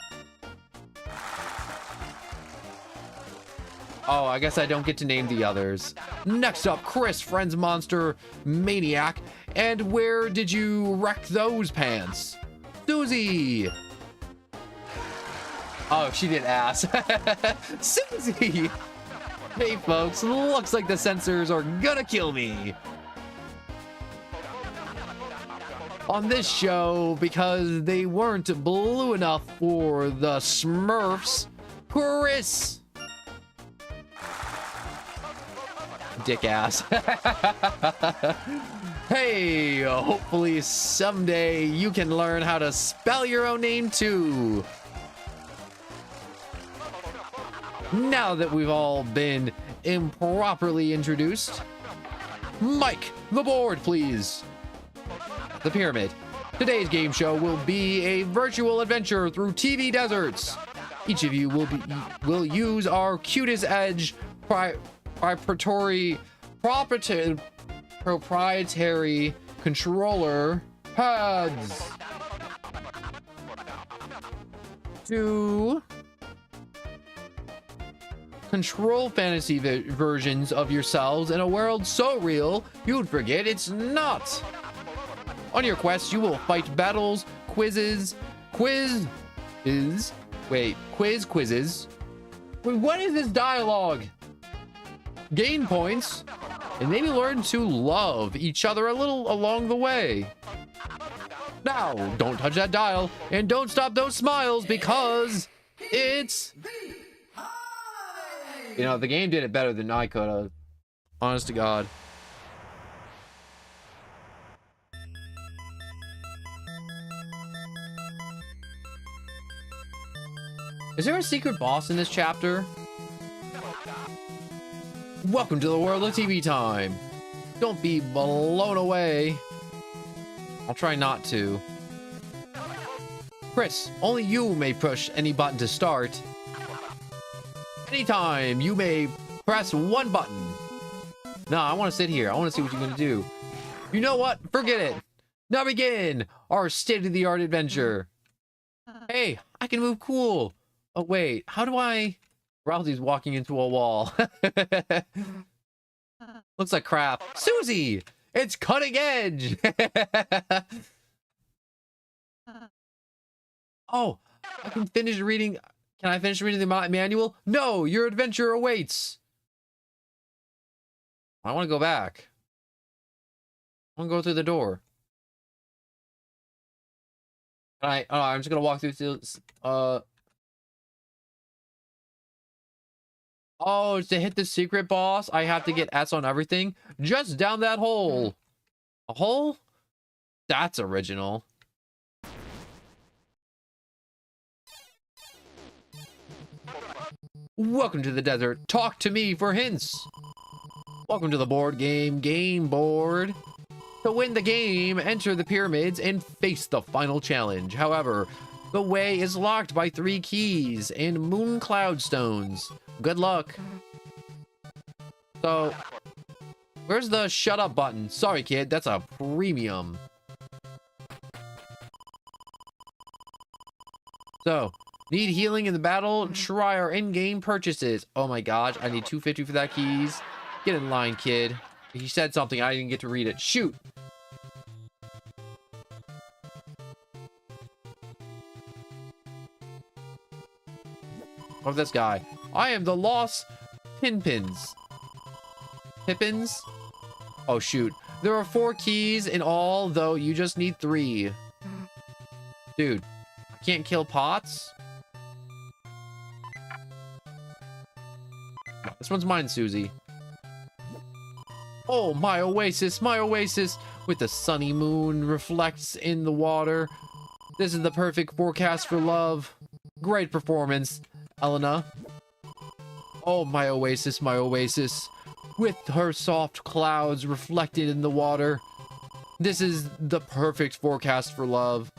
Oh, I guess I don't get to name the others. Next up, Chris, Friends Monster Maniac. And where did you wreck those pants? Susie. Oh, she did ass. Susie. Hey, folks, looks like the censors are gonna kill me. On this show, because they weren't blue enough for the Smurfs, Chris. Dick ass. Hey, hopefully someday you can learn how to spell your own name too. Now that we've all been improperly introduced, Mike, the board, please. The pyramid. Today's game show will be a virtual adventure through TV deserts. Each of you will use our cutest edge proprietary controller pads to control fantasy versions of yourselves in a world so real you'd forget it's not. On your quest, you will fight battles, quizzes. Wait, what is this dialogue? Gain points, and maybe learn to love each other a little along the way. Now, don't touch that dial, and don't stop those smiles, because it's... You know, the game did it better than I could have. Honest to God. Is there a secret boss in this chapter? Welcome to the world of TV time. Don't be blown away. I'll try not to. Chris, only you may push any button to start. Anytime, you may press one button. No, I want to sit here. I want to see what you're going to do. You know what? Forget it. Now begin our state-of-the-art adventure. Hey, I can move cool. Oh, wait. How do I... Ralphie's walking into a wall. Looks like crap. Susie! It's cutting edge! Oh, I can finish reading... Can I finish reading the manual? No, your adventure awaits. I want to go back. I want to go through the door. I'm just going to walk through this, Oh, to hit the secret boss, I have to get S on everything? Just down that hole. A hole? That's original. Welcome to the desert. Talk to me for hints. Welcome to the board game board. To win the game, enter the pyramids and face the final challenge. However, the way is locked by 3 keys and moon cloud stones. Good luck. So, where's the shut up button? Sorry, kid, that's a premium. So, need healing in the battle? Try our in-game purchases. Oh my gosh, I need 250 for that keys. Get in line, kid. He said something, I didn't get to read it. Shoot! Oh, this guy. I am the lost Pippins. Pippins? Oh, shoot. There are 4 keys in all, though you just need 3. Dude, I can't kill pots? This one's mine, Susie. Oh, my oasis, with the sunny moon reflects in the water. This is the perfect forecast for love. Great performance, Elena. Oh, my oasis, with her soft clouds reflected in the water. This is the perfect forecast for love.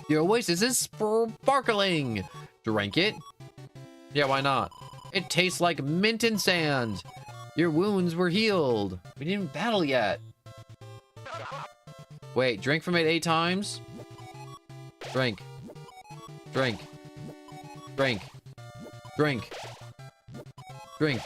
Your oasis is sparkling. Drink it? Yeah, why not? It tastes like mint and sand. Your wounds were healed. We didn't battle yet. Wait, drink from it 8 times? Drink. Drink. Drink. Drink. Drink.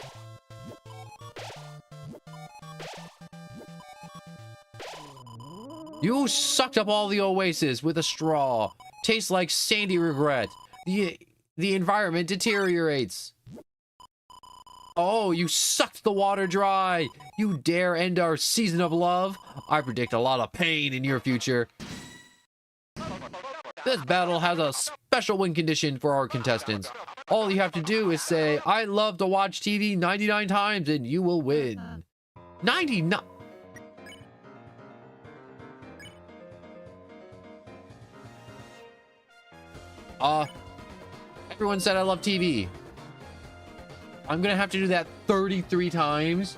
You sucked up all the oasis with a straw. Tastes like sandy regret. The environment deteriorates. Oh, you sucked the water dry. You dare end our season of love? I predict a lot of pain in your future. This battle has a special win condition for our contestants. All you have to do is say, I love to watch TV 99 times and you will win. 99. Everyone said I love TV. I'm gonna have to do that 33 times.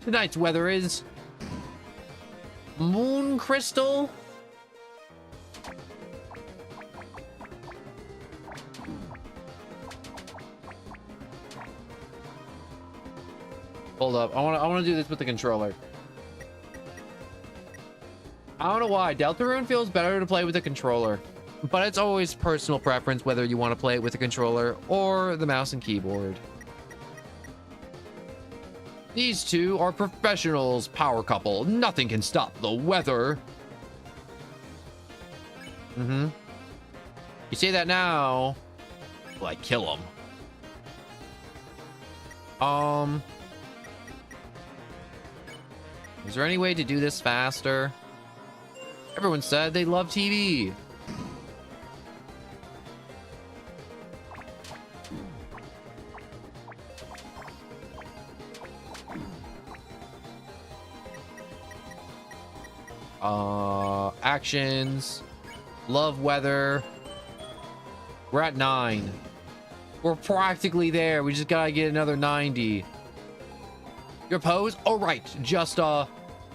Tonight's weather is moon crystal. Hold up. I want to do this with the controller. I don't know why. Deltarune feels better to play with the controller. But it's always personal preference whether you want to play it with the controller or the mouse and keyboard. These two are professionals, power couple. Nothing can stop the weather. You say that now. Well, I kill them. Is there any way to do this faster? Everyone said they love TV. Actions, love weather. We're at 9. We're practically there. We just gotta get another 90. Your pose? Oh, right. Just,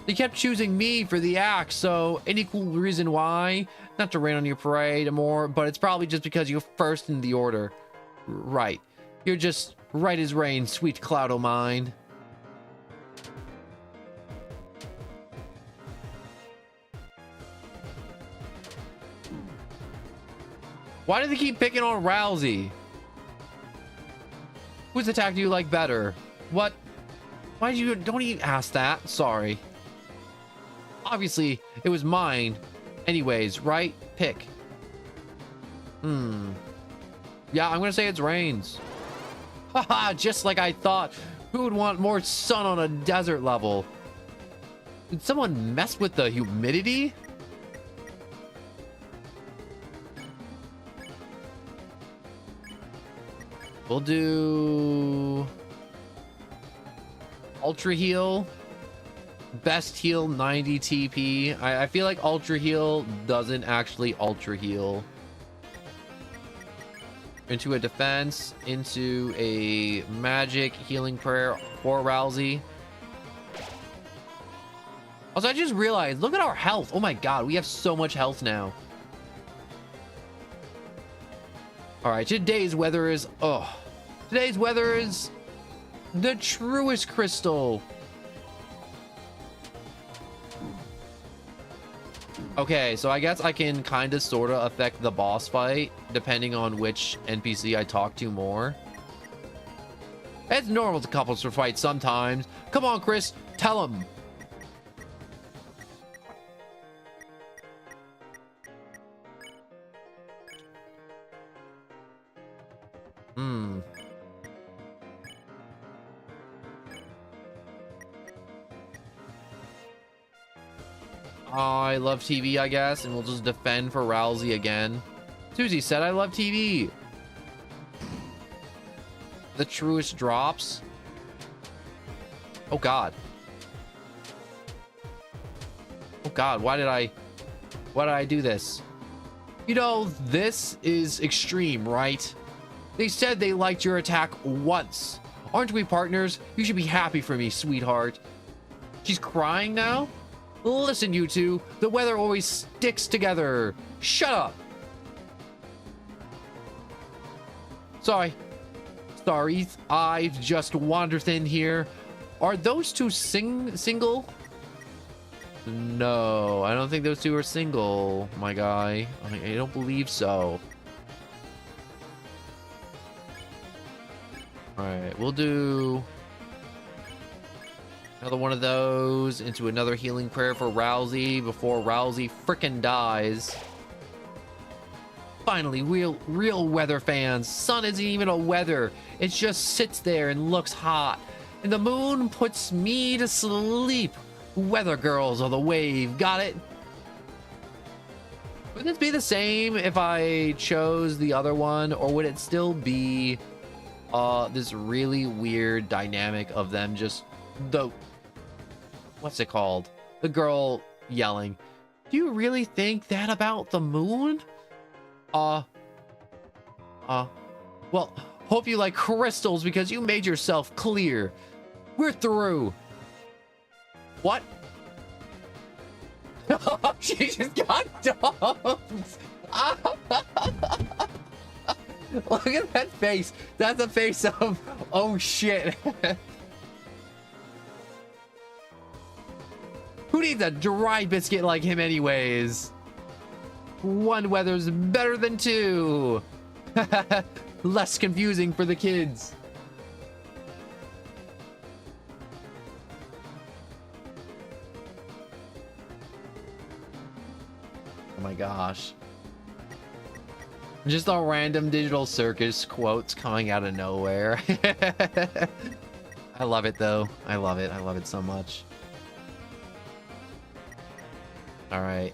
they kept choosing me for the axe, so any cool reason why? Not to rain on your parade more, but it's probably just because you're first in the order. Right. You're just right as rain, sweet cloud o' mine. Why do they keep picking on Rousey? Whose attack do you like better? What? Why did you... Don't even ask that. Sorry. Obviously, it was mine. Anyways, right? Pick. Yeah, I'm gonna say it's Rains. Haha, just like I thought. Who would want more sun on a desert level? Did someone mess with the humidity? We'll do Ultra Heal. Best heal 90 TP. I feel like Ultra Heal doesn't actually Ultra Heal. Into a defense, into a magic healing prayer for Rousey. Also, I just realized, look at our health. Oh my god, we have so much health now. Alright, today's weather is... Oh. Today's weather is... the truest crystal. Okay, so I guess I can kind of sort of affect the boss fight depending on which NPC I talk to more. It's normal to couples for fights sometimes. Come on, Chris, tell him. I love TV, I guess, and we'll just defend for Rousey again. Susie said I love TV. The truest drops. Oh god. Oh god, why did I do this? You know, this is extreme, right? They said they liked your attack once. Aren't we partners? You should be happy for me, sweetheart. She's crying now? Listen, you two. The weather always sticks together. Shut up. Sorry. Sorry, I've just wandered in here. Are those two single? No, I don't think those two are single, my guy. I don't believe so. Alright, we'll do... another one of those into another healing prayer for Rousey before Rousey frickin' dies. Finally, real weather fans. Sun isn't even a weather. It just sits there and looks hot. And the moon puts me to sleep. Weather girls are the wave. Got it? Would this be the same if I chose the other one? Or would it still be this really weird dynamic of them just... what's it called? The girl yelling. Do you really think that about the moon? Well, hope you like crystals because you made yourself clear. We're through. What? She just got dumped. Look at that face. That's the face of, oh shit. Who needs a dry biscuit like him anyways? One weather's better than two. Less confusing for the kids. Oh my gosh. Just a random digital circus quotes coming out of nowhere. I love it though. I love it. I love it so much. All right.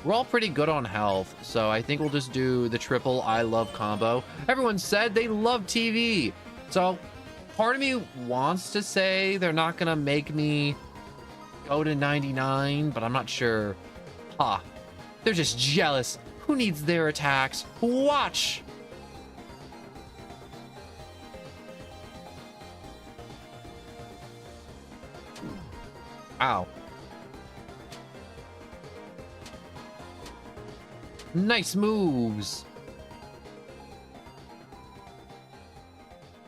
We're all pretty good on health, so I think we'll just do the triple I love combo. Everyone said they love TV, so part of me wants to say they're not gonna make me go to 99, but I'm not sure. Ha! They're just jealous. Who needs their attacks? Watch! Ow. Nice moves.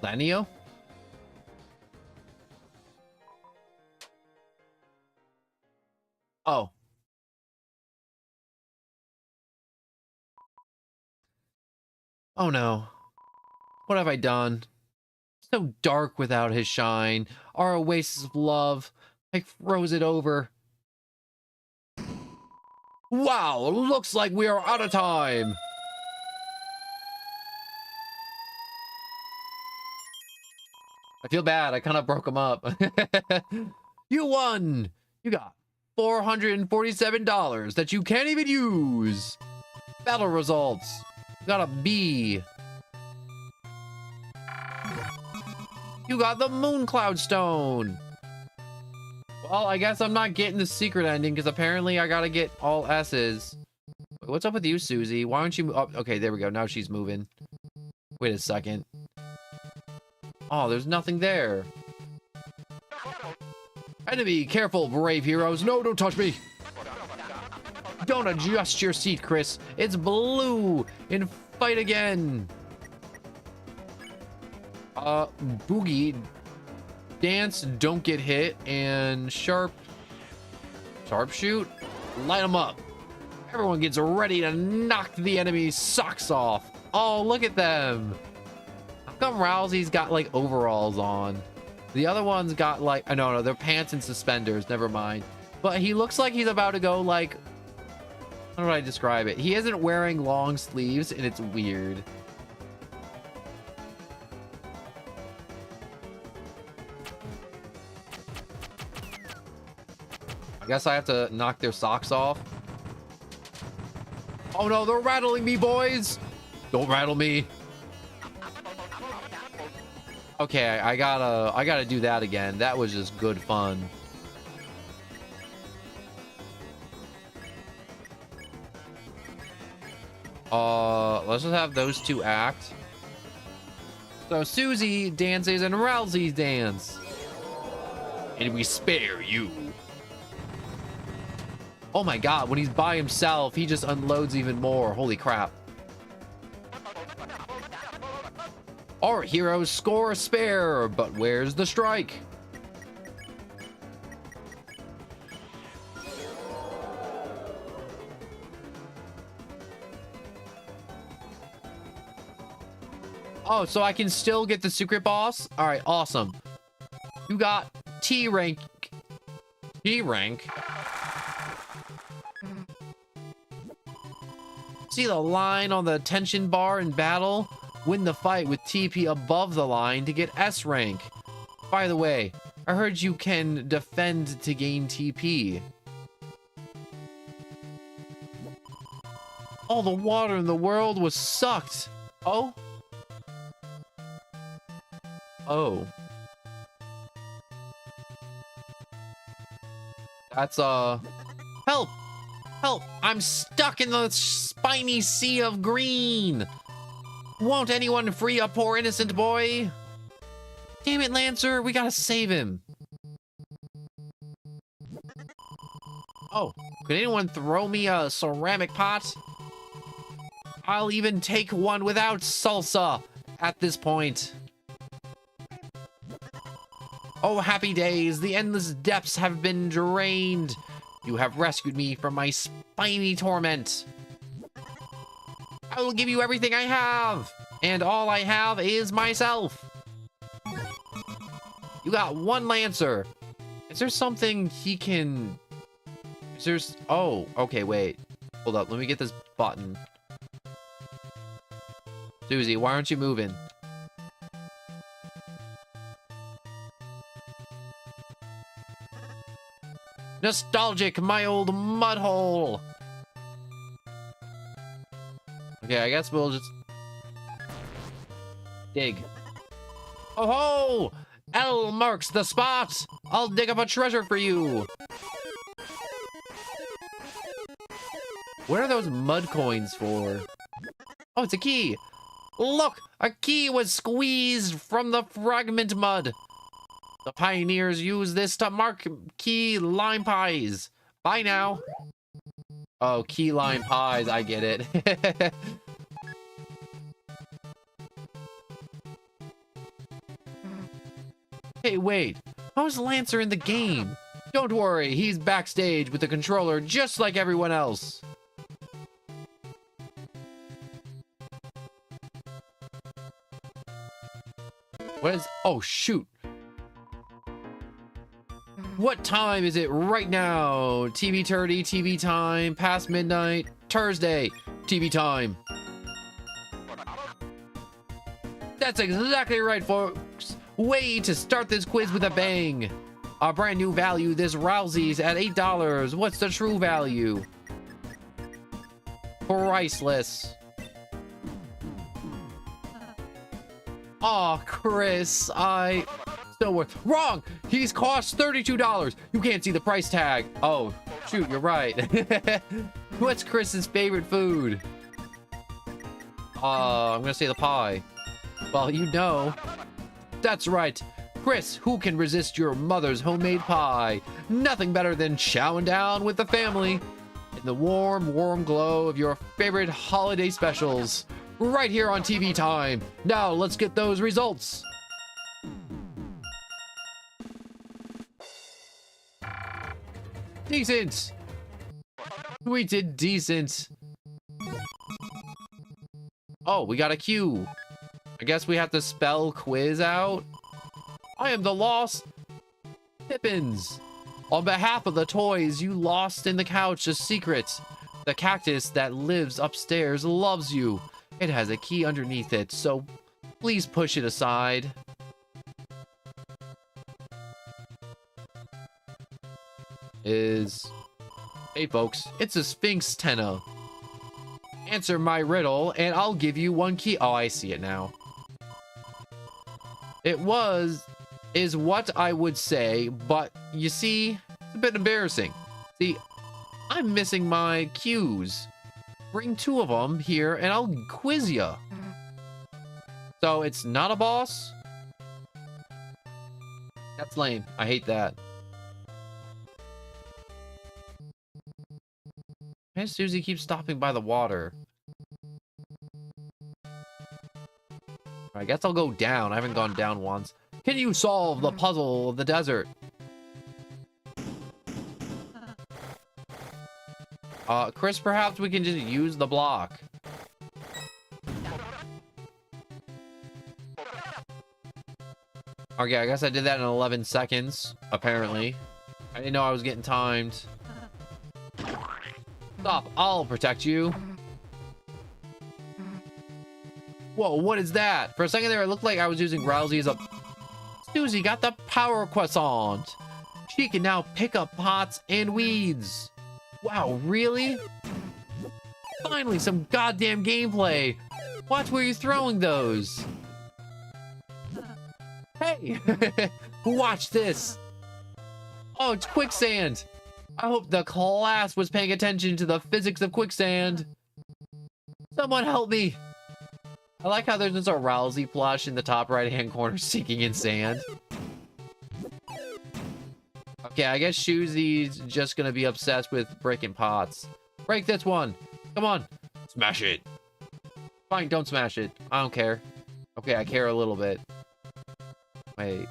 Lanio? Oh. Oh no. What have I done? So dark without his shine. Our oasis of love. I froze it over. Wow, looks like we are out of time. I feel bad. I kind of broke him up. You won. You got $447 that you can't even use. Battle results. You got a B. You got the Moon Cloud Stone. Well, I guess I'm not getting the secret ending because apparently I gotta get all S's. What's up with you, Susie? Why don't you... Oh, okay, there we go. Now she's moving. Wait a second. Oh, there's nothing there. Enemy, careful, brave heroes. No, don't touch me. Don't adjust your seat, Chris. It's blue. And fight again. Boogie. Dance, don't get hit. And sharpshoot. Light them up. Everyone gets ready to knock the enemy's socks off. Oh, look at them. How come Rousey's got like overalls on? The other one's got like, no, they're pants and suspenders. Never mind. But he looks like he's about to go like, how do I describe it? He isn't wearing long sleeves and it's weird. I guess I have to knock their socks off. Oh no, they're rattling me, boys. Don't rattle me. Okay, I gotta do that again. That was just good fun. Let's just have those two act. So Susie dances and Rousey's dance. And we spare you. Oh my god, when he's by himself, he just unloads even more. Holy crap. Our heroes score a spare, but where's the strike? Oh, so I can still get the secret boss? All right, awesome. You got T rank. T rank. See the line on the tension bar in battle? Win the fight with TP above the line to get S rank. By the way, I heard you can defend to gain TP. All the water in the world was sucked. Oh? Oh. That's, help! Help! I'm stuck in the spiny sea of green! Won't anyone free a poor innocent boy? Damn it, Lancer, we gotta save him. Oh, could anyone throw me a ceramic pot? I'll even take one without salsa at this point. Oh, happy days, the endless depths have been drained. You have rescued me from my spiny torment. I will give you everything I have, and all I have is myself. You got one Lancer. Is there something he can... Is there... Oh, okay, wait. Hold up, let me get this button. Susie, why aren't you moving? Nostalgic, my old mud hole. Okay, I guess we'll just dig. Oh ho! L marks the spot. I'll dig up a treasure for you. What are those mud coins for? Oh, it's a key. Look, a key was squeezed from the fragment mud. The pioneers use this to mark key lime pies. Bye now. Oh, key lime pies. I get it. Hey, wait. How's Lancer in the game? Don't worry, he's backstage with the controller just like everyone else. What is... Oh, shoot. What time is it right now? TV 30, TV time, past midnight, Thursday, TV time. That's exactly right, folks. Way to start this quiz with a bang. Our brand new value, this Rousey's at $8. What's the true value? Priceless. Aw, Chris, still worth... Wrong! He's cost $32. You can't see the price tag. Oh, shoot, you're right. What's Chris's favorite food? I'm gonna say the pie. Well, you know. That's right. Chris, who can resist your mother's homemade pie? Nothing better than chowing down with the family in the warm, warm glow of your favorite holiday specials. Right here on TV time. Now, let's get those results. Decent. We did decent. Oh, we got a Q. I guess we have to spell quiz out. I am the lost Pippins. On behalf of the toys you lost in the couch, a secret. The cactus that lives upstairs loves you. It has a key underneath it, so please push it aside. Hey folks, it's a Sphinx tenna. Answer my riddle and I'll give you one key. Oh, I see it now. Is what I would say, but you see, it's a bit embarrassing. See, I'm missing my cues. Bring 2 of them here and I'll quiz ya. So it's not a boss? That's lame. I hate that. Hey, Susie keeps stopping by the water. I guess I'll go down. I haven't gone down once. Can you solve the puzzle of the desert? Chris, perhaps we can just use the block. Okay, I guess I did that in 11 seconds, apparently. I didn't know I was getting timed. Stop, I'll protect you. Whoa, what is that? For a second there, it looked like I was using Rousey as a... Susie got the power croissant. She can now pick up pots and weeds. Wow, really? Finally, some goddamn gameplay. Watch where you're throwing those. Hey, watch this. Oh, it's quicksand. I hope the class was paying attention to the physics of quicksand. Someone help me. I like how there's just a Rousey plush in the top right-hand corner sinking in sand. Okay, I guess Susie's just gonna be obsessed with breaking pots. Break this one. Come on. Smash it. Fine, don't smash it. I don't care. Okay, I care a little bit. Wait.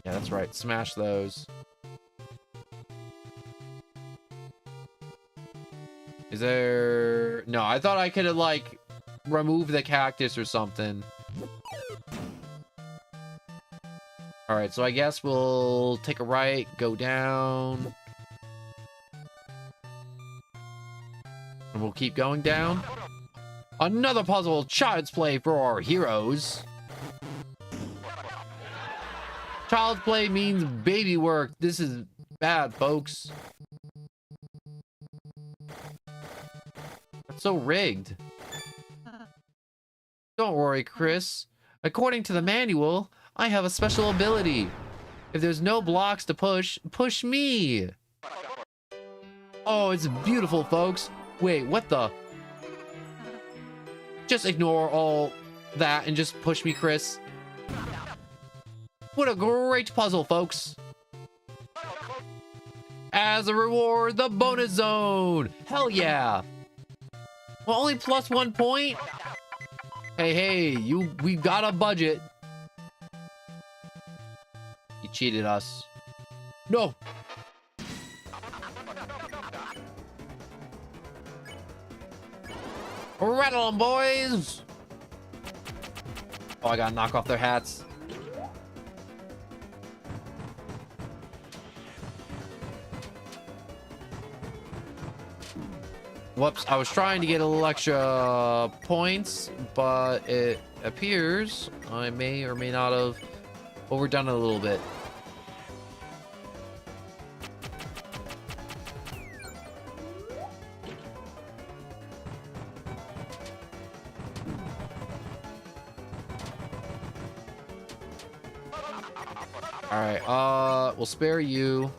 Yeah, that's right. Smash those. Is there... No, I thought I could have, like, removed the cactus or something. Alright, so I guess we'll take a right, go down. And we'll keep going down. Another puzzle, child's play for our heroes. Child's play means baby work. This is bad, folks. That's so rigged. Don't worry, Chris. According to the manual, I have a special ability. If there's no blocks to push, push me. Oh, it's beautiful, folks. Wait, what the? Just ignore all that and just push me, Chris. What a great puzzle, folks. As a reward, the bonus zone. Hell yeah. Well, only plus 1 point? Hey, we got a budget. You cheated us. No. Rattle them, boys. Oh, I gotta knock off their hats. Whoops, I was trying to get a little extra points, but it appears I may or may not have overdone it a little bit. Alright, we'll spare you.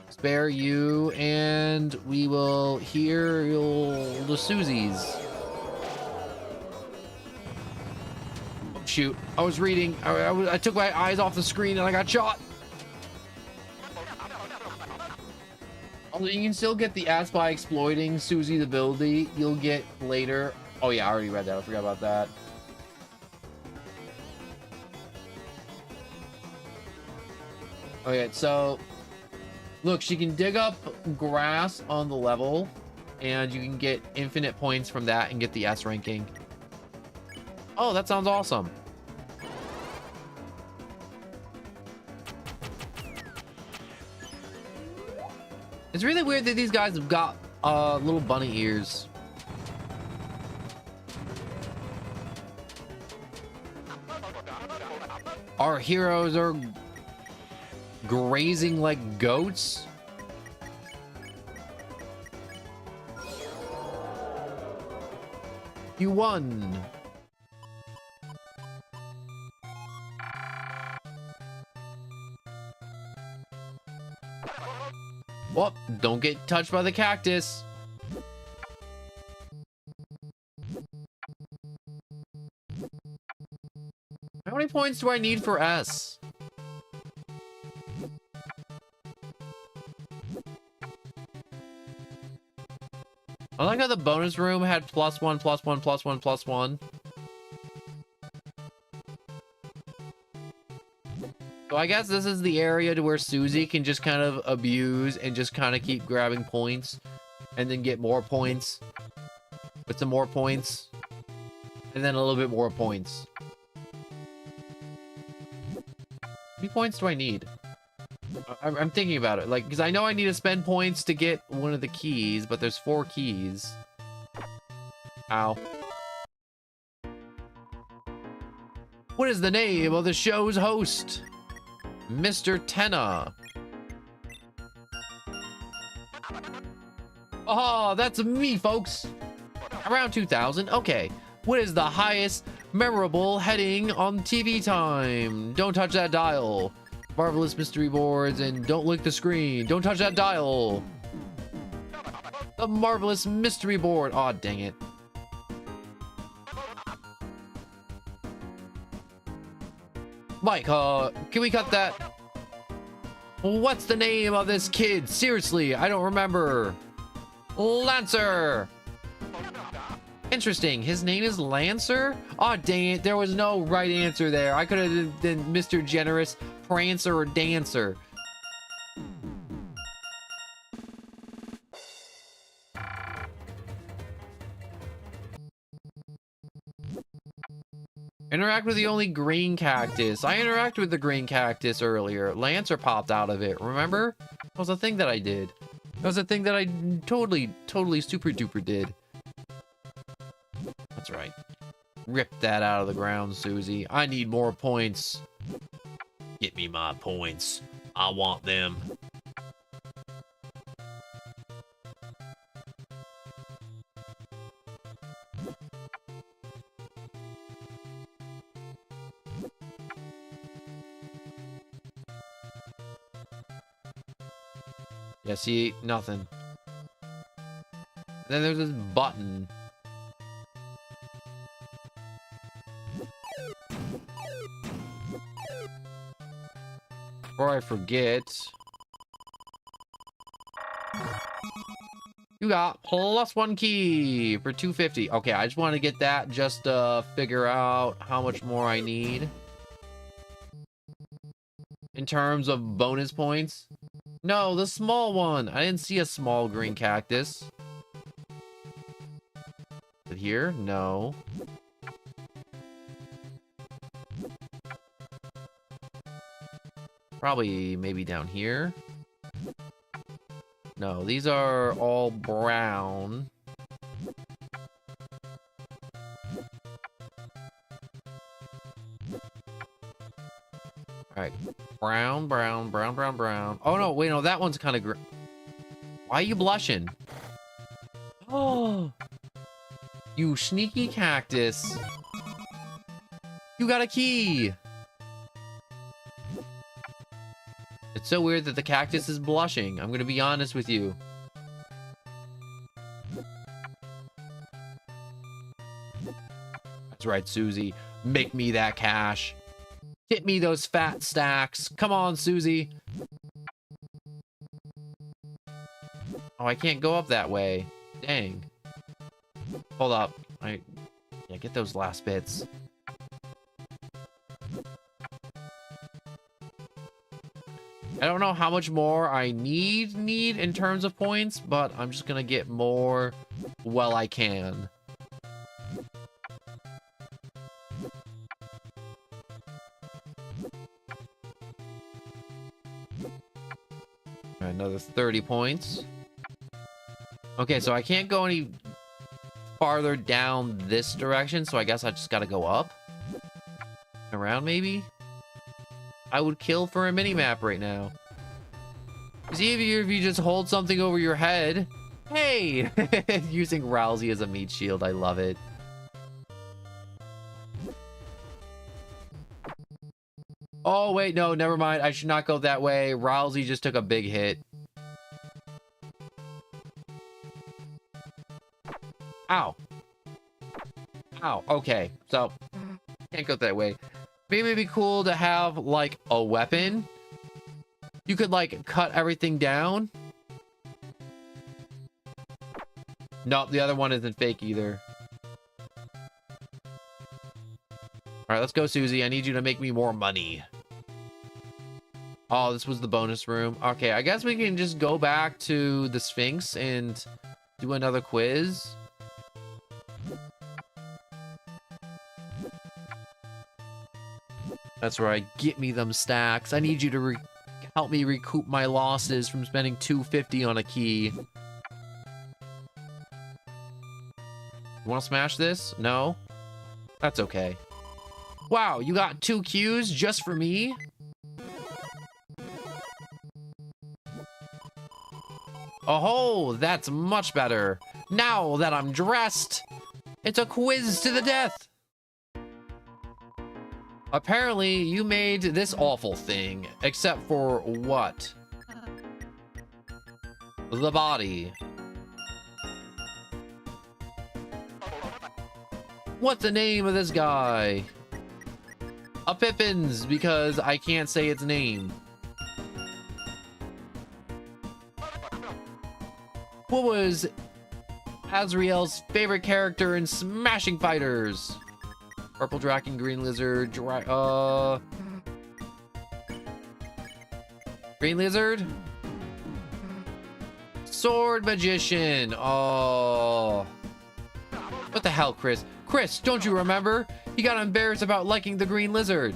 Spare you, and we will hear the Susies. Oh, shoot, I was reading. I took my eyes off the screen and I got shot. Although you can still get the ass by exploiting Susie's ability, you'll get later. Oh yeah, I already read that. I forgot about that. Okay, so look, she can dig up grass on the level, and you can get infinite points from that and get the S ranking. Oh, that sounds awesome. It's really weird that these guys have got little bunny ears. Our heroes are grazing like goats. You won. Well, don't get touched by the cactus. How many points do I need for S? I like how the bonus room had +1, +1, +1, +1. So I guess this is the area to where Susie can just kind of abuse and just kind of keep grabbing points and then get more points with some more points and then a little bit more points. How many points do I need? I'm thinking about it, like, because I know I need to spend points to get one of the keys, but there's 4 keys. Ow. What is the name of the show's host? Mr. Tenna. Oh, that's me, folks. Around 2000. Okay. What is the highest memorable heading on TV time? Don't touch that dial. Marvelous mystery boards, and don't lick the screen. Don't touch that dial. The marvelous mystery board. Aw, dang it. Mike, can we cut that? What's the name of this kid? Seriously, I don't remember. Lancer. Interesting. His name is Lancer? Aw, dang it. There was no right answer there. I could have been Mr. Generous, Prancer, or Dancer. Interact with the only green cactus. I interacted with the green cactus earlier. Lancer popped out of it. Remember? That was a thing that I did. That was a thing that I totally super duper did. That's right. Rip that out of the ground, Susie. I need more points. Get me my points. I want them. Yeah, see, nothing. Then there's this button. Before I forget. You got +1 key for 250. Okay, I just want to get that just to figure out how much more I need. In terms of bonus points. No, the small one. I didn't see a small green cactus. Is it here? No. Probably maybe down here. No, these are all brown. Alright. Brown, brown, brown, brown, brown. Oh, no. Wait, no. That one's kind of... Why are you blushing? Oh. You sneaky cactus. You got a key. It's so weird that the cactus is blushing. I'm going to be honest with you. That's right, Susie. Make me that cash. Get me those fat stacks. Come on, Susie. Oh, I can't go up that way. Dang. Hold up. Yeah, get those last bits. I don't know how much more I need in terms of points, but I'm just gonna get more while I can. Another 30 points. Okay, so I can't go any farther down this direction, so I guess I just gotta go up. Around, maybe? I would kill for a mini-map right now. It's easier if you just hold something over your head. Hey! Using Rousey as a meat shield, I love it. Oh, wait, no, never mind. I should not go that way. Rousey just took a big hit. Ow. Ow, okay. So, can't go that way. Maybe it'd be cool to have, like, a weapon. You could, like, cut everything down. Nope, the other one isn't fake either. Alright, let's go, Susie. I need you to make me more money. Oh, this was the bonus room. Okay, I guess we can just go back to the Sphinx and do another quiz. That's right. Get me them stacks. I need you to help me recoup my losses from spending $250 on a key. You want to smash this? No? That's okay. Wow, you got 2 Qs just for me? Oh, that's much better. Now that I'm dressed, it's a quiz to the death. Apparently, you made this awful thing, except for what? The body. What's the name of this guy? A Pippins, because I can't say its name. What was Azrael's favorite character in Smashing Fighters? Purple Dragon, Green Lizard, Green Lizard? Sword Magician. Oh. What the hell, Chris? Chris, don't you remember? He got embarrassed about liking the Green Lizard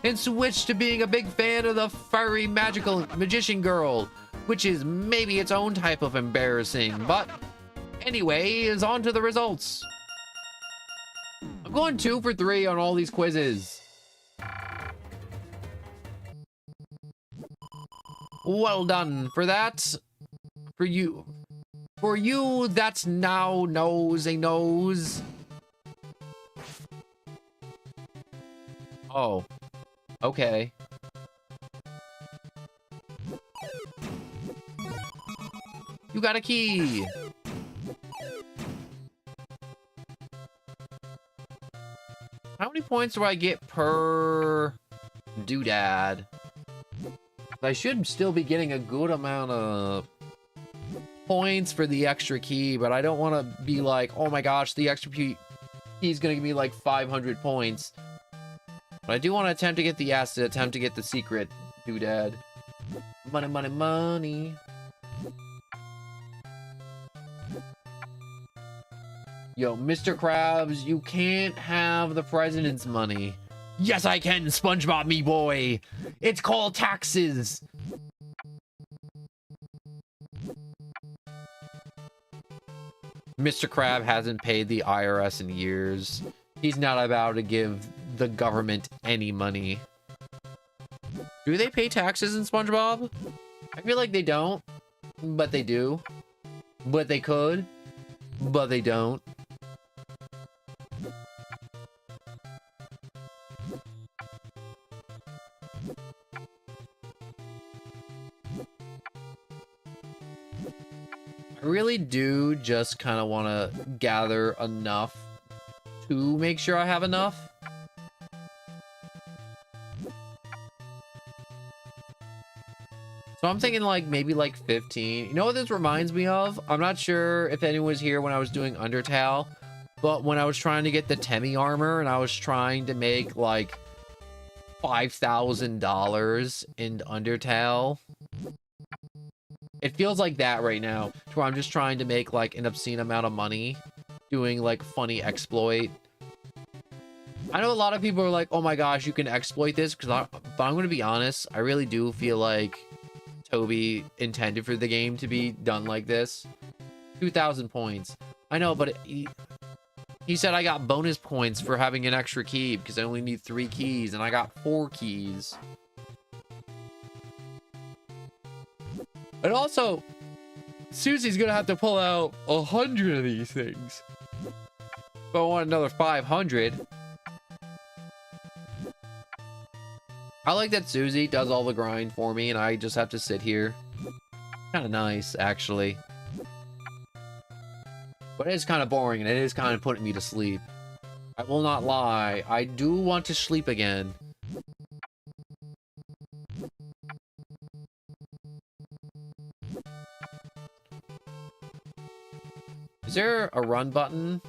and switched to being a big fan of the fiery magical magician girl, which is maybe its own type of embarrassing, but anyway, is on to the results. I'm going 2 for 3 on all these quizzes. Well done for that. For you, that's now knows a nose. Oh, okay. You got a key. How many points do I get per doodad? I should still be getting a good amount of points for the extra key, but I don't want to be like, oh my gosh, the extra key is going to give me like 500 points. But I do want to attempt to get the acid, attempt to get the secret doodad. Money, money, money. Yo, Mr. Krabs, you can't have the president's money. Yes, I can, SpongeBob me boy. It's called taxes. Mr. Krab hasn't paid the IRS in years. He's not about to give the government any money. Do they pay taxes in SpongeBob? I feel like they don't, but they do. But they could, but they don't. I really do just kind of want to gather enough to make sure I have enough. So I'm thinking like maybe like 15. You know what this reminds me of? I'm not sure if anyone was here when I was doing Undertale, but when I was trying to get the Temmie armor and I was trying to make like $5,000 in Undertale. It feels like that right now, where I'm just trying to make like an obscene amount of money doing like funny exploit. I know a lot of people are like, oh my gosh, you can exploit this, but I'm going to be honest, I really do feel like Toby intended for the game to be done like this. 2,000 points. I know, but he said I got bonus points for having an extra key because I only need 3 keys and I got 4 keys. And also, Susie's gonna have to pull out 100 of these things. If I want another 500. I like that Susie does all the grind for me and I just have to sit here. Kind of nice, actually. But it is kind of boring and it is kind of putting me to sleep. I will not lie. I do want to sleep again. Is there a run button?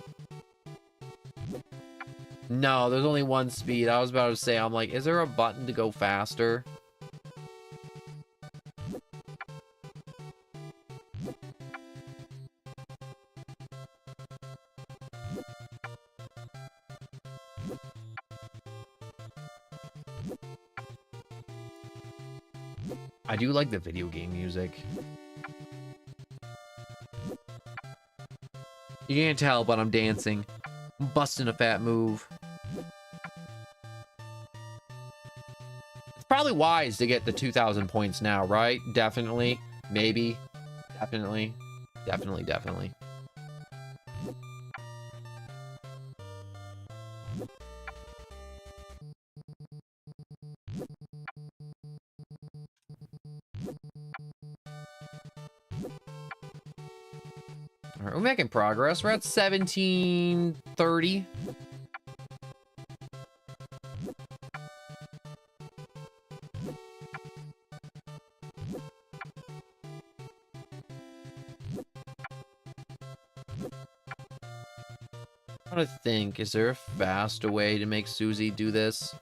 No, there's only one speed. I was about to say, I'm like, is there a button to go faster? I do like the video game music. You can't tell, but I'm dancing. I'm busting a fat move. It's probably wise to get the 2,000 points now, right? Definitely. Maybe. Definitely. Definitely, definitely. All right, we're making progress. We're at 1730. I'm trying to think, is there a faster way to make Susie do this?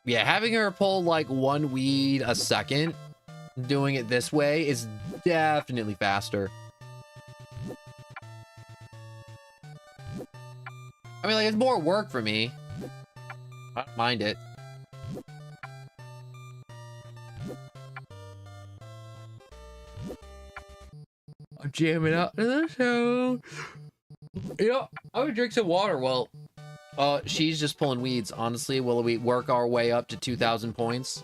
Yeah, having her pull like 1 weed a second, doing it this way is definitely faster. I mean, like, it's more work for me. I don't mind it. I'm jamming out to the show. You know, I would drink some water. Well, she's just pulling weeds. Honestly, will we work our way up to 2,000 points?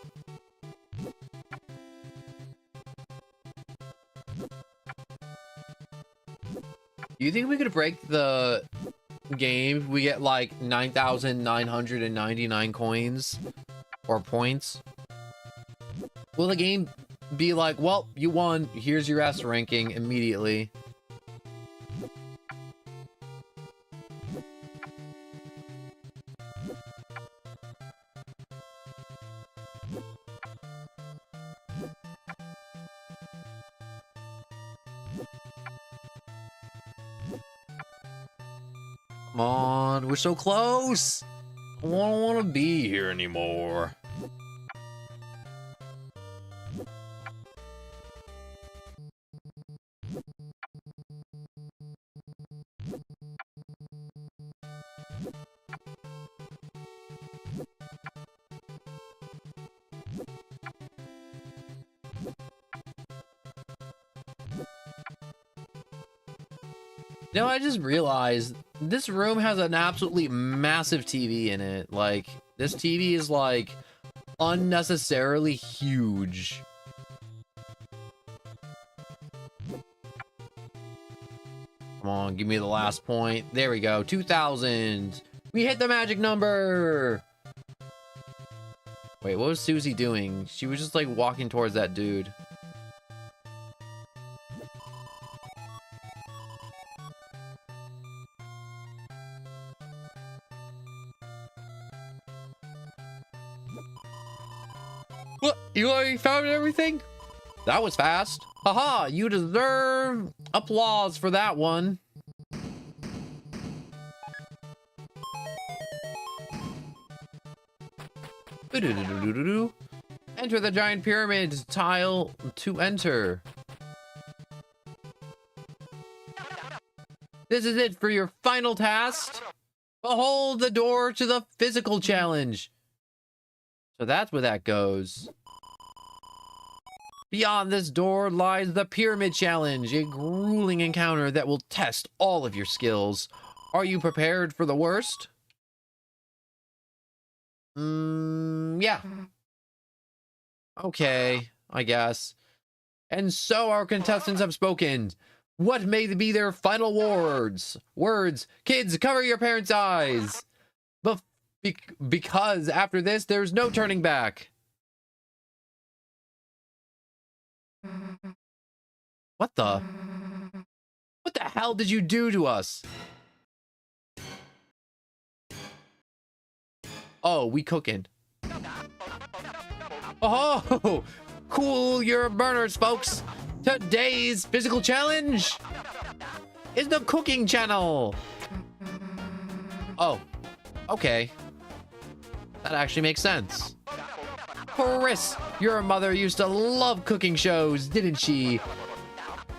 Do you think we could break the game? We get like 9,999 coins or points. Will the game be like, well, you won, here's your S ranking immediately? Come on, we're so close. I don't want to be here anymore. No, I just realized this room has an absolutely massive TV in it. Like, this TV is like unnecessarily huge. Come on, give me the last point. There we go, 2,000. We hit the magic number. Wait, what was Susie doing? She was just like walking towards that dude. What? You already found everything? That was fast. Haha, you deserve applause for that one. Enter the giant pyramid tile to enter. This is it for your final task. Behold the door to the physical challenge. So that's where that goes. Beyond this door lies the Pyramid Challenge, a grueling encounter that will test all of your skills. Are you prepared for the worst? Yeah. Okay, I guess. And so our contestants have spoken. What may be their final words? Kids, cover your parents' eyes. Because after this, there's no turning back. What the hell did you do to us? Oh, we cooking. Oh, cool your burners, folks. Today's physical challenge is the cooking channel. Oh, okay. That actually makes sense. Chris, your mother used to love cooking shows, didn't she?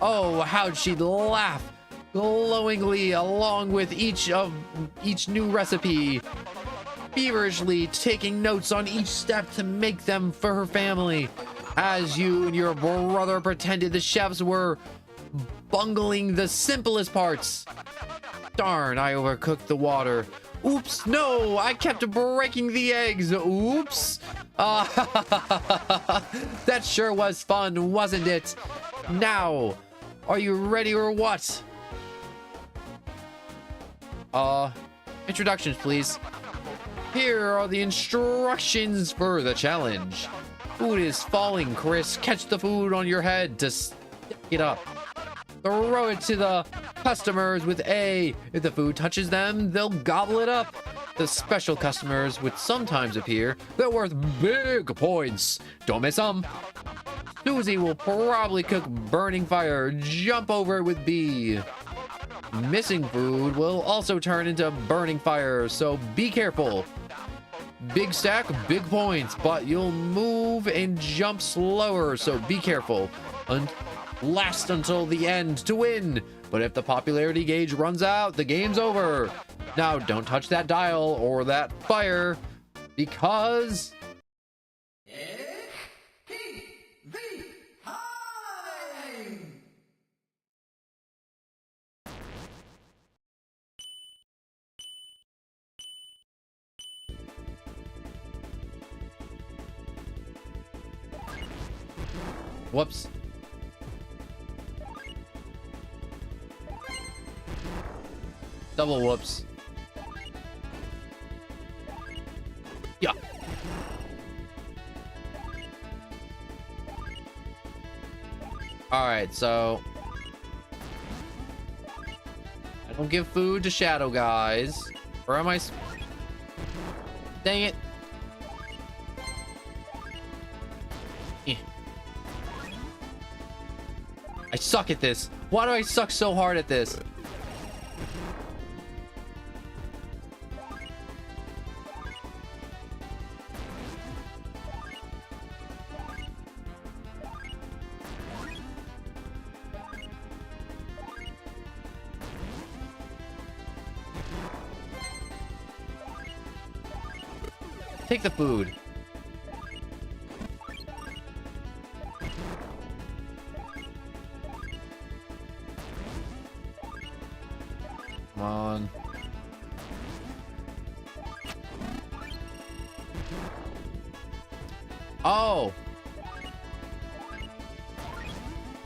Oh, how'd she laugh glowingly along with each new recipe, feverishly taking notes on each step to make them for her family, as you and your brother pretended the chefs were bungling the simplest parts. Darn, I overcooked the water. Oops, no, I kept breaking the eggs. Oops. That sure was fun, wasn't it? Now, are you ready or what? Introductions, please. Here are the instructions for the challenge. Food is falling, Chris. Catch the food on your head to stick it up. Throw it to the customers with A. If the food touches them, they'll gobble it up. The special customers, which sometimes appear, they're worth big points. Don't miss them. Susie will probably cook burning fire. Jump over it with B. Missing food will also turn into burning fire, so be careful. Big stack, big points, but you'll move and jump slower, so be careful. Last until the end to win. But if the popularity gauge runs out, the game's over. Now, don't touch that dial or that fire, because... Whoops. Double whoops. Yeah. All right, so I don't give food to shadow guys. Where am I? Dang it. I suck at this. Why do I suck so hard at this? Take the food. Come on. Oh.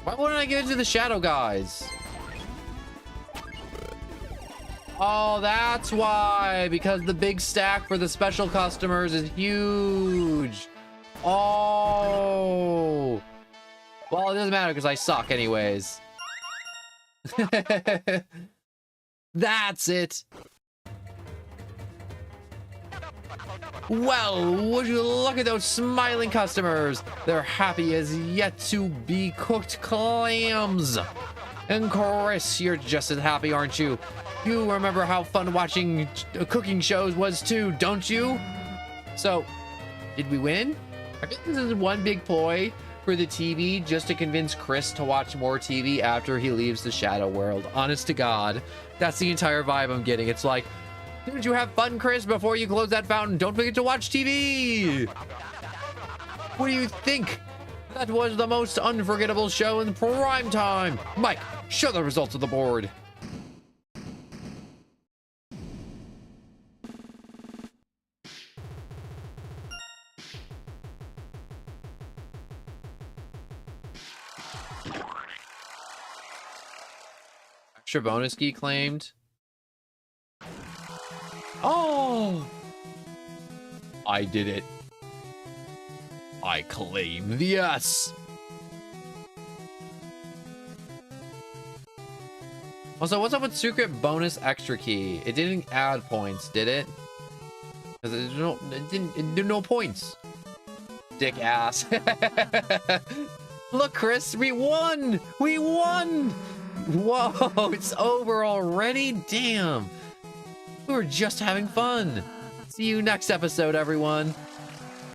Why wouldn't I give it to the shadow guys? Oh, that's why. Because the big stack for the special customers is huge. Oh. Well, it doesn't matter because I suck anyways. That's it. Well, would you look at those smiling customers? They're happy as yet to be cooked clams. And Chris, you're just as happy, aren't you? You remember how fun watching cooking shows was too, don't you? So, did we win? I think this is one big ploy for the TV just to convince Chris to watch more TV after he leaves the shadow world. Honest to God, that's the entire vibe I'm getting. It's like, did you have fun, Chris? Before you close that fountain, don't forget to watch TV. What do you think? That was the most unforgettable show in prime time. Mike, show the results of the board. Extra bonus key claimed. Oh! I did it. I claim the S. Also, what's up with secret bonus extra key? It didn't add points, did it? Because it did no points. Dick ass. Look, Chris, we won! We won! Whoa, it's over already? Damn. We were just having fun. See you next episode, everyone.